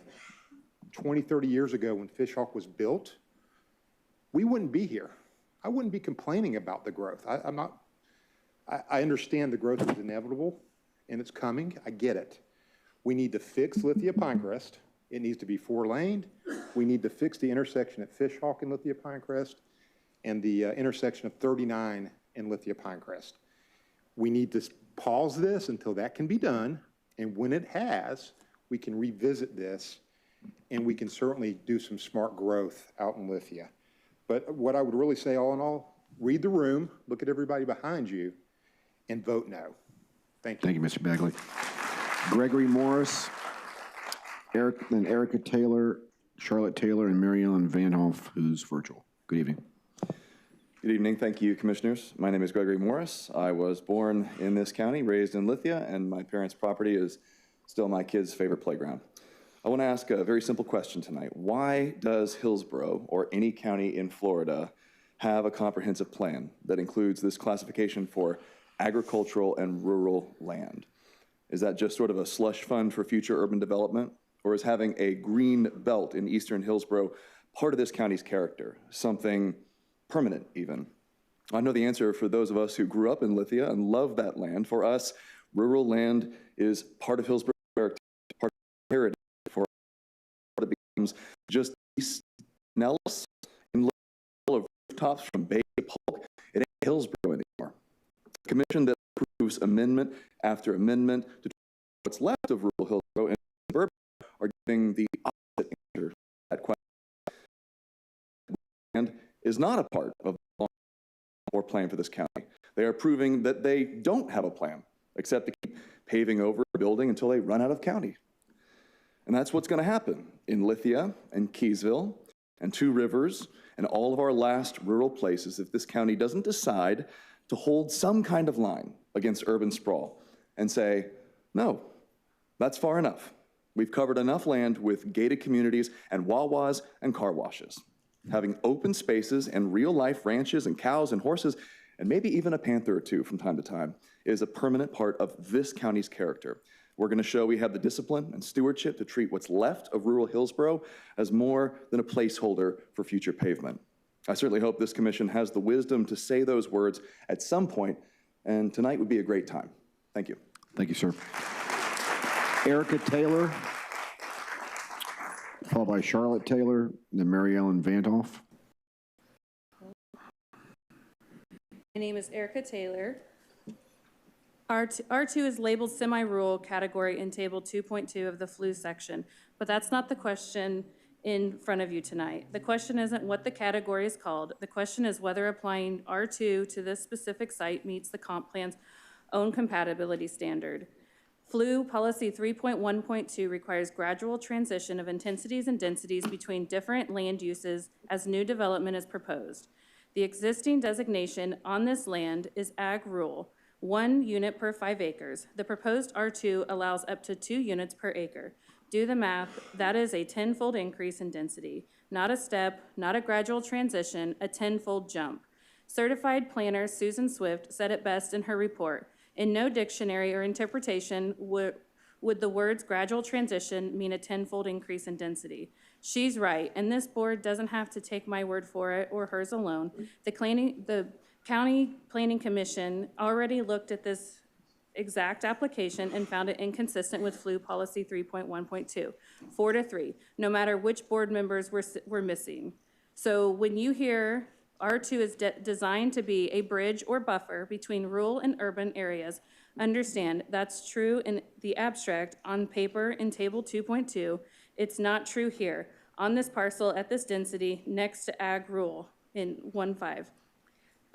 20, 30 years ago when Fishhawk was built, we wouldn't be here. I wouldn't be complaining about the growth. I understand the growth is inevitable and it's coming. I get it. We need to fix Lithia Pinecrest. It needs to be 4-laned. We need to fix the intersection at Fishhawk and Lithia Pinecrest and the intersection of 39 and Lithia Pinecrest. We need to pause this until that can be done. And when it has, we can revisit this and we can certainly do some smart growth out in Lithia. But what I would really say all in all, read the room, look at everybody behind you, and vote no. Thank you. Thank you, Mr. Bagley. Gregory Morris, Erica Taylor, Charlotte Taylor, and Mary Ellen Vanhoff, who's virtual. Good evening. Good evening. Thank you, commissioners. My name is Gregory Morris. I was born in this county, raised in Lithia, and my parents' property is Still my kids' favorite playground. I want to ask a very simple question tonight. Why does Hillsborough, or any county in Florida, have a comprehensive plan that includes this classification for agricultural and rural land? Is that just sort of a slush fund for future urban development? Or is having a green belt in eastern Hillsborough part of this county's character, something permanent even? I know the answer for those of us who grew up in Lithia and love that land. For us, rural land is part of Hillsborough's character, part of heritage. For it becomes just East Nellis and rooftops from Bay to Polk. It ain't Hillsborough anymore. A commission that approves amendment after amendment to what's left of rural Hillsborough and suburban are giving the opposite answer to that question. And is not a part of the long or plan for this county. They are proving that they don't have a plan, except to keep paving over a building until they run out of county. And that's what's going to happen in Lithia and Keysville and Two Rivers and all of our last rural places if this county doesn't decide to hold some kind of line against urban sprawl and say, no, that's far enough. We've covered enough land with gated communities and Wawas and car washes. Having open spaces and real-life ranches and cows and horses, and maybe even a panther or two from time to time, is a permanent part of this county's character. We're going to show we have the discipline and stewardship to treat what's left of rural Hillsborough as more than a placeholder for future pavement. I certainly hope this commission has the wisdom to say those words at some point, and tonight would be a great time. Thank you. Thank you, sir. Erica Taylor, followed by Charlotte Taylor, then Mary Ellen Vandoff. My name is Erica Taylor. R2 is labeled semi-rural category in Table 2.2 of the flu section, but that's not the question in front of you tonight. The question isn't what the category is called. The question is whether applying R2 to this specific site meets the comp plan's own compatibility standard. Flu Policy 3.1.2 requires gradual transition of intensities and densities between different land uses as new development is proposed. The existing designation on this land is Ag Rural, 1 unit per 5 acres. The proposed R2 allows up to 2 units per acre. Do the math, that is a 10-fold increase in density. Not a step, not a gradual transition, a 10-fold jump. Certified planner Susan Swift said it best in her report. In no dictionary or interpretation would the words gradual transition mean a 10-fold increase in density. She's right, and this board doesn't have to take my word for it or hers alone. The County Planning Commission already looked at this exact application and found it inconsistent with Flu Policy 3.1.2, 4-3, no matter which board members were missing. So when you hear R2 is designed to be a bridge or buffer between rural and urban areas, understand that's true in the abstract on paper in Table 2.2. It's not true here on this parcel at this density next to Ag Rural in 1.5.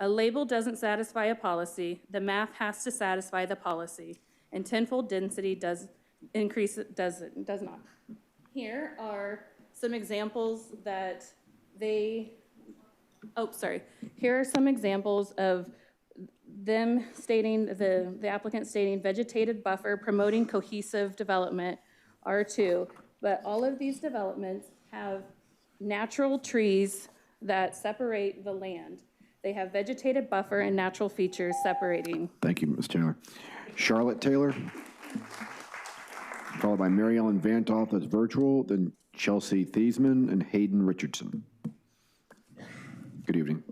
A label doesn't satisfy a policy. The math has to satisfy the policy, and 10-fold density does not. Here are some examples that Here are some examples of them stating, the applicant stating vegetated buffer promoting cohesive development, R2. But all of these developments have natural trees that separate the land. They have vegetated buffer and natural features separating. Thank you, Ms. Taylor. Charlotte Taylor, followed by Mary Ellen Vantoff, that's virtual, then Chelsea Thiesman and Hayden Richardson. Good evening.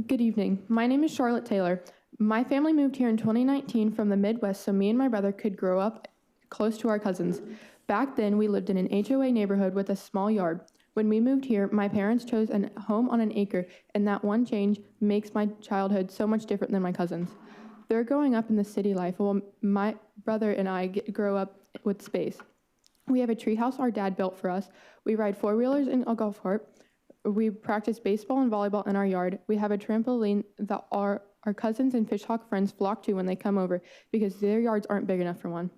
Good evening. My name is Charlotte Taylor. My family moved here in 2019 from the Midwest so me and my brother could grow up close to our cousins. Back then, we lived in an HOA neighborhood with a small yard. When we moved here, my parents chose a home on an acre, and that one change makes my childhood so much different than my cousins. They're growing up in the city life, while my brother and I grow up with space. We have a treehouse our dad built for us. We ride four-wheelers in a golf cart. We practice baseball and volleyball in our yard. We have a trampoline that our cousins and fishhawk friends flock to when they come over because their yards aren't big enough for one.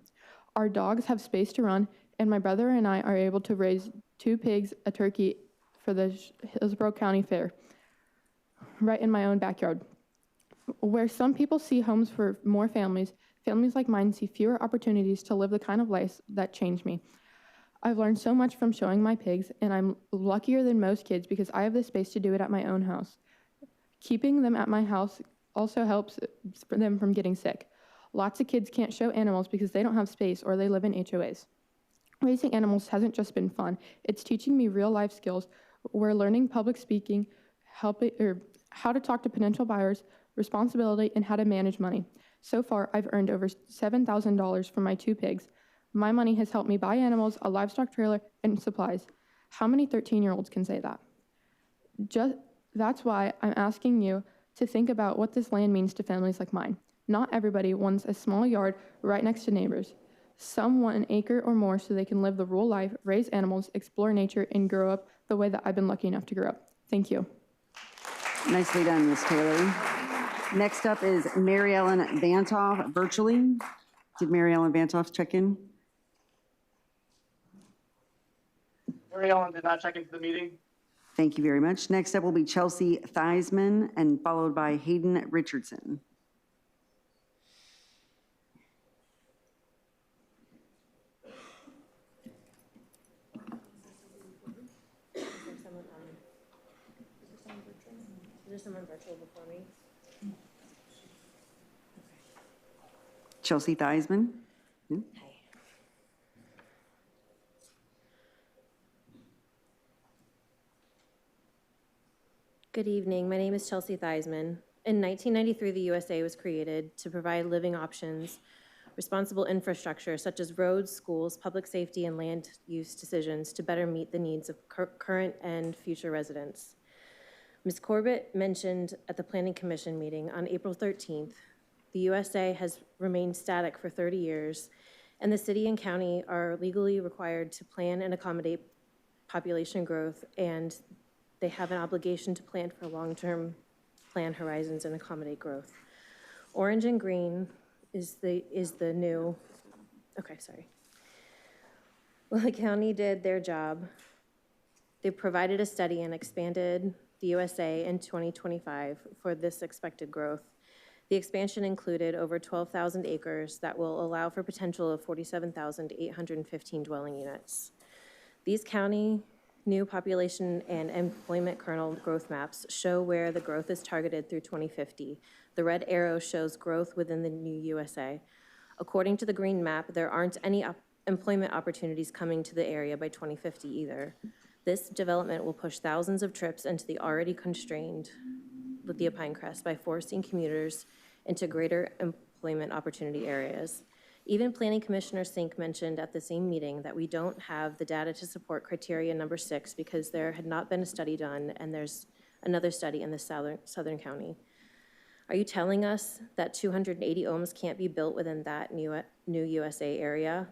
Our dogs have space to run, and my brother and I are able to raise 2 pigs, a turkey for the Hillsborough County Fair, right in my own backyard. Where some people see homes for more families, Families like mine see fewer opportunities to live the kind of life that changed me. I've learned so much from showing my pigs, and I'm luckier than most kids because I have the space to do it at my own house. Keeping them at my house also helps them from getting sick. Lots of kids can't show animals because they don't have space or they live in HOAs. Raising animals hasn't just been fun. It's teaching me real life skills. We're learning public speaking, how to talk to potential buyers, responsibility, and how to manage money. So far, I've earned over $7,000 from my 2 pigs. My money has helped me buy animals, a livestock trailer, and supplies. How many 13-year-olds can say that? That's why I'm asking you to think about what this land means to families like mine. Not everybody wants a small yard right next to neighbors. Some want an acre or more so they can live the rural life, raise animals, explore nature, and grow up the way that I've been lucky enough to grow up. Thank you. Nicely done, Ms. Taylor. Next up is Mary Ellen Vantoff virtually. Did Mary Ellen Vantoff check in? Mary Ellen did not check into the meeting. Thank you very much. Next up will be Chelsea Theismann and followed by Hayden Richardson. Is there someone virtual before me? Chelsea Theismann. Hi. Good evening. My name is Chelsea Theismann. In 1993, the USA was created to provide living options, responsible infrastructure such as roads, schools, public safety, and land use decisions to better meet the needs of current and future residents. Ms. Corbett mentioned at the Planning Commission meeting on April 13th, the USA has remained static for 30 years, and the city and county are legally required to plan and accommodate population growth, and they have an obligation to plan for long-term plan horizons and accommodate growth. Orange and green is the new, okay, sorry. Well, the county did their job. They provided a study and expanded the USA in 2025 for this expected growth. The expansion included over 12,000 acres that will allow for potential of 47,815 dwelling units. These county new population and employment kernel growth maps show where the growth is targeted through 2050. The red arrow shows growth within the new USA. According to the green map, there aren't any employment opportunities coming to the area by 2050 either. This development will push thousands of trips into the already constrained Lithia Pinecrest by forcing commuters into greater employment opportunity areas. Even Planning Commissioner Sink mentioned at the same meeting that we don't have the data to support criteria number 6 because there had not been a study done and there's another study in the southern county. Are you telling us that 280 homes can't be built within that new USA area?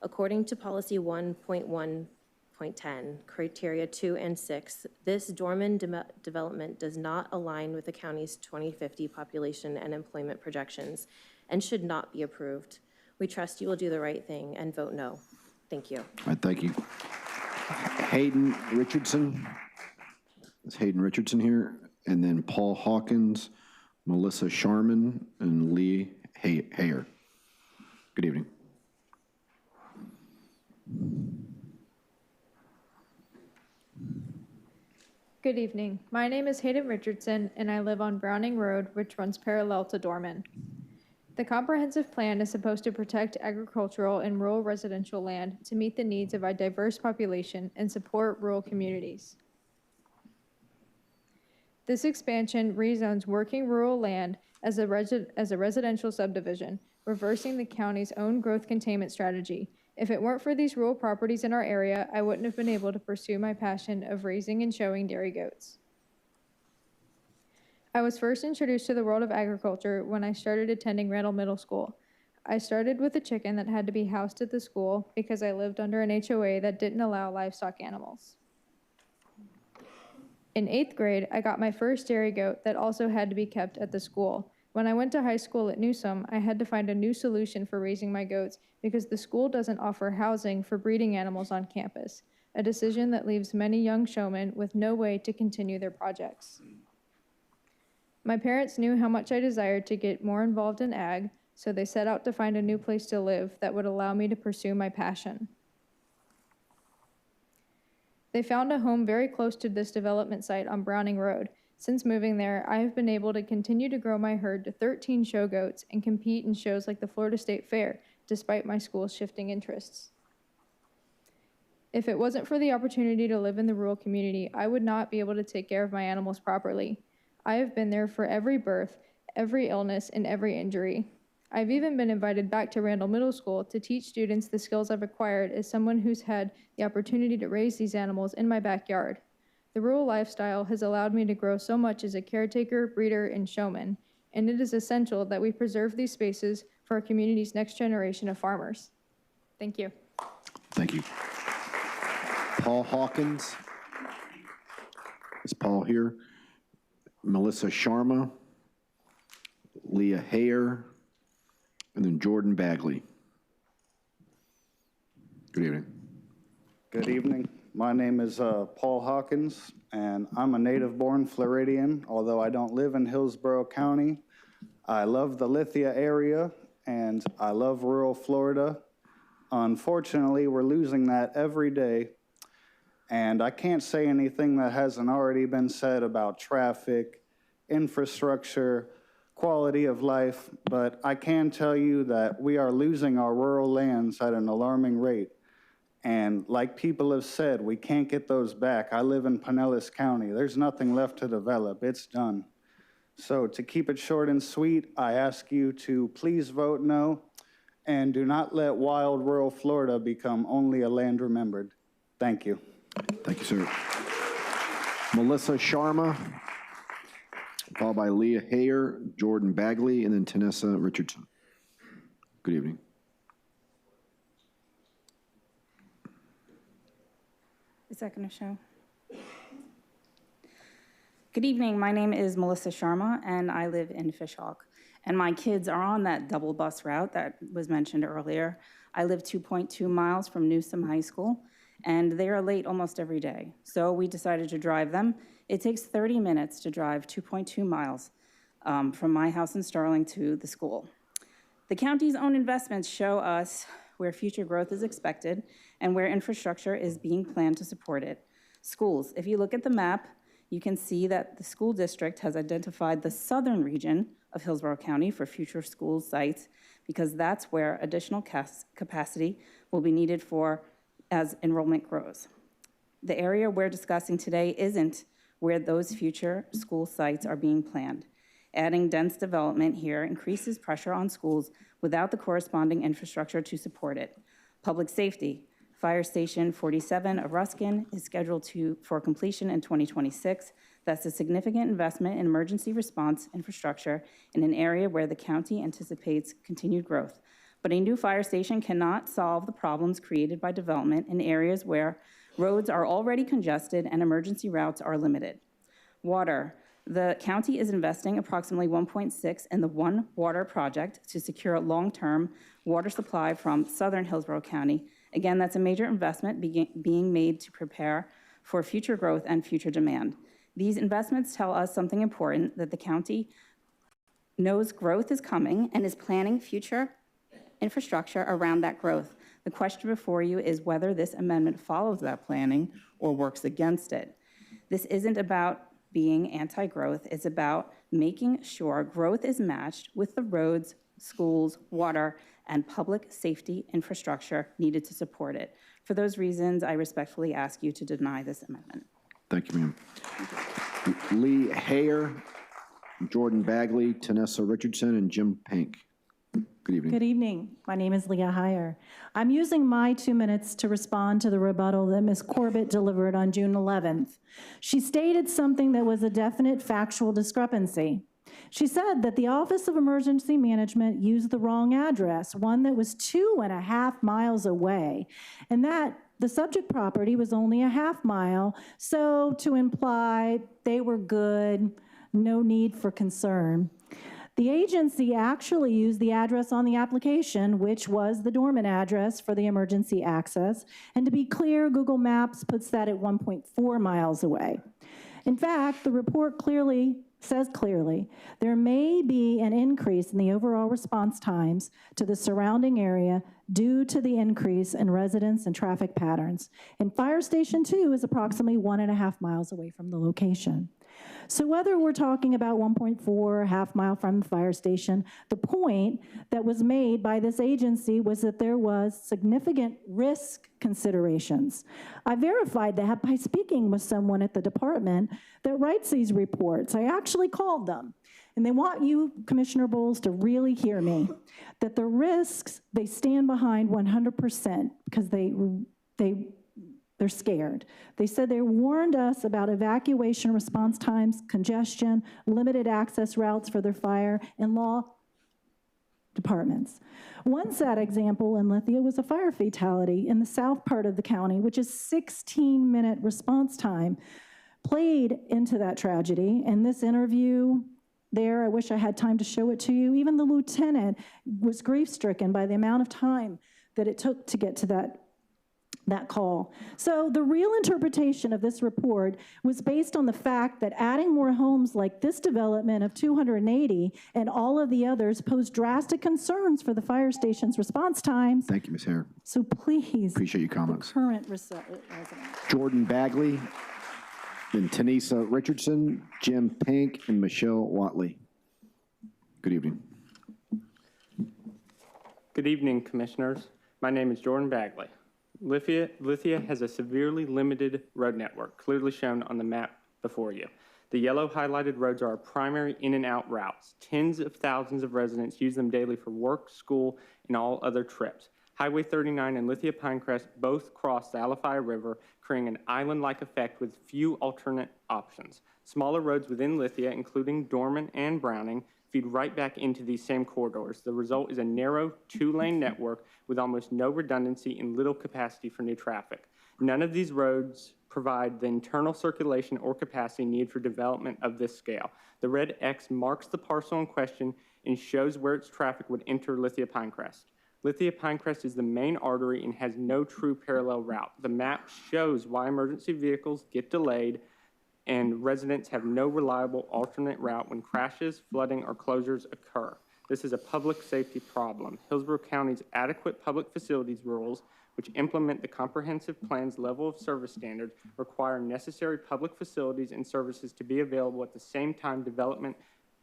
According to policy 1.1.10, criteria 2 and 6, this dormant development does not align with the county's 2050 population and employment projections and should not be approved. We trust you will do the right thing and vote no. Thank you. All right, thank you. Hayden Richardson. Is Hayden Richardson here? And then Paul Hawkins, Melissa Sharman, and Lee Hayer. Good evening. Good evening. My name is Hayden Richardson, and I live on Browning Road, which runs parallel to Dorman. The comprehensive plan is supposed to protect agricultural and rural residential land to meet the needs of a diverse population and support rural communities. This expansion rezones working rural land as a residential subdivision, reversing the county's own growth containment strategy. If it weren't for these rural properties in our area, I wouldn't have been able to pursue my passion of raising and showing dairy goats. I was first introduced to the world of agriculture when I started attending Randall Middle School. I started with a chicken that had to be housed at the school because I lived under an HOA that didn't allow livestock animals. In 8th grade, I got my first dairy goat that also had to be kept at the school. When I went to high school at Newsom, I had to find a new solution for raising my goats because the school doesn't offer housing for breeding animals on campus, a decision that leaves many young showmen with no way to continue their projects. My parents knew how much I desired to get more involved in ag, so they set out to find a new place to live that would allow me to pursue my passion. They found a home very close to this development site on Browning Road. Since moving there, I have been able to continue to grow my herd to 13 show goats and compete in shows like the Florida State Fair, despite my school's shifting interests. If it wasn't for the opportunity to live in the rural community, I would not be able to take care of my animals properly. I have been there for every birth, every illness, and every injury. I've even been invited back to Randall Middle School to teach students the skills I've acquired as someone who's had the opportunity to raise these animals in my backyard. The rural lifestyle has allowed me to grow so much as a caretaker, breeder, and showman, and it is essential that we preserve these spaces for our community's next generation of farmers. Thank you. Thank you. Paul Hawkins. Is Paul here? Melissa Sharma, Leah Hayer, and then Jordan Bagley. Good evening. Good evening. My name is Paul Hawkins, and I'm a native-born Floridian, although I don't live in Hillsborough County. I love the Lithia area, and I love rural Florida. Unfortunately, we're losing that every day, and I can't say anything that hasn't already been said about traffic, infrastructure, quality of life, but I can tell you that we are losing our rural lands at an alarming rate. And like people have said, we can't get those back. I live in Pinellas County. There's nothing left to develop. It's done. So to keep it short and sweet, I ask you to please vote no, and do not let wild rural Florida become only a land remembered. Thank you. Thank you, sir. Melissa Sharma, followed by Leah Hayer, Jordan Bagley, and then Tanessa Richardson. Good evening. Is that going to show? Good evening. My name is Melissa Sharma, and I live in Fishhawk. And my kids are on that double bus route that was mentioned earlier. I live 2.2 miles from Newsom High School, and they are late almost every day. So we decided to drive them. It takes 30 minutes to drive 2.2 miles from my house in Sterling to the school. The county's own investments show us where future growth is expected and where infrastructure is being planned to support it. Schools, if you look at the map, you can see that the school district has identified the southern region of Hillsborough County for future school sites because that's where additional capacity will be needed for as enrollment grows. The area we're discussing today isn't where those future school sites are being planned. Adding dense development here increases pressure on schools without the corresponding infrastructure to support it. Public safety. Fire Station 47 of Ruskin is scheduled for completion in 2026. That's a significant investment in emergency response infrastructure in an area where the county anticipates continued growth. But a new fire station cannot solve the problems created by development in areas where roads are already congested and emergency routes are limited. Water. The county is investing approximately $1.6 in the One Water project to secure a long-term water supply from southern Hillsborough County. Again, that's a major investment being made to prepare for future growth and future demand. These investments tell us something important, that the county knows growth is coming and is planning future infrastructure around that growth. The question before you is whether this amendment follows that planning or works against it. This isn't about being anti-growth. It's about making sure growth is matched with the roads, schools, water, and public safety infrastructure needed to support it. For those reasons, I respectfully ask you to deny this amendment. Thank you, ma'am. Lee Hayer, Jordan Bagley, Tanessa Richardson, and Jim Pink. Good evening. Good evening. My name is Leah Heyer. I'm using my 2 minutes to respond to the rebuttal that Ms. Corbett delivered on June 11th. She stated something that was a definite factual discrepancy. She said that the Office of Emergency Management used the wrong address, one that was 2.5 miles away, and that the subject property was only a half mile, so to imply they were good, no need for concern. The agency actually used the address on the application, which was the dormant address for the emergency access. And to be clear, Google Maps puts that at 1.4 miles away. In fact, the report clearly says clearly, there may be an increase in the overall response times to the surrounding area due to the increase in residents and traffic patterns. And Fire Station 2 is approximately 1.5 miles away from the location. So whether we're talking about 1.4, half mile from the fire station, the point that was made by this agency was that there was significant risk considerations. I verified that by speaking with someone at the department that writes these reports. I actually called them. And they want you, Commissioner Bowles, to really hear me, that the risks, they stand behind 100% because they're scared. They said they warned us about evacuation response times, congestion, limited access routes for their fire and law departments. One sad example in Lithia was a fire fatality in the south part of the county, which is 16-minute response time, played into that tragedy. And this interview there, I wish I had time to show it to you. Even the lieutenant was grief-stricken by the amount of time that it took to get to that call. So the real interpretation of this report was based on the fact that adding more homes like this development of 280 and all of the others pose drastic concerns for the fire station's response times. Thank you, Ms. Hare. So please, appreciate your comments. The current residents. Jordan Bagley, then Tanisa Richardson, Jim Pink, and Michelle Watley. Good evening. Good evening, Commissioners. My name is Jordan Bagley. Lithia has a severely limited road network, clearly shown on the map before you. The yellow highlighted roads are our primary in and out routes. Tens of thousands of residents use them daily for work, school, and all other trips. Highway 39 and Lithia Pinecrest both cross the Alafia River, creating an island-like effect with few alternate options. Smaller roads within Lithia, including Dorman and Browning, feed right back into these same corridors. The result is a narrow two-lane network with almost no redundancy and little capacity for new traffic. None of these roads provide the internal circulation or capacity needed for development of this scale. The red X marks the parcel in question and shows where its traffic would enter Lithia Pinecrest. Lithia Pinecrest is the main artery and has no true parallel route. The map shows why emergency vehicles get delayed and residents have no reliable alternate route when crashes, flooding, or closures occur. This is a public safety problem. Hillsborough County's adequate public facilities rules, which implement the comprehensive plan's level of service standards, require necessary public facilities and services to be available at the same time development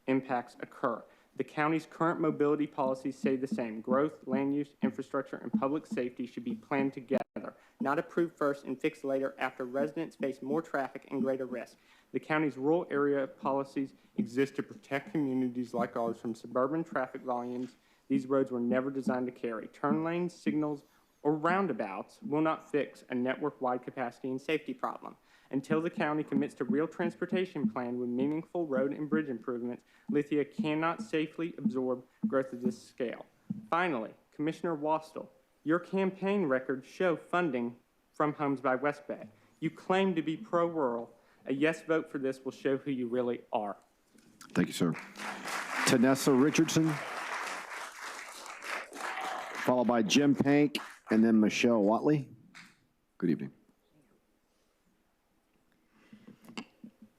impacts occur. The county's current mobility policies say the same. Growth, land use, infrastructure, and public safety should be planned together, not approved first and fixed later after residents face more traffic and greater risk. The county's rural area policies exist to protect communities like ours from suburban traffic volumes these roads were never designed to carry. Turn lanes, signals, or roundabouts will not fix a network-wide capacity and safety problem. Until the county commits to real transportation plan with meaningful road and bridge improvements, Lithia cannot safely absorb growth of this scale. Finally, Commissioner Wastel, your campaign records show funding from Homes by West Bay. You claim to be pro-rural. A yes vote for this will show who you really are. Thank you, sir. Tanessa Richardson, followed by Jim Pank, and then Michelle Watley. Good evening.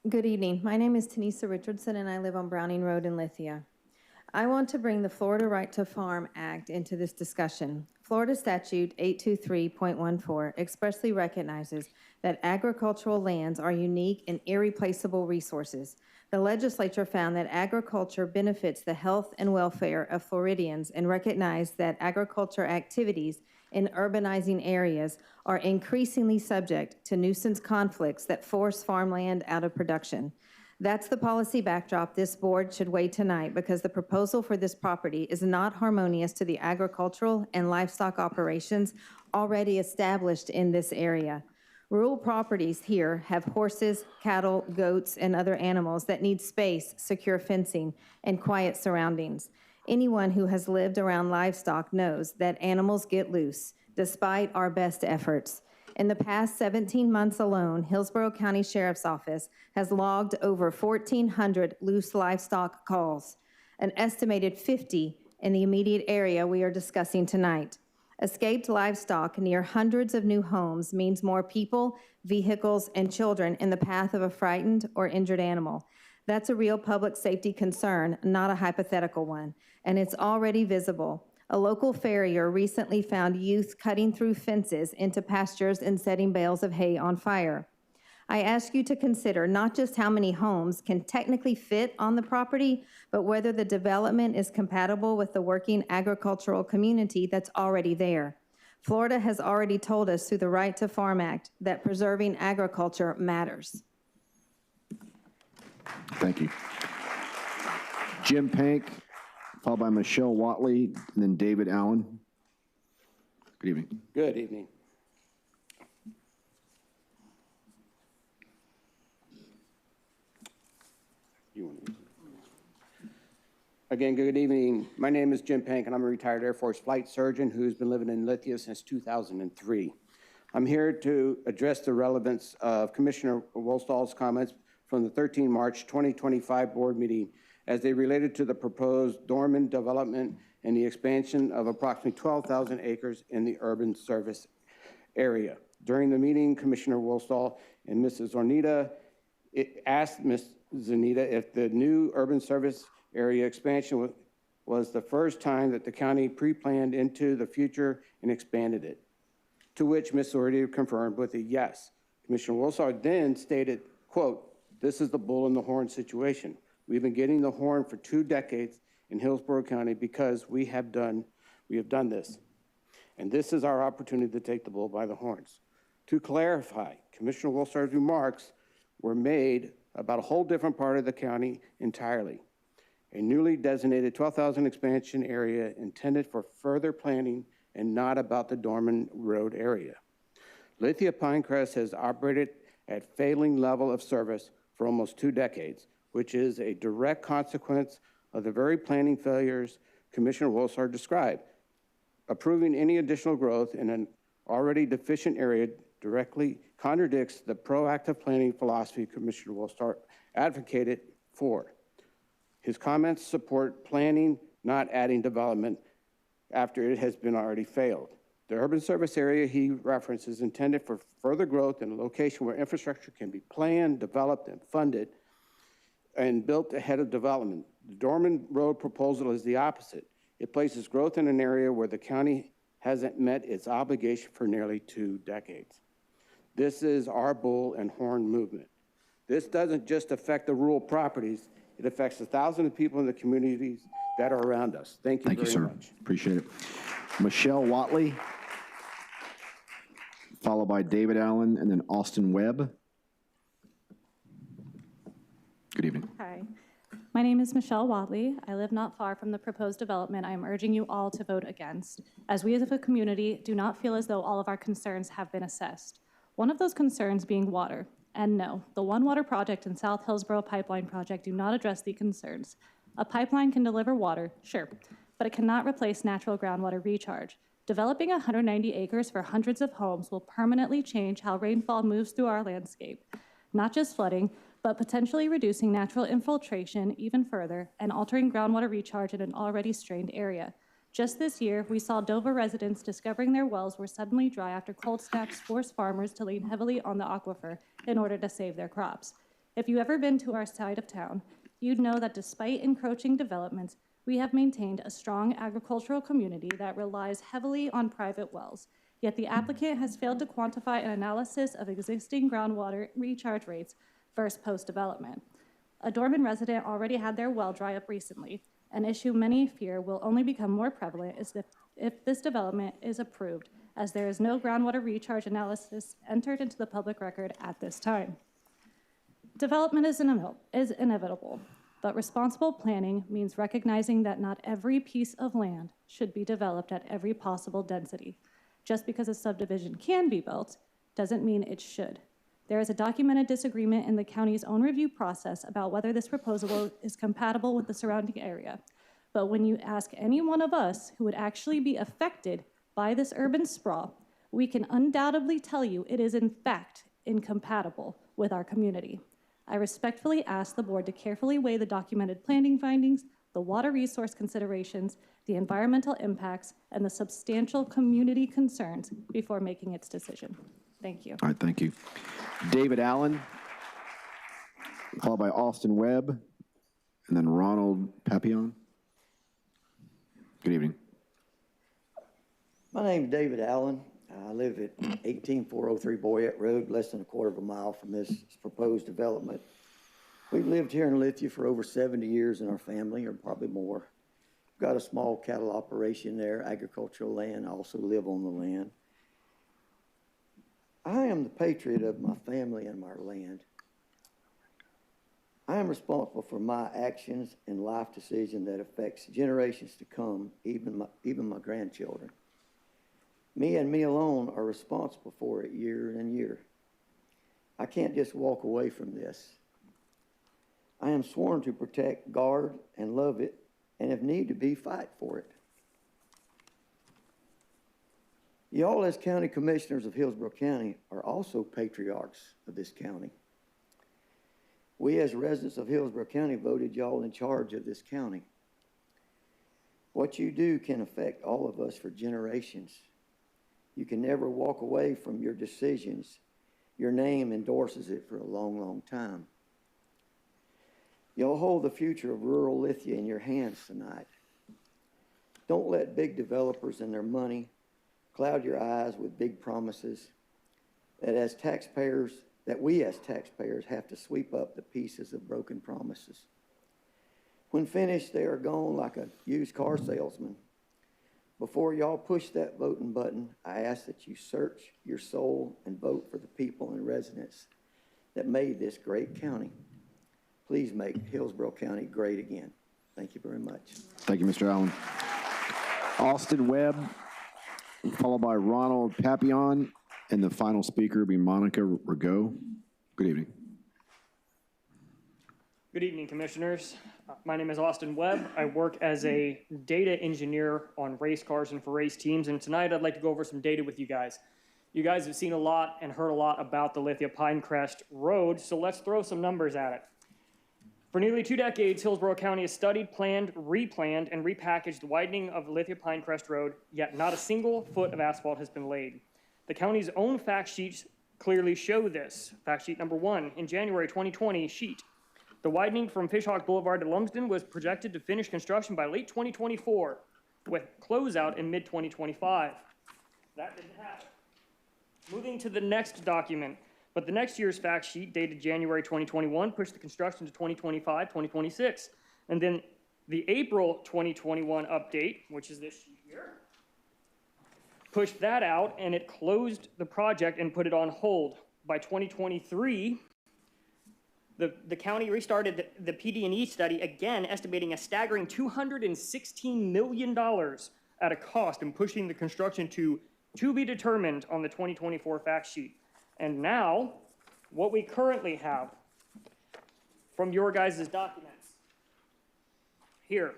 Good evening. My name is Tanisa Richardson, and I live on Browning Road in Lithia. I want to bring the Florida Right to Farm Act into this discussion. Florida Statute 823.14 expressly recognizes that agricultural lands are unique and irreplaceable resources. The legislature found that agriculture benefits the health and welfare of Floridians and recognized that agriculture activities in urbanizing areas are increasingly subject to nuisance conflicts that force farmland out of production. That's the policy backdrop this board should weigh tonight, because the proposal for this property is not harmonious to the agricultural and livestock operations already established in this area. Rural properties here have horses, cattle, goats, and other animals that need space, secure fencing, and quiet surroundings. Anyone who has lived around livestock knows that animals get loose, despite our best efforts. In the past 17 months alone, Hillsborough County Sheriff's Office has logged over 1,400 loose livestock calls, an estimated 50 in the immediate area we are discussing tonight. Escaped livestock near hundreds of new homes means more people, vehicles, and children in the path of a frightened or injured animal. That's a real public safety concern, not a hypothetical one, and it's already visible. A local farrier recently found youth cutting through fences into pastures and setting bales of hay on fire. I ask you to consider not just how many homes can technically fit on the property, but whether the development is compatible with the working agricultural community that's already there. Florida has already told us through the Right to Farm Act that preserving agriculture matters. Thank you. Jim Pank, followed by Michelle Watley, and then David Allen. Good evening. Good evening. Again, good evening. My name is Jim Pank, and I'm a retired Air Force flight surgeon who's been living in Lithia since 2003. I'm here to address the relevance of Commissioner Wohlstahl's comments from the 13 March 2025 board meeting as they related to the proposed Dorman development and the expansion of approximately 12,000 acres in the urban service area. During the meeting, Commissioner Wohlstahl and Mrs. Zornita asked Ms. Zornita if the new urban service area expansion was the first time that the county pre-planned into the future and expanded it, to which Ms. Zornita confirmed with a yes. Commissioner Wohlstahl then stated, quote, "This is the bull in the horn situation. We've been getting the horn for 2 decades in Hillsborough County because we have done this. And this is our opportunity to take the bull by the horns." To clarify, Commissioner Wohlstahl's remarks were made about a whole different part of the county entirely. A newly designated 12,000 expansion area intended for further planning and not about the Dorman Road area. Lithia Pinecrest has operated at failing level of service for almost 2 decades, which is a direct consequence of the very planning failures Commissioner Wohlstahl described. Approving any additional growth in an already deficient area directly contradicts the proactive planning philosophy Commissioner Wohlstahl advocated for. His comments support planning, not adding development after it has been already failed. The urban service area he references is intended for further growth in a location where infrastructure can be planned, developed, and funded and built ahead of development. The Dorman Road proposal is the opposite. It places growth in an area where the county hasn't met its obligation for nearly 2 decades. This is our bull and horn movement. This doesn't just affect the rural properties, it affects the thousands of people in the communities that are around us. Thank you very much. Thank you, sir. Appreciate it. Michelle Watley, followed by David Allen, and then Austin Webb. Good evening. Hi. My name is Michelle Watley. I live not far from the proposed development I am urging you all to vote against, as we as a community do not feel as though all of our concerns have been assessed. One of those concerns being water. And no, the One Water project and South Hillsborough Pipeline project do not address the concerns. A pipeline can deliver water, sure, but it cannot replace natural groundwater recharge. Developing 190 acres for hundreds of homes will permanently change how rainfall moves through our landscape. Not just flooding, but potentially reducing natural infiltration even further and altering groundwater recharge in an already strained area. Just this year, we saw Dover residents discovering their wells were suddenly dry after cold snaps forced farmers to lean heavily on the aquifer in order to save their crops. If you've ever been to our side of town, you'd know that despite encroaching developments, we have maintained a strong agricultural community that relies heavily on private wells. Yet the applicant has failed to quantify an analysis of existing groundwater recharge rates versus post-development. A Dorman resident already had their well dry up recently, an issue many fear will only become more prevalent if this development is approved, as there is no groundwater recharge analysis entered into the public record at this time. Development is inevitable, but responsible planning means recognizing that not every piece of land should be developed at every possible density. Just because a subdivision can be built doesn't mean it should. There is a documented disagreement in the county's own review process about whether this proposal is compatible with the surrounding area. But when you ask any one of us who would actually be affected by this urban sprawl, we can undoubtedly tell you it is in fact incompatible with our community. I respectfully ask the board to carefully weigh the documented planning findings, the water resource considerations, the environmental impacts, and the substantial community concerns before making its decision. Thank you. All right, thank you. David Allen, followed by Austin Webb, and then Ronald Papillon. Good evening. My name's David Allen. I live at 18403 Boyette Road, less than a quarter of a mile from this proposed development. We've lived here in Lithia for over 70 years in our family, or probably more. We've got a small cattle operation there, agricultural land. I also live on the land. I am the patriot of my family and my land. I am responsible for my actions and life decision that affects generations to come, even my grandchildren. Me and me alone are responsible for it year in year. I can't just walk away from this. I am sworn to protect, guard, and love it, and if need to be, fight for it. Y'all as county commissioners of Hillsborough County are also patriarchs of this county. We as residents of Hillsborough County voted y'all in charge of this county. What you do can affect all of us for generations. You can never walk away from your decisions. Your name endorses it for a long, long time. Y'all hold the future of rural Lithia in your hands tonight. Don't let big developers and their money cloud your eyes with big promises that we as taxpayers have to sweep up the pieces of broken promises. When finished, they are gone like a used car salesman. Before y'all push that voting button, I ask that you search your soul and vote for the people and residents that made this great county. Please make Hillsborough County great again. Thank you very much. Thank you, Mr. Allen. Austin Webb, followed by Ronald Papillon, and the final speaker will be Monica Rigaud. Good evening. Good evening, Commissioners. My name is Austin Webb. I work as a data engineer on race cars and for race teams, and tonight I'd like to go over some data with you guys. You guys have seen a lot and heard a lot about the Lithia Pinecrest Road, so let's throw some numbers at it. For nearly 2 decades, Hillsborough County has studied, planned, replanned, and repackaged the widening of Lithia Pinecrest Road, yet not a single foot of asphalt has been laid. The county's own fact sheets clearly show this. Fact sheet number 1, in January 2020 sheet. The widening from Fishhawk Boulevard to Lumsden was projected to finish construction by late 2024, with closeout in mid-2025. That didn't happen. Moving to the next document, but the next year's fact sheet, dated January 2021, pushed the construction to 2025, 2026. And then the April 2021 update, which is this sheet here, pushed that out, and it closed the project and put it on hold. By 2023, the county restarted the PD&E study, again estimating a staggering $216 million at a cost and pushing the construction to be determined on the 2024 fact sheet. And now, what we currently have from your guys' documents here.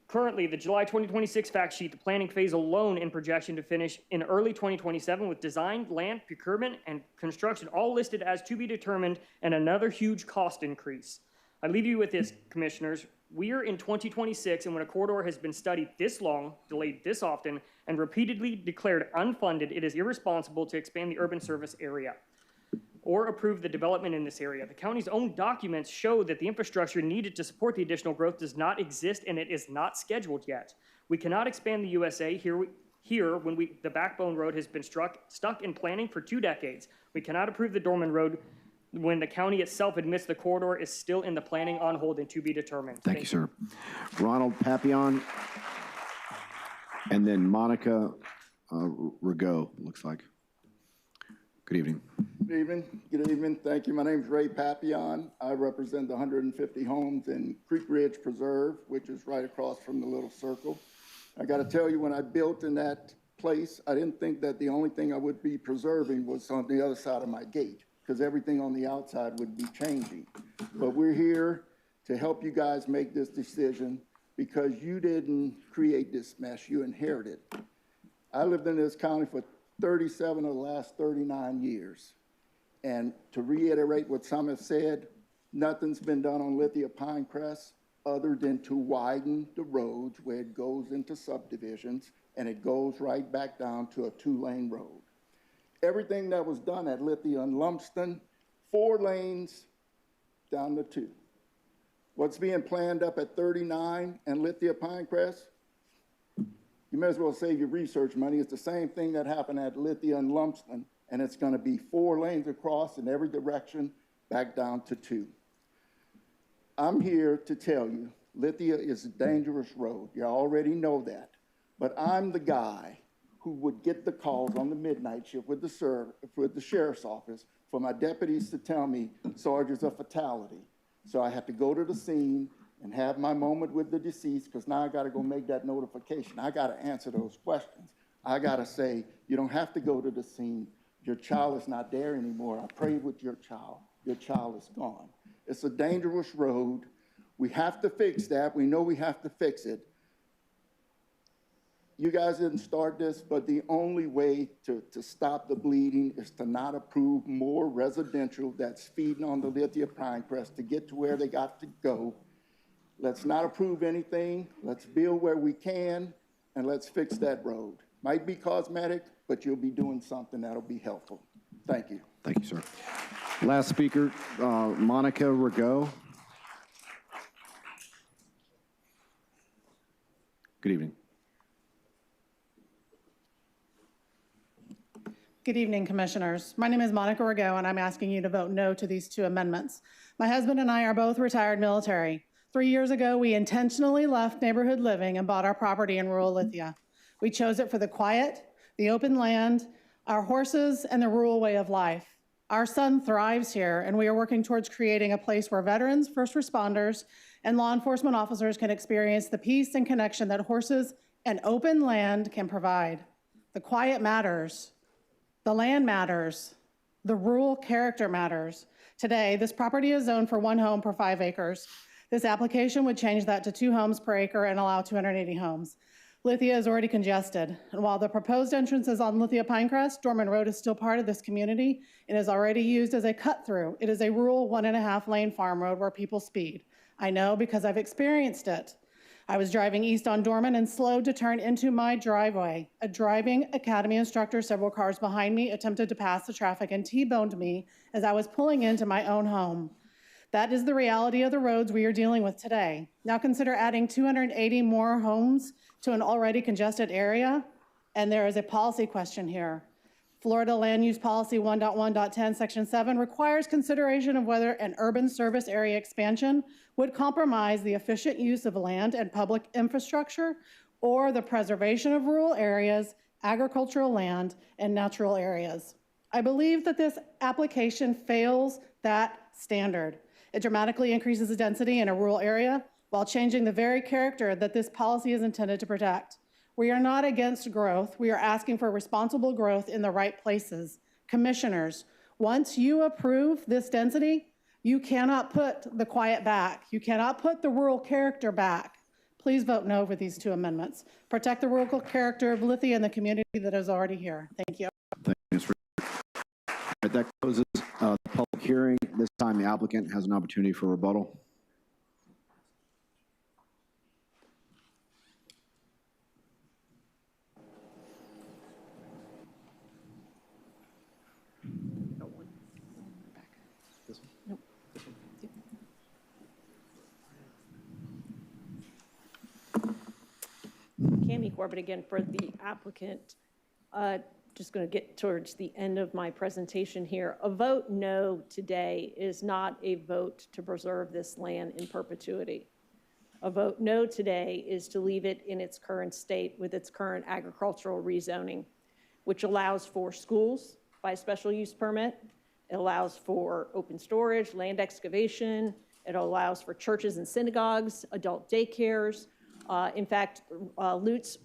Currently, the July 2026 fact sheet, the planning phase alone in projection to finish in early 2027 with design, land, procurement, and construction all listed as to be determined, and another huge cost increase. I leave you with this, Commissioners. We're in 2026, and when a corridor has been studied this long, delayed this often, and repeatedly declared unfunded, it is irresponsible to expand the urban service area or approve the development in this area. The county's own documents show that the infrastructure needed to support the additional growth does not exist, and it is not scheduled yet. We cannot expand the USA here when the backbone road has been stuck in planning for 2 decades. We cannot approve the Dorman Road when the county itself admits the corridor is still in the planning on hold and to be determined. Thank you, sir. Ronald Papillon, and then Monica Rigaud, looks like. Good evening. Good evening. Good evening. Thank you. My name is Ray Papillon. I represent the 150 homes in Creek Ridge Preserve, which is right across from the little circle. I got to tell you, when I built in that place, I didn't think that the only thing I would be preserving was on the other side of my gate, because everything on the outside would be changing. But we're here to help you guys make this decision because you didn't create this mess, you inherited. I lived in this county for 37 of the last 39 years. And to reiterate what some have said, nothing's been done on Lithia Pinecrest other than to widen the roads where it goes into subdivisions and it goes right back down to a 2-lane road. Everything that was done at Lithia and Lumsden, 4 lanes, down to 2. What's being planned up at 39 and Lithia Pinecrest? You may as well save your research money. It's the same thing that happened at Lithia and Lumsden, and it's going to be 4 lanes across in every direction, back down to 2. I'm here to tell you, Lithia is a dangerous road. You already know that. But I'm the guy who would get the calls on the midnight shift with the sheriff's office for my deputies to tell me, Sarge, is a fatality. So I had to go to the scene and have my moment with the deceased, because now I got to go make that notification. I got to answer those questions. I got to say, you don't have to go to the scene. Your child is not there anymore. I prayed with your child. Your child is gone. It's a dangerous road. We have to fix that. We know we have to fix it. You guys didn't start this, but the only way to stop the bleeding is to not approve more residential that's feeding on the Lithia Pinecrest to get to where they got to go. Let's not approve anything. Let's build where we can, and let's fix that road. Might be cosmetic, but you'll be doing something that'll be helpful. Thank you. Thank you, sir. Last speaker, Monica Rigaud. Good evening. Good evening, Commissioners. My name is Monica Rigaud, and I'm asking you to vote no to these 2 amendments. My husband and I are both retired military. 3 years ago, we intentionally left neighborhood living and bought our property in rural Lithia. We chose it for the quiet, the open land, our horses, and the rural way of life. Our son thrives here, and we are working towards creating a place where veterans, first responders, and law enforcement officers can experience the peace and connection that horses and open land can provide. The quiet matters. The land matters. The rural character matters. Today, this property is zoned for 1 home per 5 acres. This application would change that to 2 homes per acre and allow 280 homes. Lithia is already congested, and while the proposed entrance is on Lithia Pinecrest, Dorman Road is still part of this community and is already used as a cut-through. It is a rural 1.5 lane farm road where people speed. I know because I've experienced it. I was driving east on Dorman and slowed to turn into my driveway. A driving academy instructor, several cars behind me, attempted to pass the traffic and T-boned me as I was pulling into my own home. That is the reality of the roads we are dealing with today. Now consider adding 280 more homes to an already congested area, and there is a policy question here. Florida Land Use Policy 1.1.10, Section 7 requires consideration of whether an urban service area expansion would compromise the efficient use of land and public infrastructure or the preservation of rural areas, agricultural land, and natural areas. I believe that this application fails that standard. It dramatically increases the density in a rural area while changing the very character that this policy is intended to protect. We are not against growth. We are asking for responsible growth in the right places. Commissioners, once you approve this density, you cannot put the quiet back. You cannot put the rural character back. Please vote no for these 2 amendments. Protect the rural character of Lithia and the community that is already here. Thank you. Thanks. That closes the public hearing. This time, the applicant has an opportunity for rebuttal. Cami Corbett again for the applicant. Just going to get towards the end of my presentation here. A vote no today is not a vote to preserve this land in perpetuity. A vote no today is to leave it in its current state with its current agricultural rezoning, which allows for schools by special use permit. It allows for open storage, land excavation. It allows for churches and synagogues, adult daycares. In fact, Lutz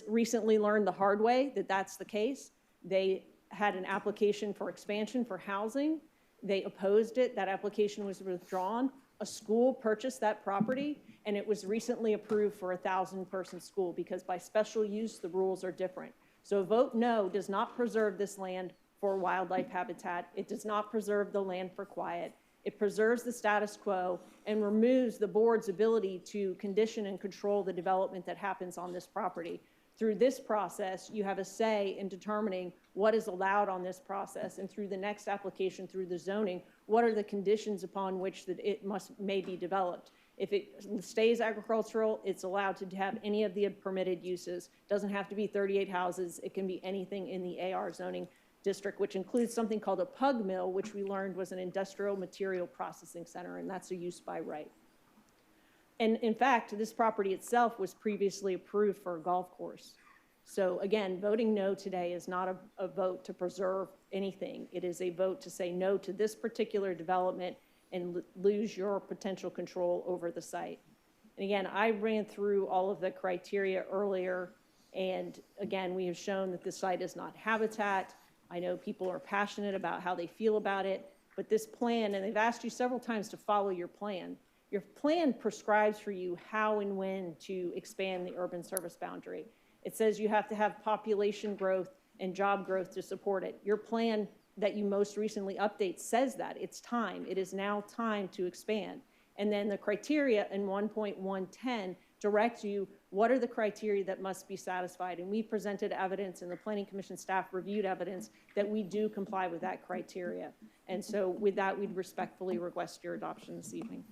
recently learned the hard way that that's the case. They had an application for expansion for housing. They opposed it. That application was withdrawn. A school purchased that property, and it was recently approved for a 1,000-person school because by special use, the rules are different. So a vote no does not preserve this land for wildlife habitat. It does not preserve the land for quiet. It preserves the status quo and removes the board's ability to condition and control the development that happens on this property Through this process, you have a say in determining what is allowed on this process, and through the next application, through the zoning, what are the conditions upon which that it may be developed. If it stays agricultural, it's allowed to have any of the permitted uses. Doesn't have to be 38 houses. It can be anything in the AR zoning district, which includes something called a PUG mill, which we learned was an industrial material processing center, and that's a use by right. And in fact, this property itself was previously approved for a golf course. So again, voting no today is not a vote to preserve anything. It is a vote to say no to this particular development and lose your potential control over the site. And again, I ran through all of the criteria earlier, and again, we have shown that the site is not habitat. I know people are passionate about how they feel about it, but this plan, and they've asked you several times to follow your plan. Your plan prescribes for you how and when to expand the urban service boundary. It says you have to have population growth and job growth to support it. Your plan that you most recently update says that. It's time. It is now time to expand. And then the criteria in 1.110 direct you what are the criteria that must be satisfied. And we presented evidence, and the Planning Commission staff reviewed evidence that we do comply with that criteria. And so with that, we'd respectfully request your adoption this evening.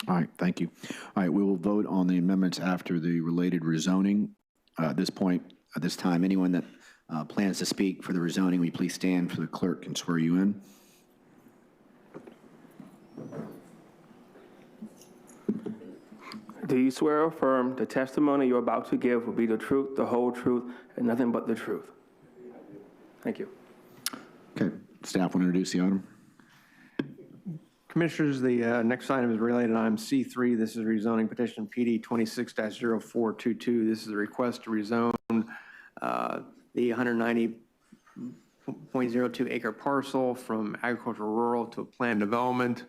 All right, thank you. All right, we will vote on the amendments after the related rezoning. At this time, anyone that plans to speak for the rezoning, will you please stand for the clerk and swear you in? Do you swear or affirm the testimony you're about to give will be the truth, the whole truth, and nothing but the truth? Thank you. Okay, staff will introduce the item. Commissioners, the next item is related item C3. This is rezoning petition PD 26-0422. This is a request to rezone the 190.02 acre parcel from agricultural rural to planned development.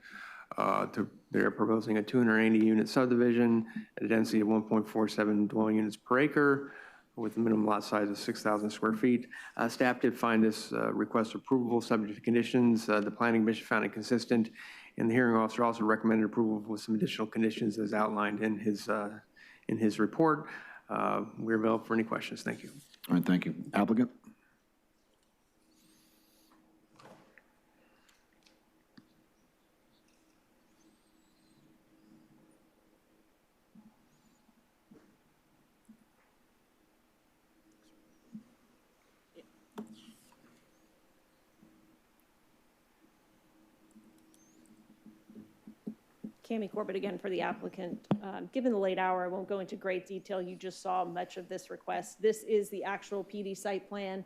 They're proposing a 280 unit subdivision at a density of 1.47 dwelling units per acre with a minimum lot size of 6,000 square feet. Staff did find this request approval subject to conditions. The Planning Commission found it consistent, and the hearing officer also recommended approval with some additional conditions as outlined in his report. We're available for any questions. Thank you. All right, thank you. Applicant? Cami Corbett again for the applicant. Given the late hour, I won't go into great detail. You just saw much of this request. This is the actual PD site plan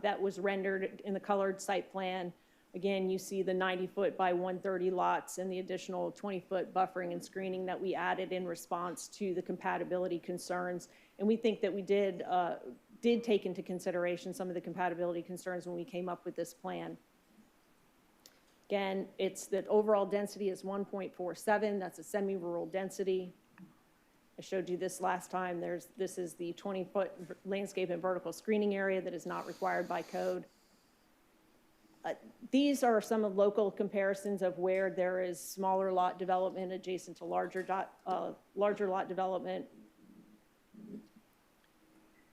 that was rendered in the colored site plan. Again, you see the 90-foot by 130 lots and the additional 20-foot buffering and screening that we added in response to the compatibility concerns. And we think that we did take into consideration some of the compatibility concerns when we came up with this plan. Again, it's that overall density is 1.47. That's a semi-rural density. I showed you this last time. This is the 20-foot landscape and vertical screening area that is not required by code. These are some of local comparisons of where there is smaller lot development adjacent to larger lot development.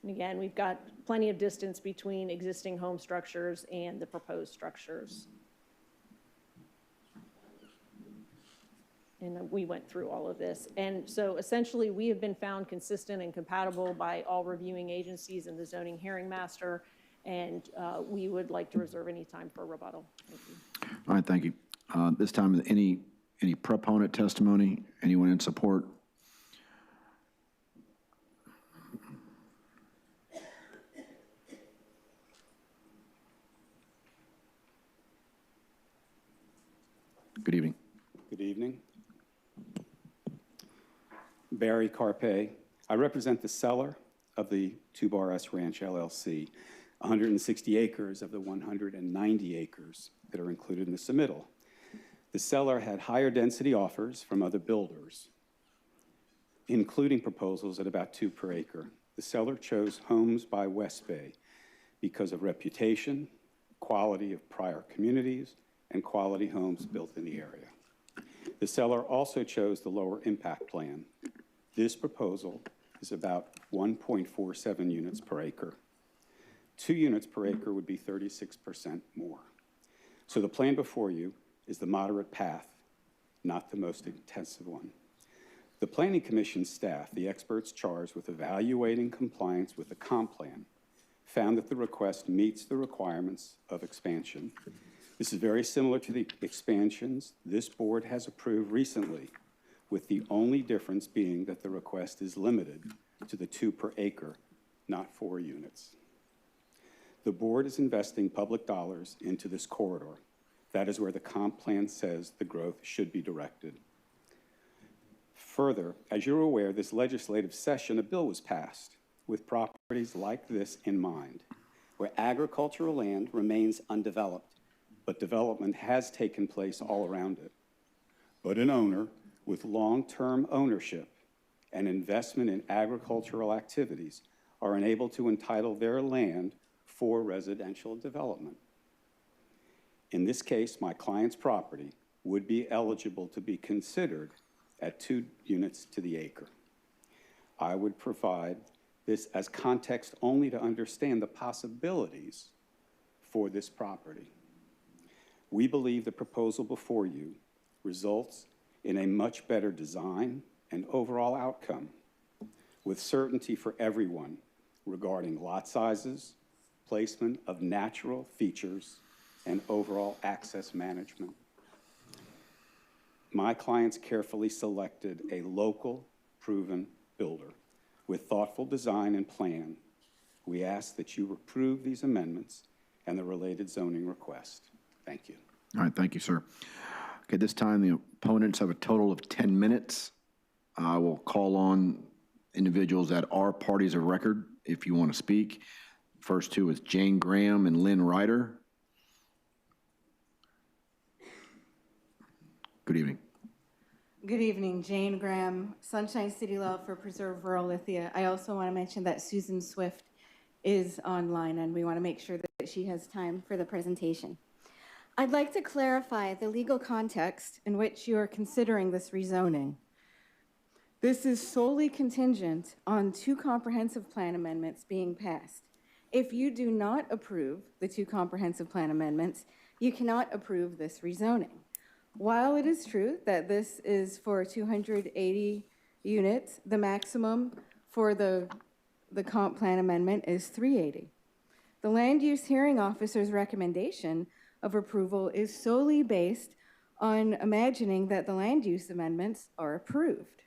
And again, we've got plenty of distance between existing home structures and the proposed structures. And we went through all of this. And so essentially, we have been found consistent and compatible by all reviewing agencies and the zoning hearing master. And we would like to reserve any time for rebuttal. Thank you. All right, thank you. This time, any proponent testimony? Anyone in support? Good evening. Good evening. Barry Carpe. I represent the seller of the Two Bar S Ranch LLC, 160 acres of the 190 acres that are included in the submittal. The seller had higher density offers from other builders, including proposals at about 2 per acre. The seller chose Homes by West Bay because of reputation, quality of prior communities, and quality homes built in the area. The seller also chose the lower impact plan. This proposal is about 1.47 units per acre. 2 units per acre would be 36% more. So the plan before you is the moderate path, not the most intensive one. The Planning Commission staff, the experts charged with evaluating compliance with the comp plan, found that the request meets the requirements of expansion. This is very similar to the expansions this board has approved recently, with the only difference being that the request is limited to the 2 per acre, not 4 units. The board is investing public dollars into this corridor. That is where the comp plan says the growth should be directed. Further, as you're aware, this legislative session, a bill was passed with properties like this in mind, where agricultural land remains undeveloped, but development has taken place all around it. But an owner with long-term ownership and investment in agricultural activities are enabled to entitle their land for residential development. In this case, my client's property would be eligible to be considered at 2 units to the acre. I would provide this as context only to understand the possibilities for this property. We believe the proposal before you results in a much better design and overall outcome, with certainty for everyone regarding lot sizes, placement of natural features, and overall access management. My clients carefully selected a local, proven builder with thoughtful design and plan. We ask that you approve these amendments and the related zoning request. Thank you. All right, thank you, sir. Okay, this time the opponents have a total of 10 minutes. I will call on individuals that are parties of record if you want to speak. First 2 is Jane Graham and Lynn Ryder. Good evening. Good evening, Jane Graham, Sunshine City Law for Preserve Rural Lithia. I also want to mention that Susan Swift is online, and we want to make sure that she has time for the presentation. I'd like to clarify the legal context in which you are considering this rezoning. This is solely contingent on 2 comprehensive plan amendments being passed. If you do not approve the 2 comprehensive plan amendments, you cannot approve this rezoning. While it is true that this is for 280 units, the maximum for the comp plan amendment is 380. The land use hearing officer's recommendation of approval is solely based on imagining that the land use amendments are approved.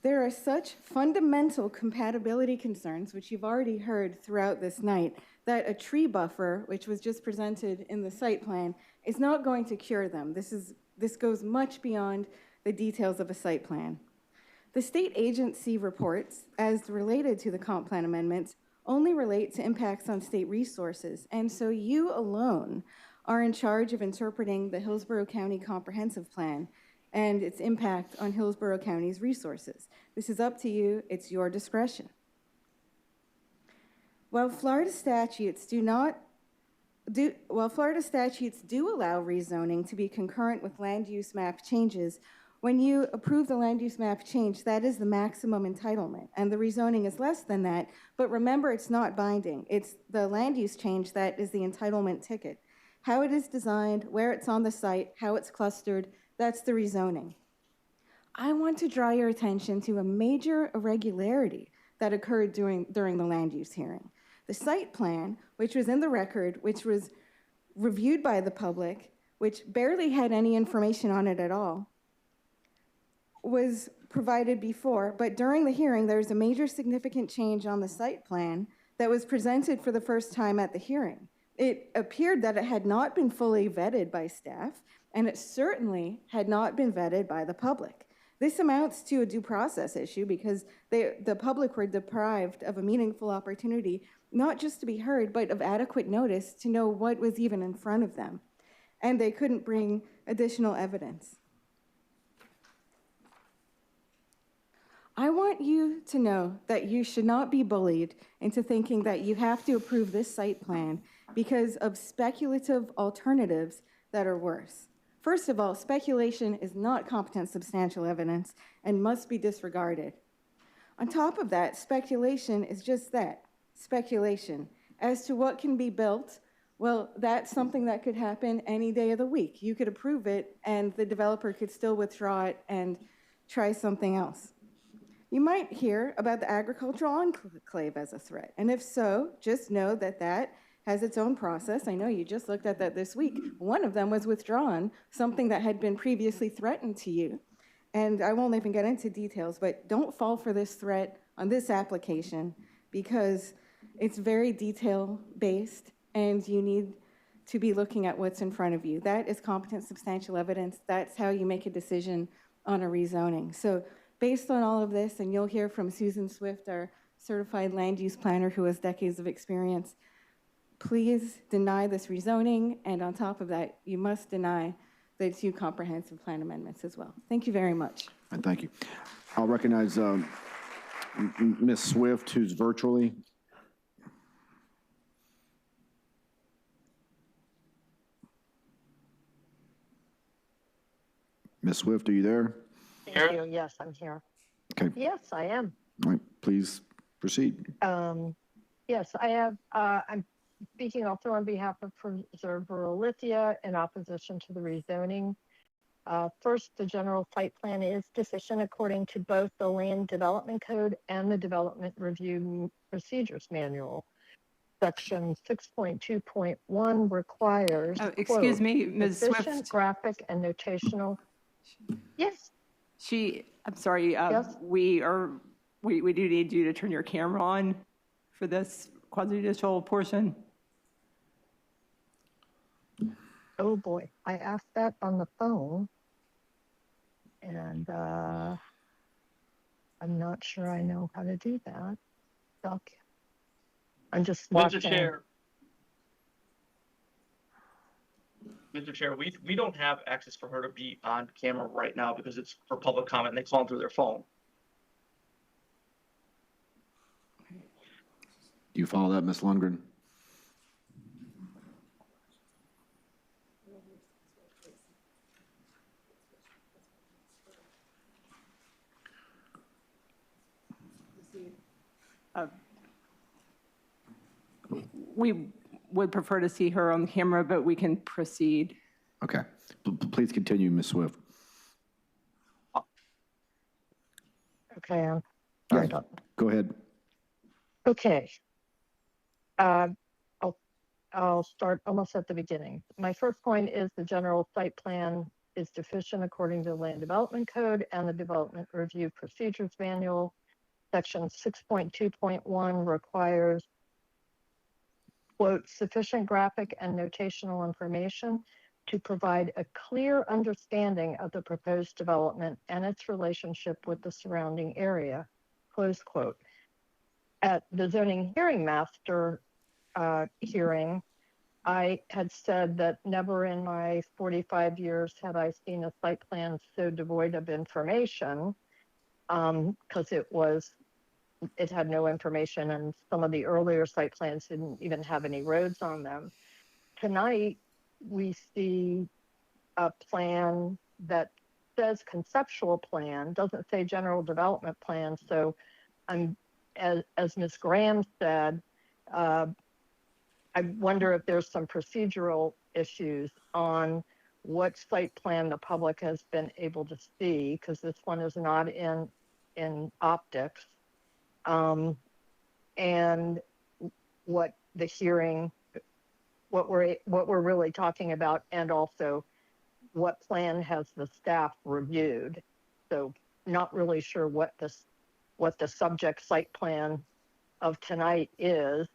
There are such fundamental compatibility concerns, which you've already heard throughout this night, that a tree buffer, which was just presented in the site plan, is not going to cure them. This goes much beyond the details of a site plan. The state agency reports, as related to the comp plan amendments, only relate to impacts on state resources, and so you alone are in charge of interpreting the Hillsborough County Comprehensive Plan and its impact on Hillsborough County's resources. This is up to you, it's your discretion. While Florida statutes do allow rezoning to be concurrent with land use map changes, when you approve the land use map change, that is the maximum entitlement, and the rezoning is less than that, but remember, it's not binding. It's the land use change that is the entitlement ticket. How it is designed, where it's on the site, how it's clustered, that's the rezoning. I want to draw your attention to a major irregularity that occurred during the land use hearing. The site plan, which was in the record, which was reviewed by the public, which barely had any information on it at all, was provided before, but during the hearing, there was a major significant change on the site plan that was presented for the first time at the hearing. It appeared that it had not been fully vetted by staff, and it certainly had not been vetted by the public. This amounts to a due process issue because the public were deprived of a meaningful opportunity, not just to be heard, but of adequate notice to know what was even in front of them. And they couldn't bring additional evidence. I want you to know that you should not be bullied into thinking that you have to approve this site plan because of speculative alternatives that are worse. First of all, speculation is not competent substantial evidence and must be disregarded. On top of that, speculation is just that, speculation. As to what can be built, well, that's something that could happen any day of the week. You could approve it, and the developer could still withdraw it and try something else. You might hear about the agricultural enclave as a threat, and if so, just know that that has its own process. I know you just looked at that this week. One of them was withdrawn, something that had been previously threatened to you. And I won't even get into details, but don't fall for this threat on this application because it's very detail-based and you need to be looking at what's in front of you. That is competent substantial evidence. That's how you make a decision on a rezoning. So based on all of this, and you'll hear from Susan Swift, our certified land use planner who has decades of experience, please deny this rezoning, and on top of that, you must deny the 2 comprehensive plan amendments as well. Thank you very much. Thank you. I'll recognize Ms. Swift, who's virtually. Ms. Swift, are you there? Thank you. Yes, I'm here. Okay. Yes, I am. All right, please proceed. Yes, I have. I'm speaking also on behalf of Preserve Rural Lithia in opposition to the rezoning. First, the general site plan is deficient according to both the Land Development Code and the Development Review Procedures Manual. Section 6.2.1 requires, excuse quote, me, Ms. efficient Swift. graphic and notational. Yes. I'm sorry, Yes? we do need you to turn your camera on for this quasi-judicial portion. Oh boy, I asked that on the phone, and I'm not sure I know how to do that. Okay. I'm just watching. Mr. Chair, we don't have access for her to be on camera right now because it's for public comment and they call through their phone. Do you follow that, Ms. Lundgren? We would prefer to see her on camera, but we can proceed. Okay. Please continue, Ms. Swift. Okay, I'm sorry about that. Go ahead. Okay. I'll start almost at the beginning. My first point is the general site plan is deficient according to the Land Development Code and the Development Review Procedures Manual. Section 6.2.1 requires, quote, sufficient graphic and notational information to provide a clear understanding of the proposed development and its relationship with the surrounding area, close quote. At the zoning hearing master hearing, I had said that never in my 45 years had I seen a site plan so devoid of information, because it had no information, and some of the earlier site plans didn't even have any roads on them. Tonight, we see a plan that says conceptual plan, doesn't say general development plan. So as Ms. Graham said, I wonder if there's some procedural issues on what site plan the public has been able to see, because this one is not in optics. And what the hearing, what we're really talking about, and also what plan has the staff reviewed. So not really sure what the subject site plan of tonight is,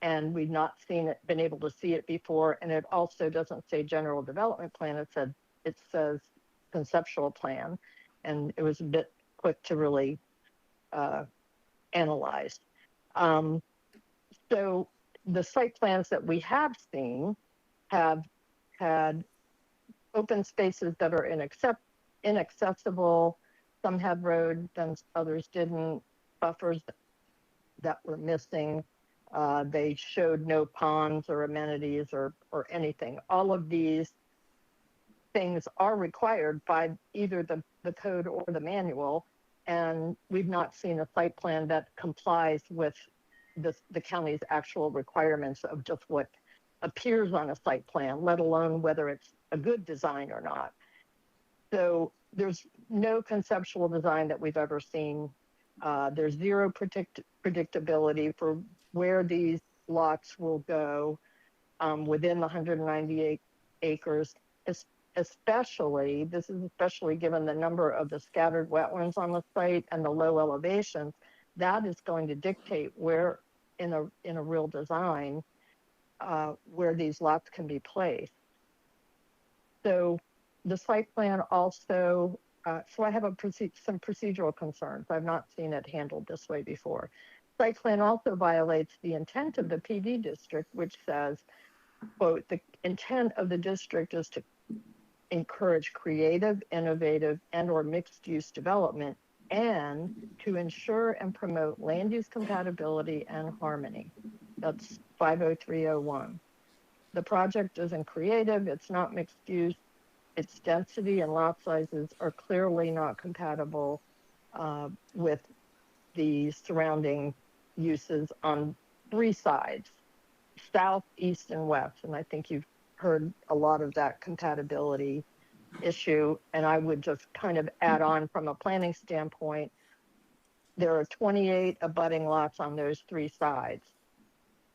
and we've not been able to see it before. And it also doesn't say general development plan. It says conceptual plan, and it was a bit quick to really analyze. So the site plans that we have seen have had open spaces that are inaccessible. Some have roads, and others didn't. Buffers that were missing. They showed no ponds or amenities or anything. All of these things are required by either the code or the manual, and we've not seen a site plan that complies with the county's actual requirements of just what appears on a site plan, let alone whether it's a good design or not. So there's no conceptual design that we've ever seen. There's zero predictability for where these lots will go within the 198 acres, especially given the number of the scattered wetlands on the site and the low elevations. That is going to dictate where in a real design where these lots can be placed. So the site plan also, so I have some procedural concerns. I've not seen it handled this way before. Site plan also violates the intent of the PD district, which says, quote, the intent of the district is to encourage creative, innovative, and/or mixed-use development and to ensure and promote land use compatibility and harmony. That's 50301. The project isn't creative, it's not mixed use, its density and lot sizes are clearly not compatible with the surrounding uses on three sides, south, east, and west. And I think you've heard a lot of that compatibility issue. And I would just kind of add on from a planning standpoint, there are 28 abutting lots on those three sides.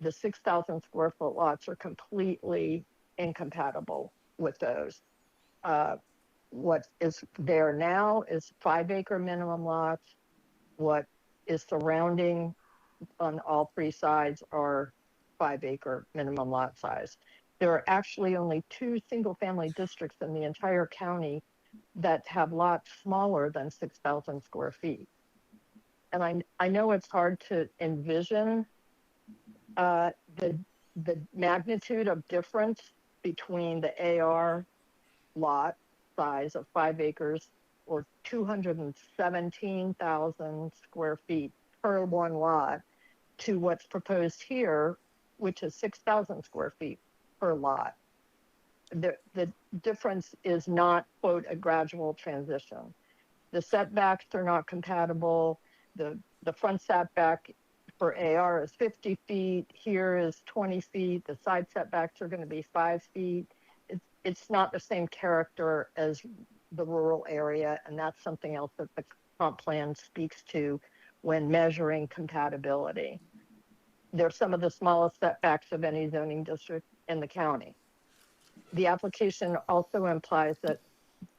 The 6,000 square foot lots are completely incompatible with those. What is there now is 5 acre minimum lots. What is surrounding on all three sides are 5 acre minimum lot size. There are actually only 2 single family districts in the entire county that have lots smaller than 6,000 square feet. And I know it's hard to envision the magnitude of difference between the AR lot size of 5 acres or 217,000 square feet per one lot to what's proposed here, which is 6,000 square feet per lot. The difference is not, quote, a gradual transition. The setbacks are not compatible. The front setback for AR is 50 feet. Here is 20 feet. The side setbacks are going to be 5 feet. It's not the same character as the rural area, and that's something else that the comp plan speaks to when measuring compatibility. They're some of the smallest setbacks of any zoning district in the county. The application also implies that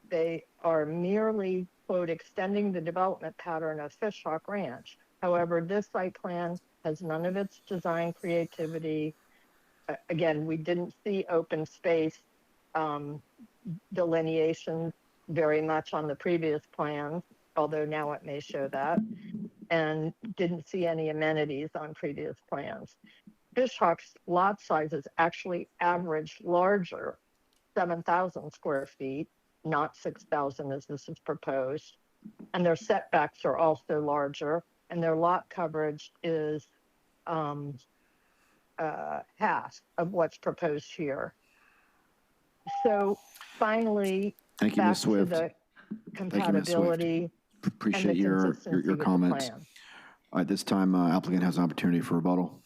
they are merely, quote, extending the development pattern of Fishhawk Ranch. However, this site plan has none of its design creativity. Again, we didn't see open space delineation very much on the previous plans, although now it may show that, and didn't see any amenities on previous plans. Fishhawk's lot sizes actually average larger, 7,000 square feet, not 6,000 as this is proposed. And their setbacks are also larger, and their lot coverage is half of what's proposed here. So finally, Thank you, back Ms. Swift. to the compatibility. Appreciate your comments. At this time, applicant has an opportunity for rebuttal.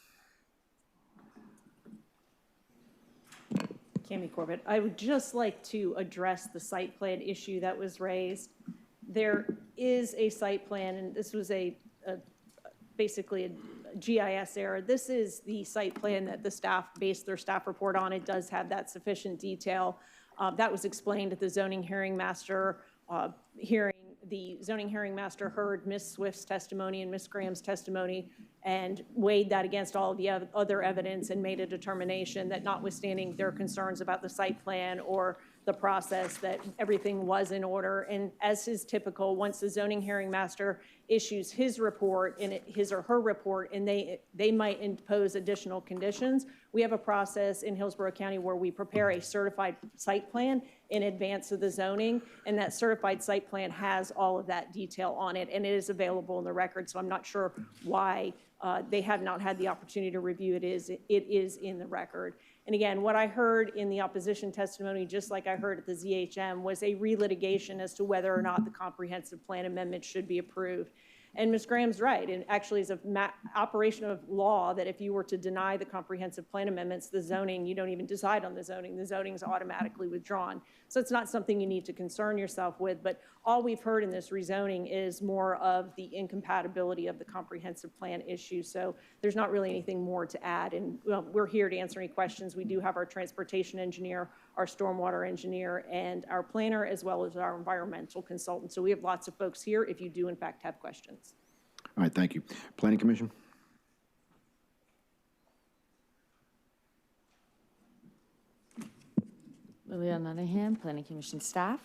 Cami Corbett, I would just like to address the site plan issue that was raised. There is a site plan, and this was basically a GIS error. This is the site plan that the staff based their staff report on. It does have that sufficient detail. That was explained at the zoning hearing master hearing. The zoning hearing master heard Ms. Swift's testimony and Ms. Graham's testimony and weighed that against all of the other evidence and made a determination that notwithstanding their concerns about the site plan or the process, that everything was in order. And as is typical, once the zoning hearing master issues his report, and his or her report, and they might impose additional conditions, we have a process in Hillsborough County where we prepare a certified site plan in advance of the zoning, and that certified site plan has all of that detail on it, and it is available in the record. So I'm not sure why they have not had the opportunity to review it. It is in the record. And again, what I heard in the opposition testimony, just like I heard at the ZHM, was a relitigation as to whether or not the comprehensive plan amendment should be approved. And Ms. Graham's right, and actually is an operation of law that if you were to deny the comprehensive plan amendments, the zoning, you don't even decide on the zoning is automatically withdrawn. So it's not something you need to concern yourself with, but all we've heard in this rezoning is more of the incompatibility of the comprehensive plan issue. So there's not really anything more to add, and well, we're here to answer any questions. We do have our transportation engineer, our stormwater engineer, and our planner, as well as our environmental consultant. So we have lots of folks here if you do in fact have questions. All right, thank you. Planning Commission? Liliana Nunahan, Planning Commission staff.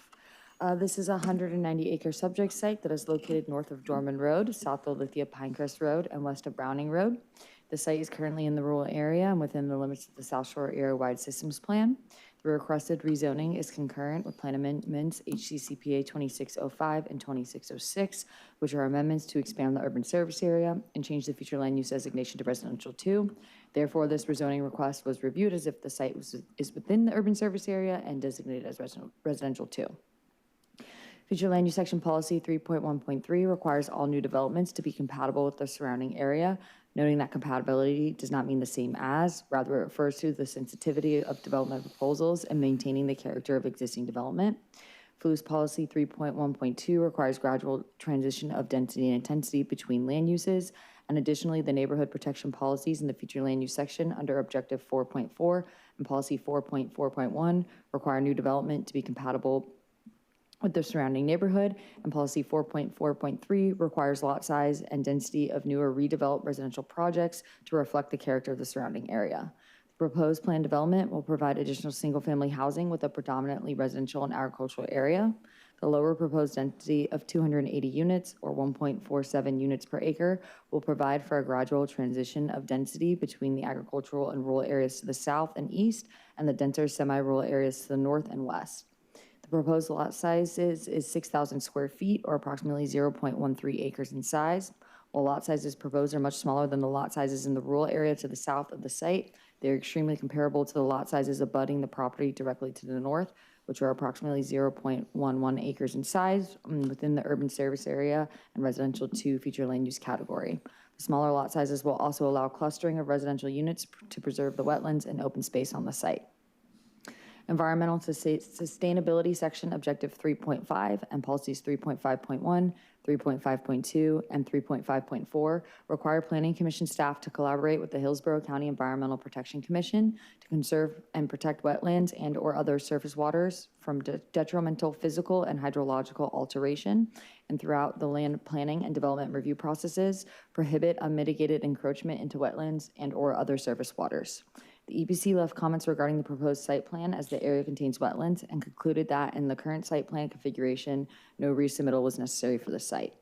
This is a 190-acre subject site that is located north of Dorman Road, south of Lithia Pinecrest Road, and west of Browning Road. The site is currently in the rural area and within the limits of the South Shore Area-Wide Systems Plan. The requested rezoning is concurrent with plan amendments HCCPA 2605 and 2606, which are amendments to expand the urban service area and change the future land use designation to residential 2. Therefore, this rezoning request was reviewed as if the site is within the urban service area and designated as residential 2. Future Land Use Section Policy 3.1.3 requires all new developments to be compatible with the surrounding area, noting that compatibility does not mean the same as, rather it refers to the sensitivity of development proposals and maintaining the character of existing development. FLU's Policy 3.1.2 requires gradual transition of density and intensity between land uses, and additionally, the neighborhood protection policies in the Future Land Use section under Objective 4.4 and Policy 4.4.1 require new development to be compatible with the surrounding neighborhood, and Policy 4.4.3 requires lot size and density of newer redeveloped residential projects to reflect the character of the surrounding area. The proposed planned development will provide additional single-family housing with a predominantly residential and agricultural area. The lower proposed density of 280 units, or 1.47 units per acre, will provide for a gradual transition of density between the agricultural and rural areas to the south and east, and the denser semi-rural areas to the north and west. The proposed lot size is 6,000 square feet, or approximately 0.13 acres in size. While lot sizes proposed are much smaller than the lot sizes in the rural area to the south of the site, they are extremely comparable to the lot sizes abutting the property directly to the north, which are approximately 0.11 acres in size within the urban service area and residential 2 future land use category. The smaller lot sizes will also allow clustering of residential units to preserve the wetlands and open space on the site. Environmental Sustainability Section Objective 3.5 and Policies 3.5.1, 3.5.2, and 3.5.4 require Planning Commission staff to collaborate with the Hillsborough County Environmental Protection Commission to conserve and protect wetlands and or other surface waters from detrimental physical and hydrological alteration, and throughout the land planning and development review processes, prohibit unmitigated encroachment into wetlands and or other surface waters. The EPC left comments regarding the proposed site plan as the area contains wetlands and concluded that in the current site plan configuration, no resubmittal was necessary for the site.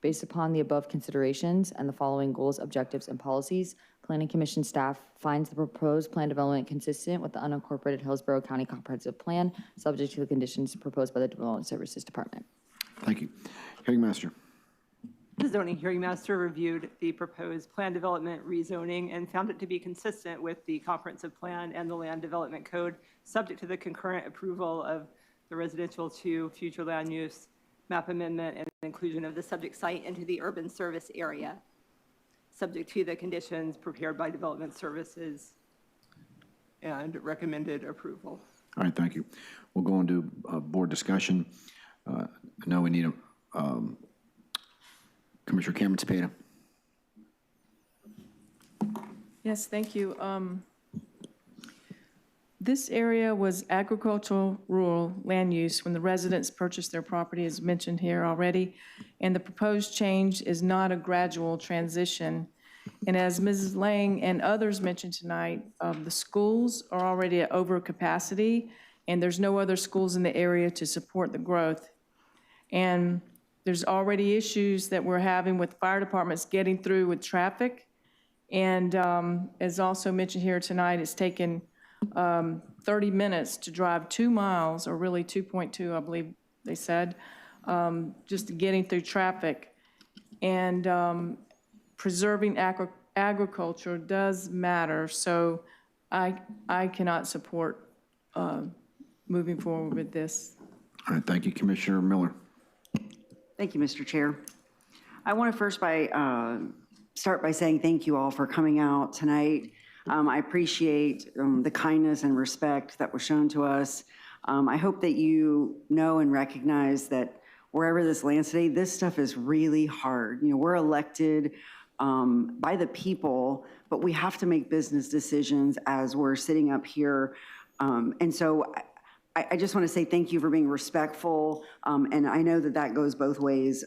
Based upon the above considerations and the following goals, objectives, and policies, Planning Commission staff finds the proposed plan development consistent with the unincorporated Hillsborough County Comprehensive Plan, subject to the conditions proposed by the Development Services Department. Thank you. Hearing Master. The zoning hearing master reviewed the proposed plan development rezoning and found it to be consistent with the comprehensive plan and the land development code, subject to the concurrent approval of the residential 2 future land use map amendment and inclusion of the subject site into the urban service area, subject to the conditions prepared by development services and recommended approval. All right, thank you. We'll go into board discussion. I know we need a Commissioner Cameron Spada. Yes, thank you. This area was agricultural rural land use when the residents purchased their property, as mentioned here already, and the proposed change is not a gradual transition. And as Mrs. Lang and others mentioned tonight, the schools are already at overcapacity, and there's no other schools in the area to support the growth. And there's already issues that we're having with fire departments getting through with traffic. And as also mentioned here tonight, it's taken 30 minutes to drive 2 miles, or really 2.2, I believe they said, just getting through traffic. And preserving agriculture does matter. So I cannot support moving forward with this. All right, thank you, Commissioner Miller. Thank you, Mr. Chair. I want to first start by saying thank you all for coming out tonight. I appreciate the kindness and respect that was shown to us. I hope that you know and recognize that wherever this lands today, this stuff is really hard. You know, we're elected by the people, but we have to make business decisions as we're sitting up here. And so I just want to say thank you for being respectful. And I know that that goes both ways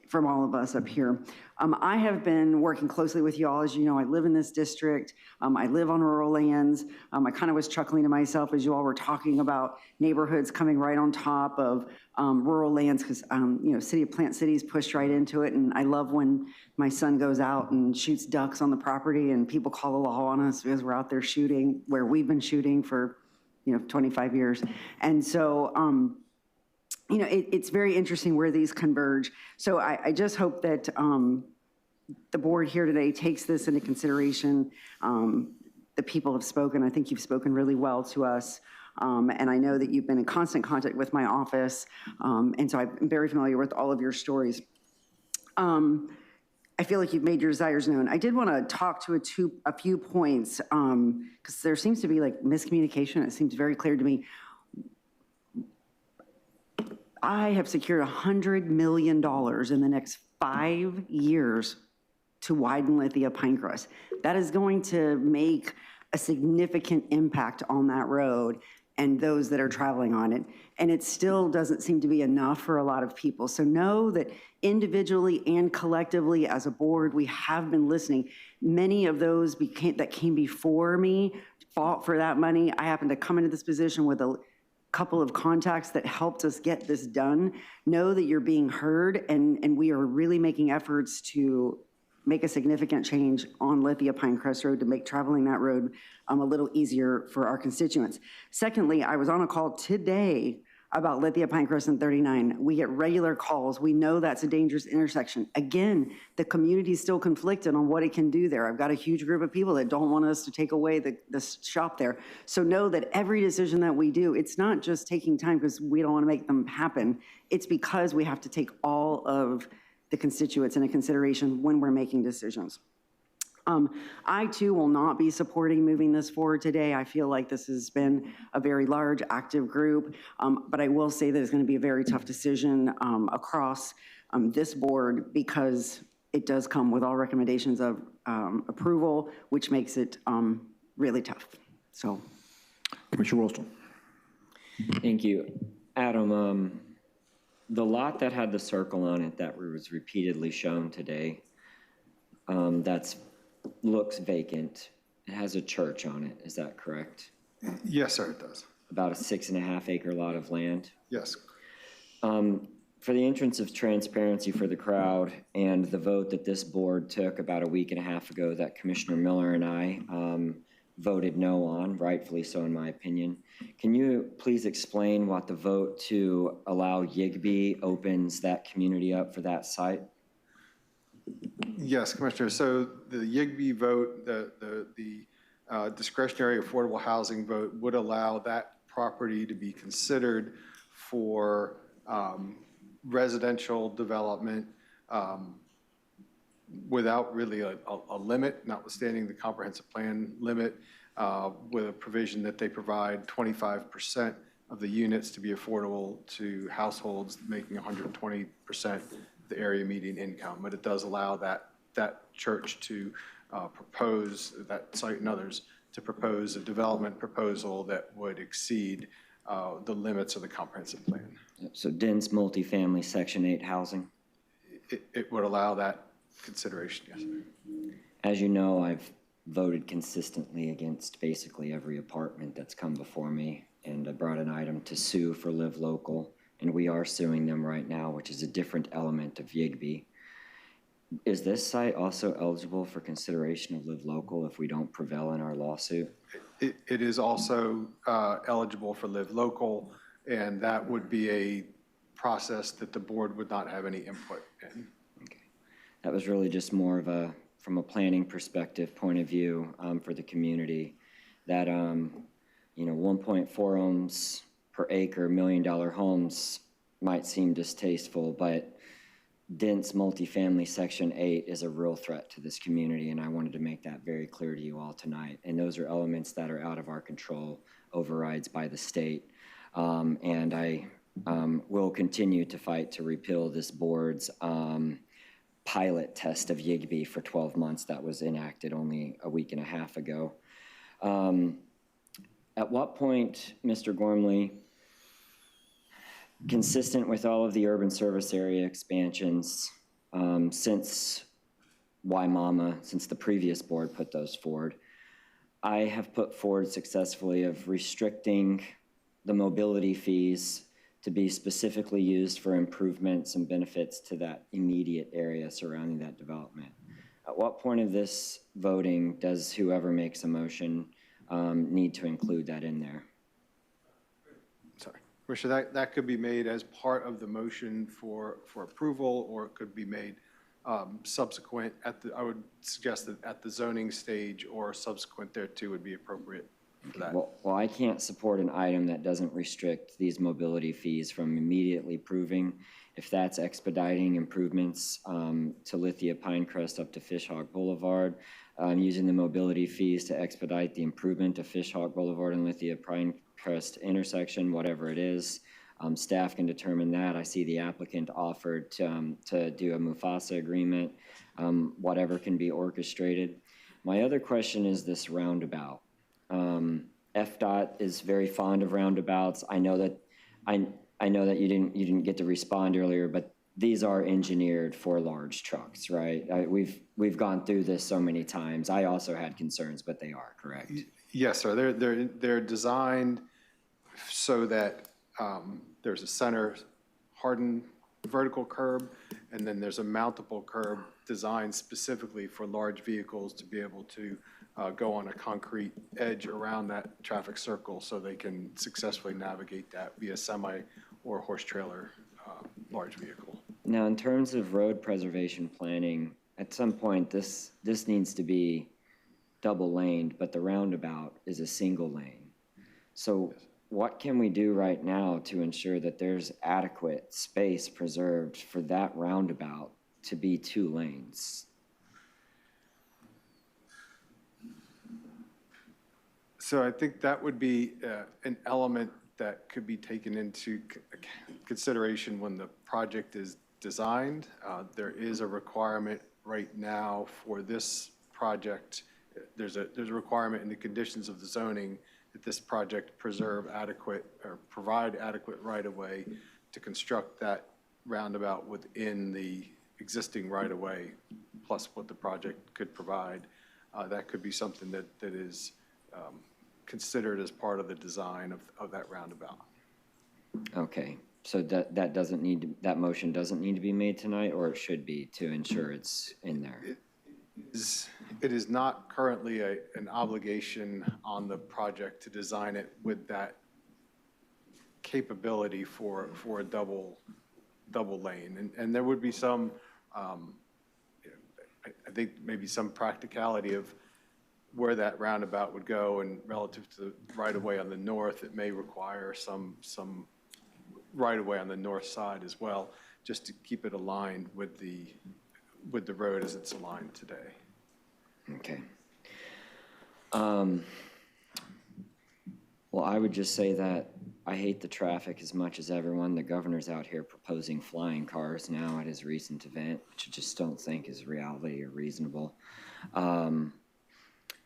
from all of us up here. I have been working closely with you all. As you know, I live in this district. I live on rural lands. I kind of was chuckling to myself as you all were talking about neighborhoods coming right on top of rural lands because, you know, City of Plant City's pushed right into it. And I love when my son goes out and shoots ducks on the property and people call the law on us because we're out there shooting where we've been shooting for, 25 years. And so, it's very interesting where these converge. So I just hope that the board here today takes this into consideration. The people have spoken. I think you've spoken really well to us. And I know that you've been in constant contact with my office. And so I'm very familiar with all of your stories. I feel like you've made your desires known. I did want to talk to a few points because there seems to be like miscommunication. It seems very clear to me. I have secured $100 million in the next 5 years to widen Lithia Pinecrest. That is going to make a significant impact on that road and those that are traveling on it. And it still doesn't seem to be enough for a lot of people. So know that individually and collectively as a board, we have been listening. Many of those that came before me fought for that money. I happened to come into this position with a couple of contacts that helped us get this done. Know that you're being heard, and we are really making efforts to make a significant change on Lithia Pinecrest Road to make traveling that road a little easier for our constituents. Secondly, I was on a call today about Lithia Pinecrest and 39. We get regular calls. We know that's a dangerous intersection. Again, the community is still conflicted on what it can do there. I've got a huge group of people that don't want us to take away the shop there. So know that every decision that we do, it's not just taking time because we don't want to make them happen. It's because we have to take all of the constituents into consideration when we're making decisions. I too will not be supporting moving this forward today. I feel like this has been a very large active group, but I will say that it's going to be a very tough decision across this board because it does come with all recommendations of approval, which makes it really tough. So, Commissioner Woolston. Thank you, Adam. The lot that had the circle on it that was repeatedly shown today, looks vacant. It has a church on it. Is that correct? Yes, sir, it does. About a 6.5 acre lot of land? Yes. For the entrance of transparency for the crowd and the vote that this board took about a week and a half ago that Commissioner Miller and I voted no on, rightfully so in my opinion. Can you please explain what the vote to allow Yigby opens that community up for that site? Yes, Commissioner. So the Yigby vote, the discretionary affordable housing vote would allow that property to be considered for residential development without really a limit, notwithstanding the comprehensive plan limit, with a provision that they provide 25% of the units to be affordable to households making 120% the area median income. But it does allow that church to propose, that site and others, to propose a development proposal that would exceed the limits of the comprehensive plan. So dense multifamily Section 8 housing? It would allow that consideration, yes. As you know, I've voted consistently against basically every apartment that's come before me, and I brought an item to sue for Live Local, and we are suing them right now, which is a different element of Yigby. Is this site also eligible for consideration of Live Local if we don't prevail in our lawsuit? It is also eligible for Live Local, and that would be a process that the board would not have any input in. Okay. That was really just more of from a planning perspective point of view for the community. that, 1.4 homes per acre, $1 million homes might seem distasteful, but dense multifamily Section 8 is a real threat to this community, and I wanted to make that very clear to you all tonight. And those are elements that are out of our control, overrides by the state. And I will continue to fight to repeal this board's pilot test of YIGB for 12 months that was enacted only a week and a half ago. At what point, Mr. Gormley, consistent with all of the urban service area expansions since since the previous board put those forward, I have put forward successfully of restricting the mobility fees to be specifically used for improvements and benefits to that immediate area surrounding that development. At what point of this voting does whoever makes a motion need to include that in there? Sorry. Commissioner, that could be made as part of the motion for approval, or it could be made subsequent I would suggest that at the zoning stage or subsequent thereto would be appropriate for that. Well, I can't support an item that doesn't restrict these mobility fees from immediately proving. If that's expediting improvements to Lithia Pinecrest up to Fishhawk Boulevard, using the mobility fees to expedite the improvement to Fishhawk Boulevard and Lithia Pinecrest intersection, whatever it is, staff can determine that. I see the applicant offered to do a Mufasa agreement, whatever can be orchestrated. My other question is this roundabout. FDOT is very fond of roundabouts. I know that you didn't get to respond earlier, but these are engineered for large trucks, right? We've gone through this so many times. I also had concerns, but they are correct. Yes, sir. They're designed so that there's a center hardened vertical curb, and then there's a mountable curb designed specifically for large vehicles to be able to go on a concrete edge around that traffic circle so they can successfully navigate that via semi or horse trailer large vehicle. Now, in terms of road preservation planning, at some point this needs to be double laned, but the roundabout is a single lane. So what can we do right now to ensure that there's adequate space preserved for that roundabout to be 2 lanes? So I think that would be an element that could be taken into consideration when the project is designed. There is a requirement right now for this project. There's a requirement in the conditions of the zoning that this project preserve adequate or provide adequate right-of-way to construct that roundabout within the existing right-of-way, plus what the project could provide. That could be something that is considered as part of the design of that roundabout. Okay, so that motion doesn't need to be made tonight, or it should be to ensure it's in there? It is not currently an obligation on the project to design it with that capability for a double lane. And there would be some, I think maybe some practicality of where that roundabout would go, and relative to the right-of-way on the north, it may require some right-of-way on the north side as well, just to keep it aligned with the road as it's aligned today. Okay. Well, I would just say that I hate the traffic as much as everyone. The governor's out here proposing flying cars now at his recent event, which I just don't think is reality or reasonable.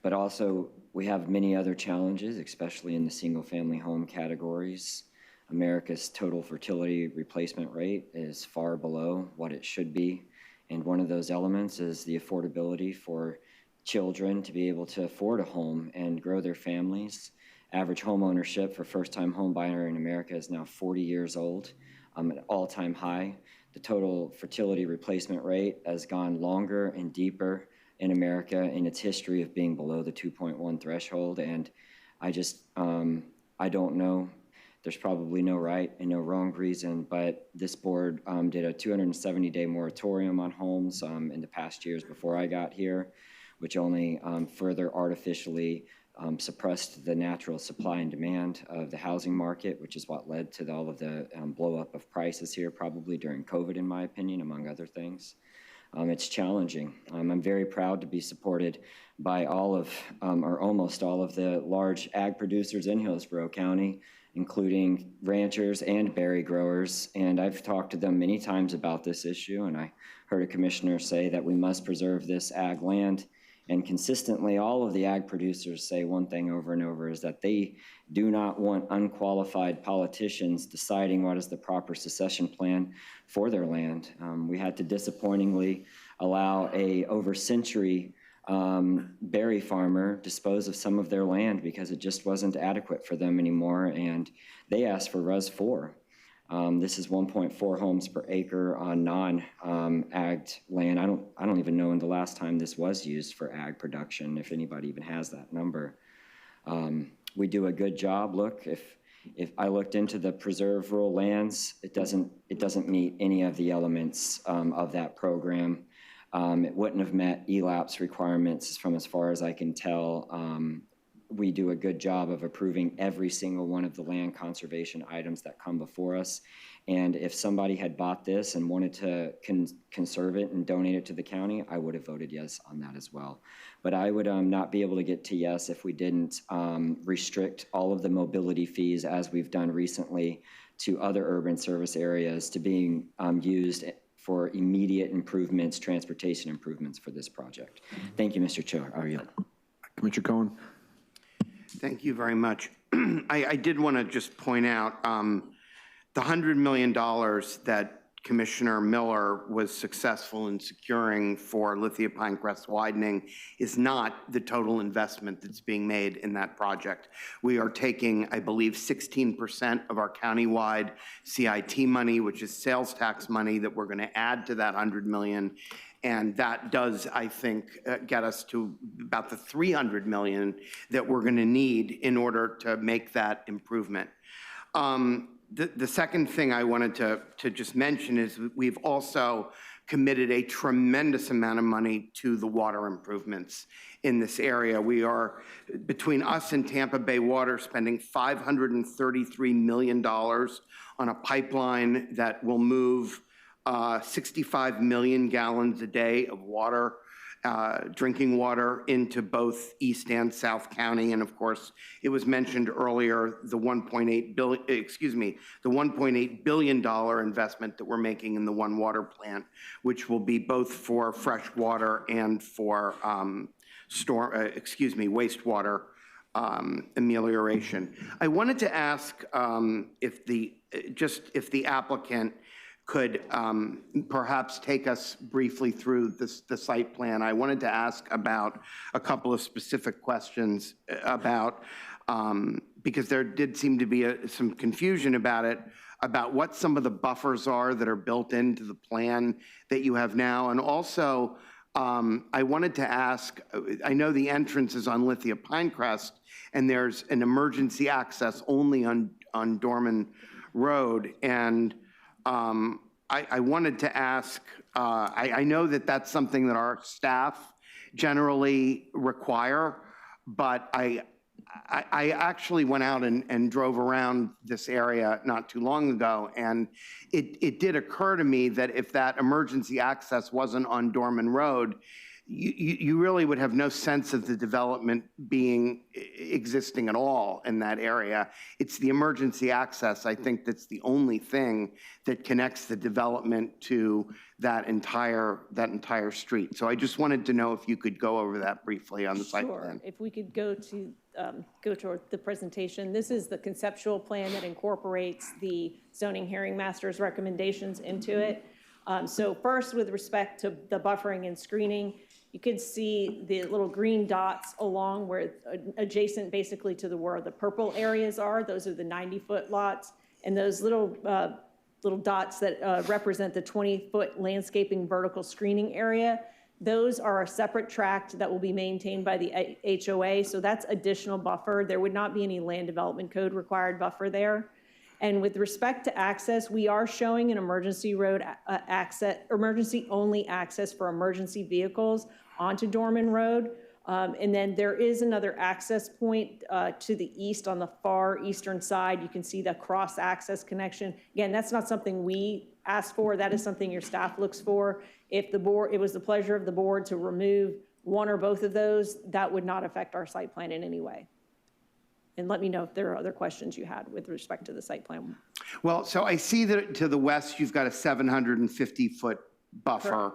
But also, we have many other challenges, especially in the single-family home categories. America's total fertility replacement rate is far below what it should be. And one of those elements is the affordability for children to be able to afford a home and grow their families. Average home ownership for first-time home buyer in America is now 40 years old, an all-time high. The total fertility replacement rate has gone longer and deeper in America in its history of being below the 2.1 threshold. And I just, I don't know. There's probably no right and no wrong reason, but this board did a 270-day moratorium on homes in the past years before I got here, which only further artificially suppressed the natural supply and demand of the housing market, which is what led to all of the blow up of prices here, probably during COVID, in my opinion, among other things. It's challenging. I'm very proud to be supported by all of, or almost all of the large ag producers in Hillsborough County, including ranchers and berry growers. And I've talked to them many times about this issue, and I heard a commissioner say that we must preserve this ag land. And consistently, all of the ag producers say one thing over and over, is that they do not want unqualified politicians deciding what is the proper succession plan for their land. We had to disappointingly allow a over-century berry farmer dispose of some of their land because it just wasn't adequate for them anymore, and they asked for Res 4. This is 1.4 homes per acre on non-ag land. I don't even know when the last time this was used for ag production, if anybody even has that number. We do a good job. Look, if I looked into the preserved rural lands, it doesn't meet any of the elements of that program. It wouldn't have met ELAP's requirements from as far as I can tell. We do a good job of approving every single one of the land conservation items that come before us. And if somebody had bought this and wanted to conserve it and donate it to the county, I would have voted yes on that as well. But I would not be able to get to yes if we didn't restrict all of the mobility fees, as we've done recently, to other urban service areas, to being used for immediate improvements, transportation improvements for this project. Thank you, Mr. Chair. Commissioner Cohen. Thank you very much. I did want to just point out the $100 million that Commissioner Miller was successful in securing for Lithia Pinecrest widening is not the total investment that's being made in that project. We are taking, I believe, 16% of our countywide CIT money, which is sales tax money, that we're going to add to that $100 million. And that does, I think, get us to about the $300 million that we're going to need in order to make that improvement. The second thing I wanted to just mention is we've also committed a tremendous amount of money to the water improvements in this area. We are, between us and Tampa Bay Water, spending $533 million on a pipeline that will move 65 million gallons a day of water, drinking water, into both East and South County. And of course, it was mentioned earlier, the $1.8 billion investment that we're making in the One Water plant, which will be both for fresh water and for wastewater amelioration. I wanted to ask if the applicant could perhaps take us briefly through the site plan. I wanted to ask about a couple of specific questions about, because there did seem to be some confusion about it, about what some of the buffers are that are built into the plan that you have now. And also, I wanted to ask, I know the entrance is on Lithia Pinecrest, and there's an emergency access only on Dorman Road. And I wanted to ask, I know that that's something that our staff generally require, but I actually went out and drove around this area not too long ago, and it did occur to me that if that emergency access wasn't on Dorman Road, you really would have no sense of the development existing at all in that area. It's the emergency access, I think, that's the only thing that connects the development to that entire street. So I just wanted to know if you could go over that briefly on the site plan. If we could go toward the presentation. This is the conceptual plan that incorporates the zoning hearing master's recommendations into it. So first, with respect to the buffering and screening, you can see the little green dots along where adjacent basically to where the purple areas are. Those are the 90-foot lots. And those little dots that represent the 20-foot landscaping vertical screening area, those are a separate tract that will be maintained by the HOA. So that's additional buffer. There would not be any land development code required buffer there. And with respect to access, we are showing an emergency road access, emergency only access for emergency vehicles onto Dorman Road. And then there is another access point to the east on the far eastern side. You can see the cross-access connection. Again, that's not something we asked for. That is something your staff looks for. If the board, it was the pleasure of the board to remove one or both of those, that would not affect our site plan in any way. And let me know if there are other questions you had with respect to the site plan. Well, so I see that to the west, you've got a 750-foot buffer.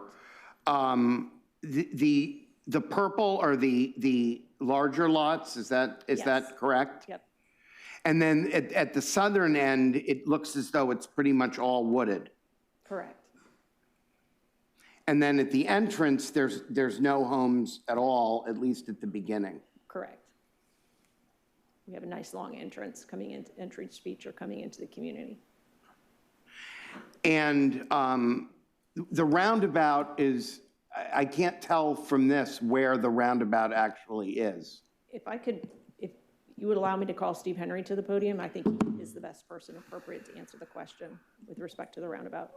The purple are the larger lots, is that correct? Yep. And then at the southern end, it looks as though it's pretty much all wooded. Correct. And then at the entrance, there's no homes at all, at least at the beginning. Correct. We have a nice long entrance coming into entrance feature coming into the community. And the roundabout is, I can't tell from this where the roundabout actually is. If you would allow me to call Steve Henry to the podium, I think he is the best person appropriate to answer the question with respect to the roundabout.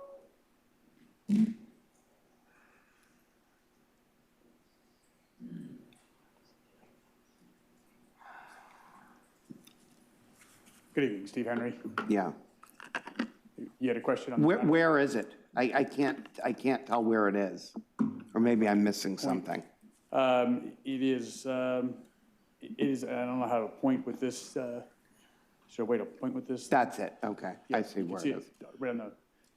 Good evening, Steve Henry. Yeah. You had a question on the Where is it? I can't tell where it is. Or maybe I'm missing something. It is, I don't know how to point with this. Is there a way to point with this? That's it, okay. Yeah, I see where it is. Right on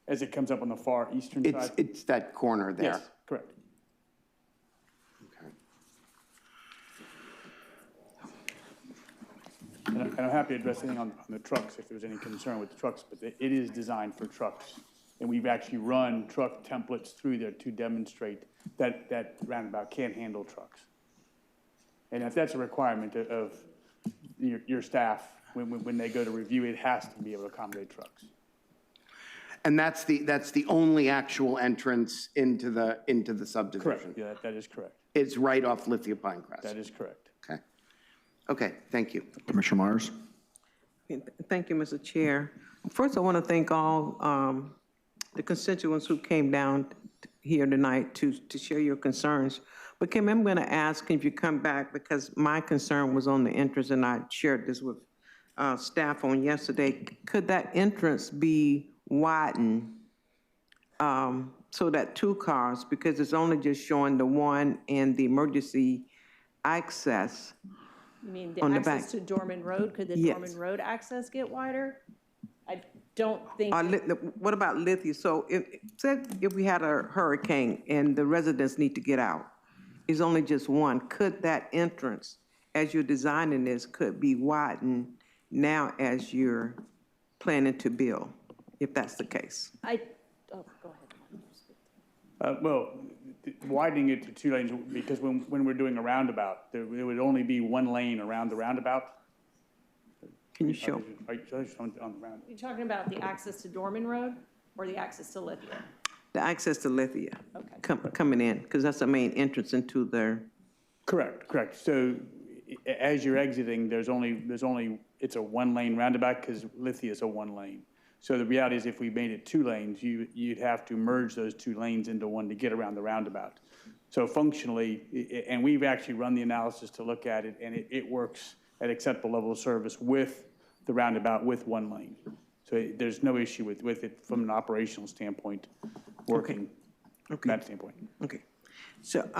as it comes up on the far eastern side? It's that corner there. Yes, correct. And I'm happy to address anything on the trucks if there's any concern with the trucks, but it is designed for trucks. And we've actually run truck templates through there to demonstrate that roundabout can handle trucks. And if that's a requirement of your staff, when they go to review, it has to be able to accommodate trucks. And that's the only actual entrance into the subdivision? Correct, yeah, that is correct. It's right off Lithia Pinecrest? That is correct. Okay. Okay, thank you. Commissioner Myers? Thank you, Mr. Chair. First, I want to thank all the constituents who came down here tonight to share your concerns. But Kim, I'm going to ask if you come back, because my concern was on the entrance, and I shared this with staff on yesterday. Could that entrance be widened so that 2 cars, because it's only just showing the one and the emergency access? You mean the on the access back. to Dorman Road? Could the Yes. Dorman Road access get wider? I don't think. What about Lithia? So if we had a hurricane and the residents need to get out, it's only just one. Could that entrance, as you're designing this, could be widened now as you're planning to build, if that's the case? Oh, go ahead. Well, widening it to 2 lanes, because when we're doing a roundabout, there would only be 1 lane around the roundabout. Can you show? On the round. You're talking about the access to Dorman Road or the access to Lithia? The access to Lithia, Okay. coming in, because that's the main entrance into their. Correct. So as you're exiting, there's only, it's a 1-lane roundabout because Lithia is a 1 lane. So the reality is if we made it 2 lanes, you'd have to merge those 2 lanes into one to get around the roundabout. So functionally, and we've actually run the analysis to look at it, and it works at acceptable level of service with the roundabout with 1 lane. So there's no issue with it from an operational standpoint, working from that standpoint. Okay. So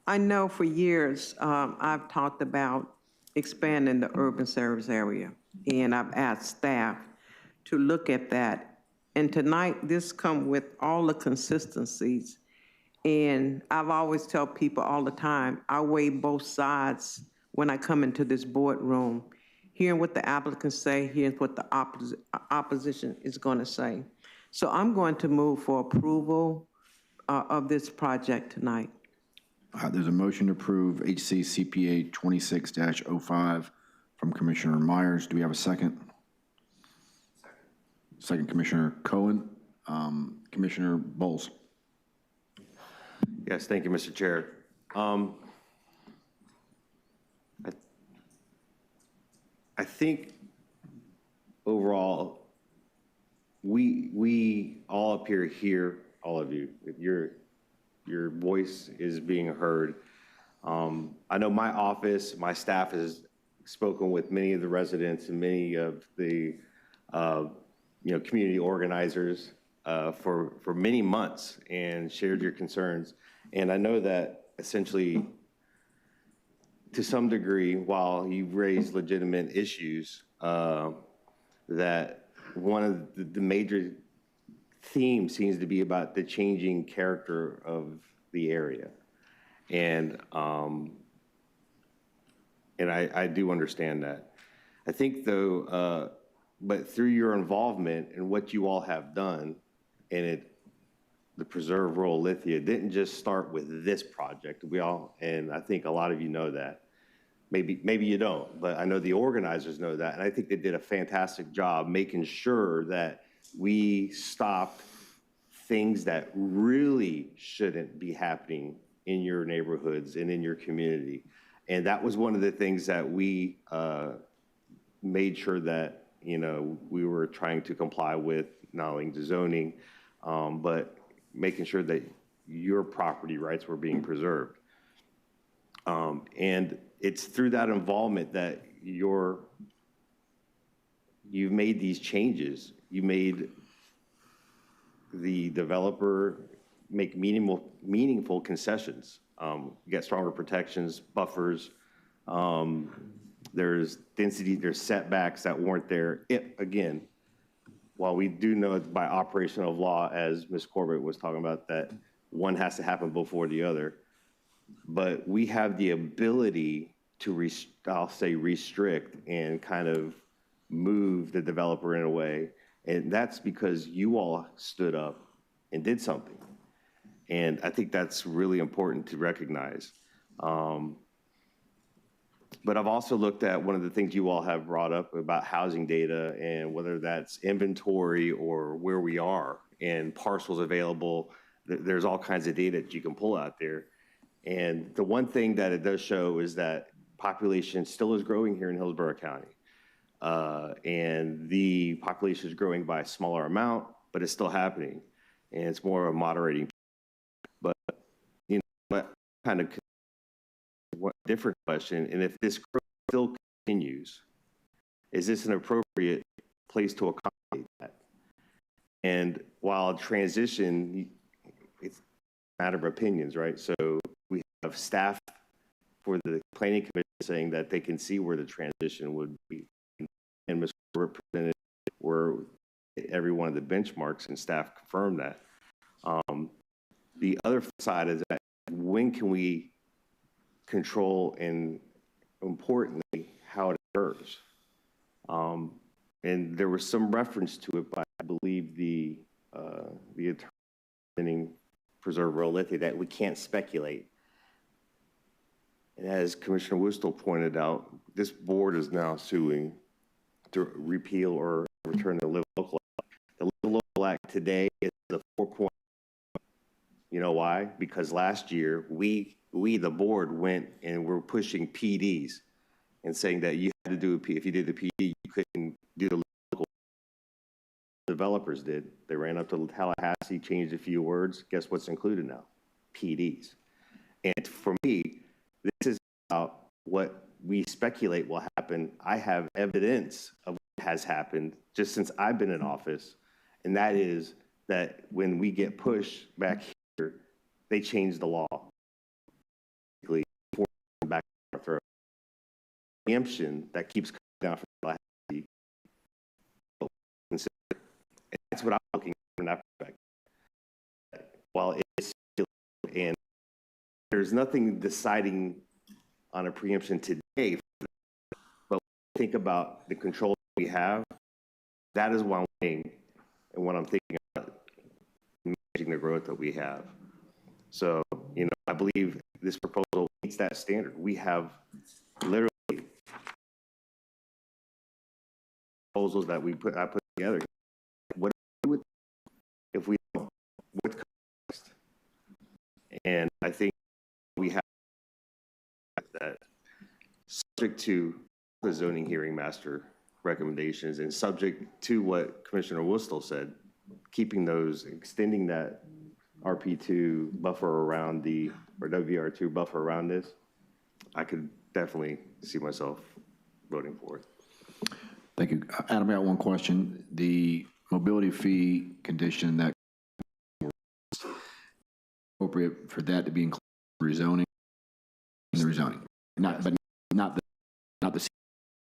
I know for years, I've talked about expanding the urban service area, and I've asked staff to look at that. And tonight, this come with all the consistencies. And I've always tell people all the time, I weigh both sides when I come into this boardroom, hearing what the applicants say, hearing what the opposition is going to say. So I'm going to move for approval of this project tonight. There's a motion to approve HC CPA 26-05 from Commissioner Myers. Do we have a second? Second, Commissioner Cohen. Commissioner Bowles. Yes, thank you, Mr. Chair. I think overall, we all appear here, all of you, your voice is being heard. I know my office, my staff has spoken with many of the residents and many of the, community organizers for many months and shared your concerns. And I know that essentially, to some degree, while you've raised legitimate issues, that one of the major themes seems to be about the changing character of the area. And I do understand that. I think though, but through your involvement in what you all have done, and the Preserve Rural Lithia didn't just start with this project. And I think a lot of you know that. Maybe you don't, but I know the organizers know that. And I think they did a fantastic job making sure that we stopped things that really shouldn't be happening in your neighborhoods and in your community. And that was one of the things that we made sure that, we were trying to comply with, not only the zoning, but making sure that your property rights were being preserved. And it's through that involvement that you've made these changes. You made the developer make meaningful concessions. You get stronger protections, buffers. There's density, there's setbacks that weren't there. Again, while we do know by operation of law, as Ms. Corbett was talking about, that one has to happen before the other, but we have the ability to, I'll say, restrict and kind of move the developer in a way. And that's because you all stood up and did something. And I think that's really important to recognize. But I've also looked at one of the things you all have brought up about housing data, and whether that's inventory or where we are and parcels available. There's all kinds of data that you can pull out there. And the one thing that it does show is that population still is growing here in Hillsborough County. And the population is growing by a smaller amount, but it's still happening. And it's more of a moderating. But, what kind of different question, and if this growth still continues, is this an appropriate place to accommodate that? And while transition, it's a matter of opinions, right? So we have staff for the planning commission saying that they can see where the transition would be, and Ms. represented where every one of the benchmarks, and staff confirmed that. The other side is that when can we control, and importantly, how it occurs? And there was some reference to it by, I believe, the attorney Preserve Rural Lithia, that we can't speculate. And as Commissioner Wustel pointed out, this board is now suing to repeal or return the Live Local Act. The Live Local Act today is the 4 You know why? Because last year, we, the board, went and were pushing PDs and saying that you had to do a P. If you did the PD, you couldn't do the local. Developers did. They ran up to Tallahassee, changed a few words. Guess what's included now? PDs. And for me, this is about what we speculate will happen. I have evidence of what has happened just since I've been in office, and that is that when we get pushed back here, they change the law. Back for preemption that keeps coming down from Tallahassee. And that's what I'm looking at from that perspective. While it's still, and there's nothing deciding on a preemption today, but think about the control we have. That is one thing, and what I'm thinking about managing the growth that we have. So, I believe this proposal meets that standard. We have literally proposals that I put together. What if we don't? What comes next? And I think we have that, subject to the zoning hearing master recommendations and subject to what Commissioner Wustel said, keeping those, extending that RP2 buffer around or WR2 buffer around this, I could definitely see myself voting for it. Thank you. Adam, I got one question. The mobility fee condition that appropriate for that to be included in rezoning, not the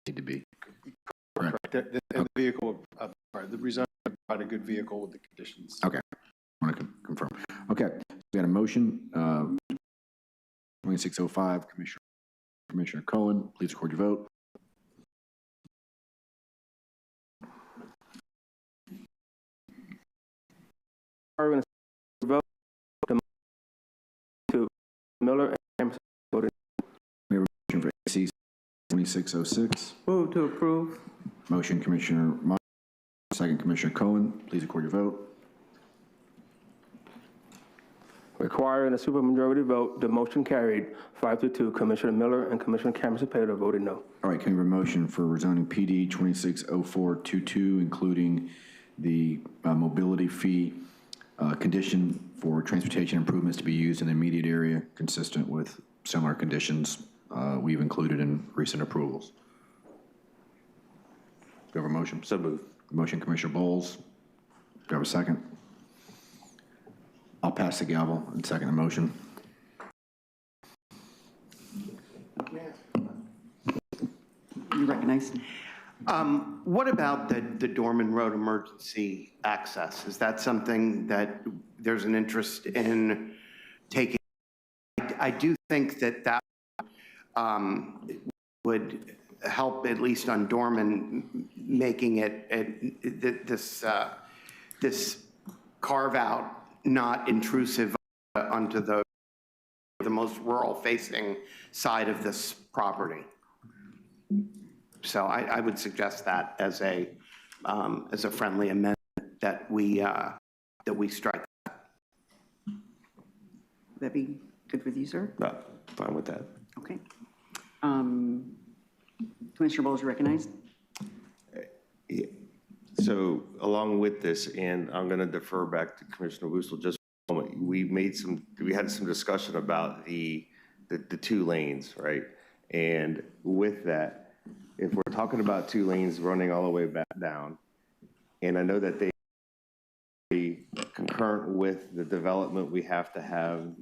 need to be. Correct. The vehicle, the rezoning provide a good vehicle with the conditions. Okay. I want to confirm. Okay. We got a motion, 2605, Commissioner Cohen, please record your vote. Vote to Miller and voted. We have a motion for AC 2606. Move to approve. Motion, Commissioner Meyer, second, Commissioner Cohen, please record your vote. Requiring a supermajority vote, the motion carried 5-2. Commissioner Miller and Commissioner Campbell voted no. All right, can we have a motion for rezoning PD 260422, including the mobility fee condition for transportation improvements to be used in the immediate area, consistent with similar conditions we've included in recent approvals? Do you have a motion? So moved. Motion, Commissioner Bowles. Do you have a second? I'll pass the gavel and second the motion. You recognize? What about the Dorman Road emergency access? Is that something that there's an interest in taking? I do think that would help, at least on Dorman, making it this carve out not intrusive onto the most rural facing side of this property. So I would suggest that as a friendly amendment that we strike. Would that be good with you, sir? No, fine with that. Okay. Commissioner Bowles, you recognized? Yeah. So along with this, and I'm going to defer back to Commissioner Woosel just for a moment. We had some discussion about the 2 lanes, right? And with that, if we're talking about 2 lanes running all the way back down, and I know that they concurrent with the development, we have to have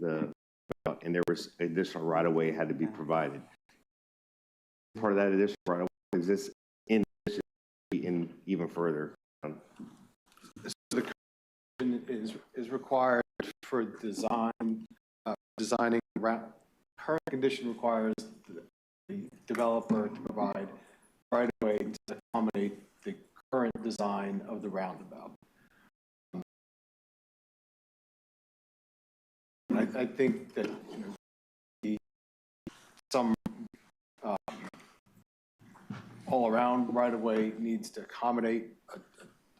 and there was additional right-of-way had to be provided. Part of that additional right-of-way is this in even further. So the condition is required for designing around. Current condition requires the developer to provide right of way to accommodate the current design of the roundabout. I think that some all-around right-of-way needs to accommodate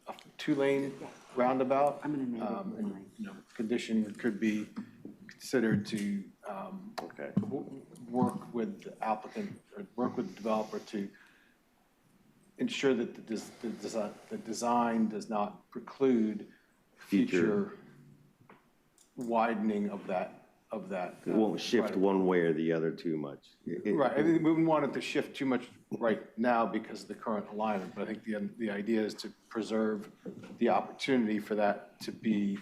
a 2-lane roundabout. And condition could be considered to work with the applicant or work with the developer to ensure that the design does not preclude future widening of that. It won't shift one way or the other too much. Right. I think we wouldn't want it to shift too much right now because of the current alignment, but I think the idea is to preserve the opportunity for that to be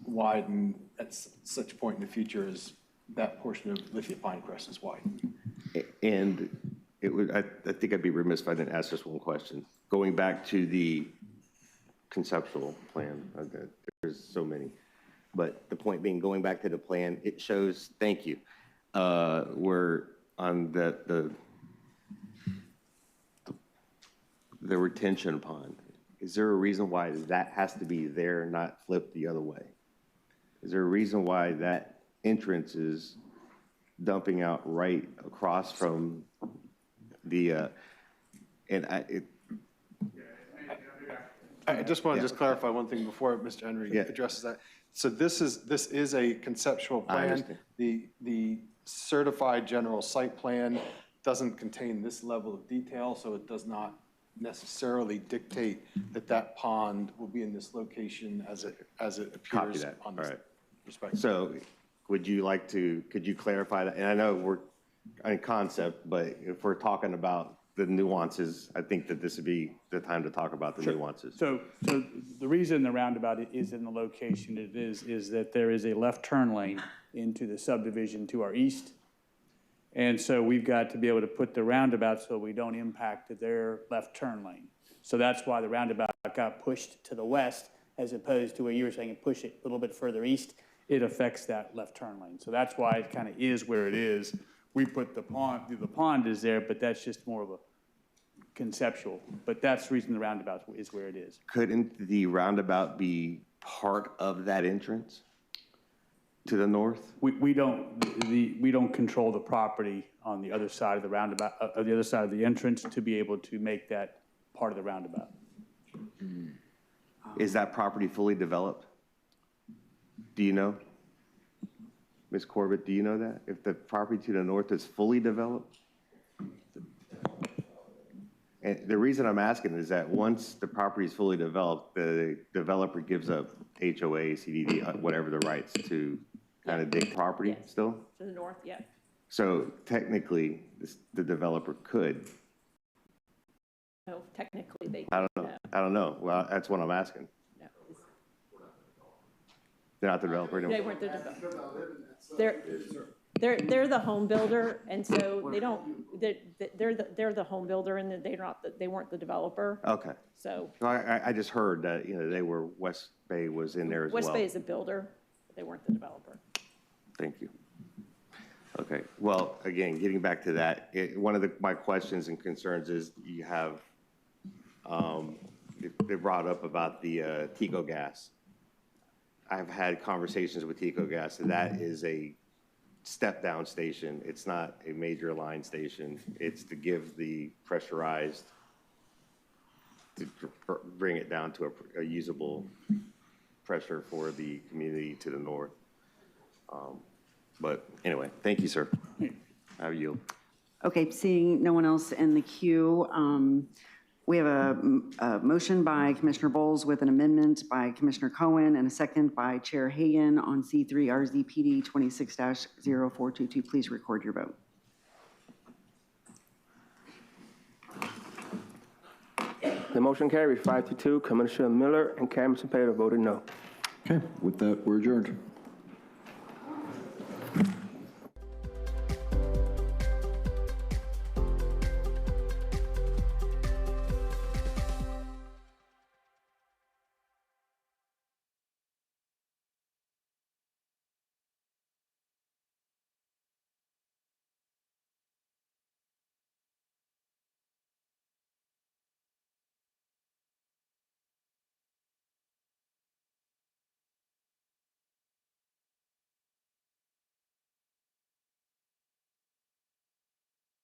widened at such a point in the future as that portion of Lithia Pinecrest is widened. And it would, I think I'd be remiss if I didn't ask just one question. Going back to the conceptual plan, there's so many. But the point being, going back to the plan, it shows, thank you, we're on the retention pond. Is there a reason why that has to be there, not flipped the other way? Is there a reason why that entrance is dumping out right across from the, I just want to clarify one thing before Mr. Henry addresses that. So this is a conceptual plan. The certified general site plan doesn't contain this level of detail, so it does not necessarily dictate that pond will be in this location as it appears on this perspective. So could you clarify that? And I know in concept, but if we're talking about the nuances, I think that this would be the time to talk about the nuances. So the reason the roundabout is in the location it is that there is a left turn lane into the subdivision to our east. And so we've got to be able to put the roundabout so we don't impact their left turn lane. So that's why the roundabout got pushed to the west, as opposed to what you were saying, push it a little bit further east. It affects that left turn lane. So that's why it kind of is where it is. We put the pond is there, but that's just more of a conceptual. But that's the reason the roundabout is where it is. Couldn't the roundabout be part of that entrance to the north? We don't control the property on the other side of the roundabout, the other side of the entrance to be able to make that part of the roundabout. Is that property fully developed? Do you know? Ms. Corbett, do you know that? If the property to the north is fully developed? And the reason I'm asking is that once the property is fully developed, the developer gives up HOA, CDD, whatever the rights to kind of dig property still? To the north, yeah. So technically, the developer could. No, technically they. I don't know. Well, that's what I'm asking. No. They're not the developer anymore. They weren't the developer. They're the home builder, and so they don't, they're the home builder, and they weren't the developer. Okay. So. I just heard that, they were, West Bay was in there as well. West Bay is a builder, but they weren't the developer. Thank you. Okay, well, again, getting back to that, one of my questions and concerns is you have, they brought up about the Tico gas. I've had conversations with Tico gas, and that is a step-down station. It's not a major line station. It's to give the pressurized, to bring it down to a usable pressure for the community to the north. But anyway, thank you, sir. I yield. Okay, seeing no one else in the queue, we have a motion by Commissioner Bowles with an amendment by Commissioner Cohen and a second by Chair Hagan on C3 RZPD 26-0422. Please record your vote. The motion carries 5-2. Commissioner Miller and Commissioner Payne voted no. Okay, with that, we're adjourned.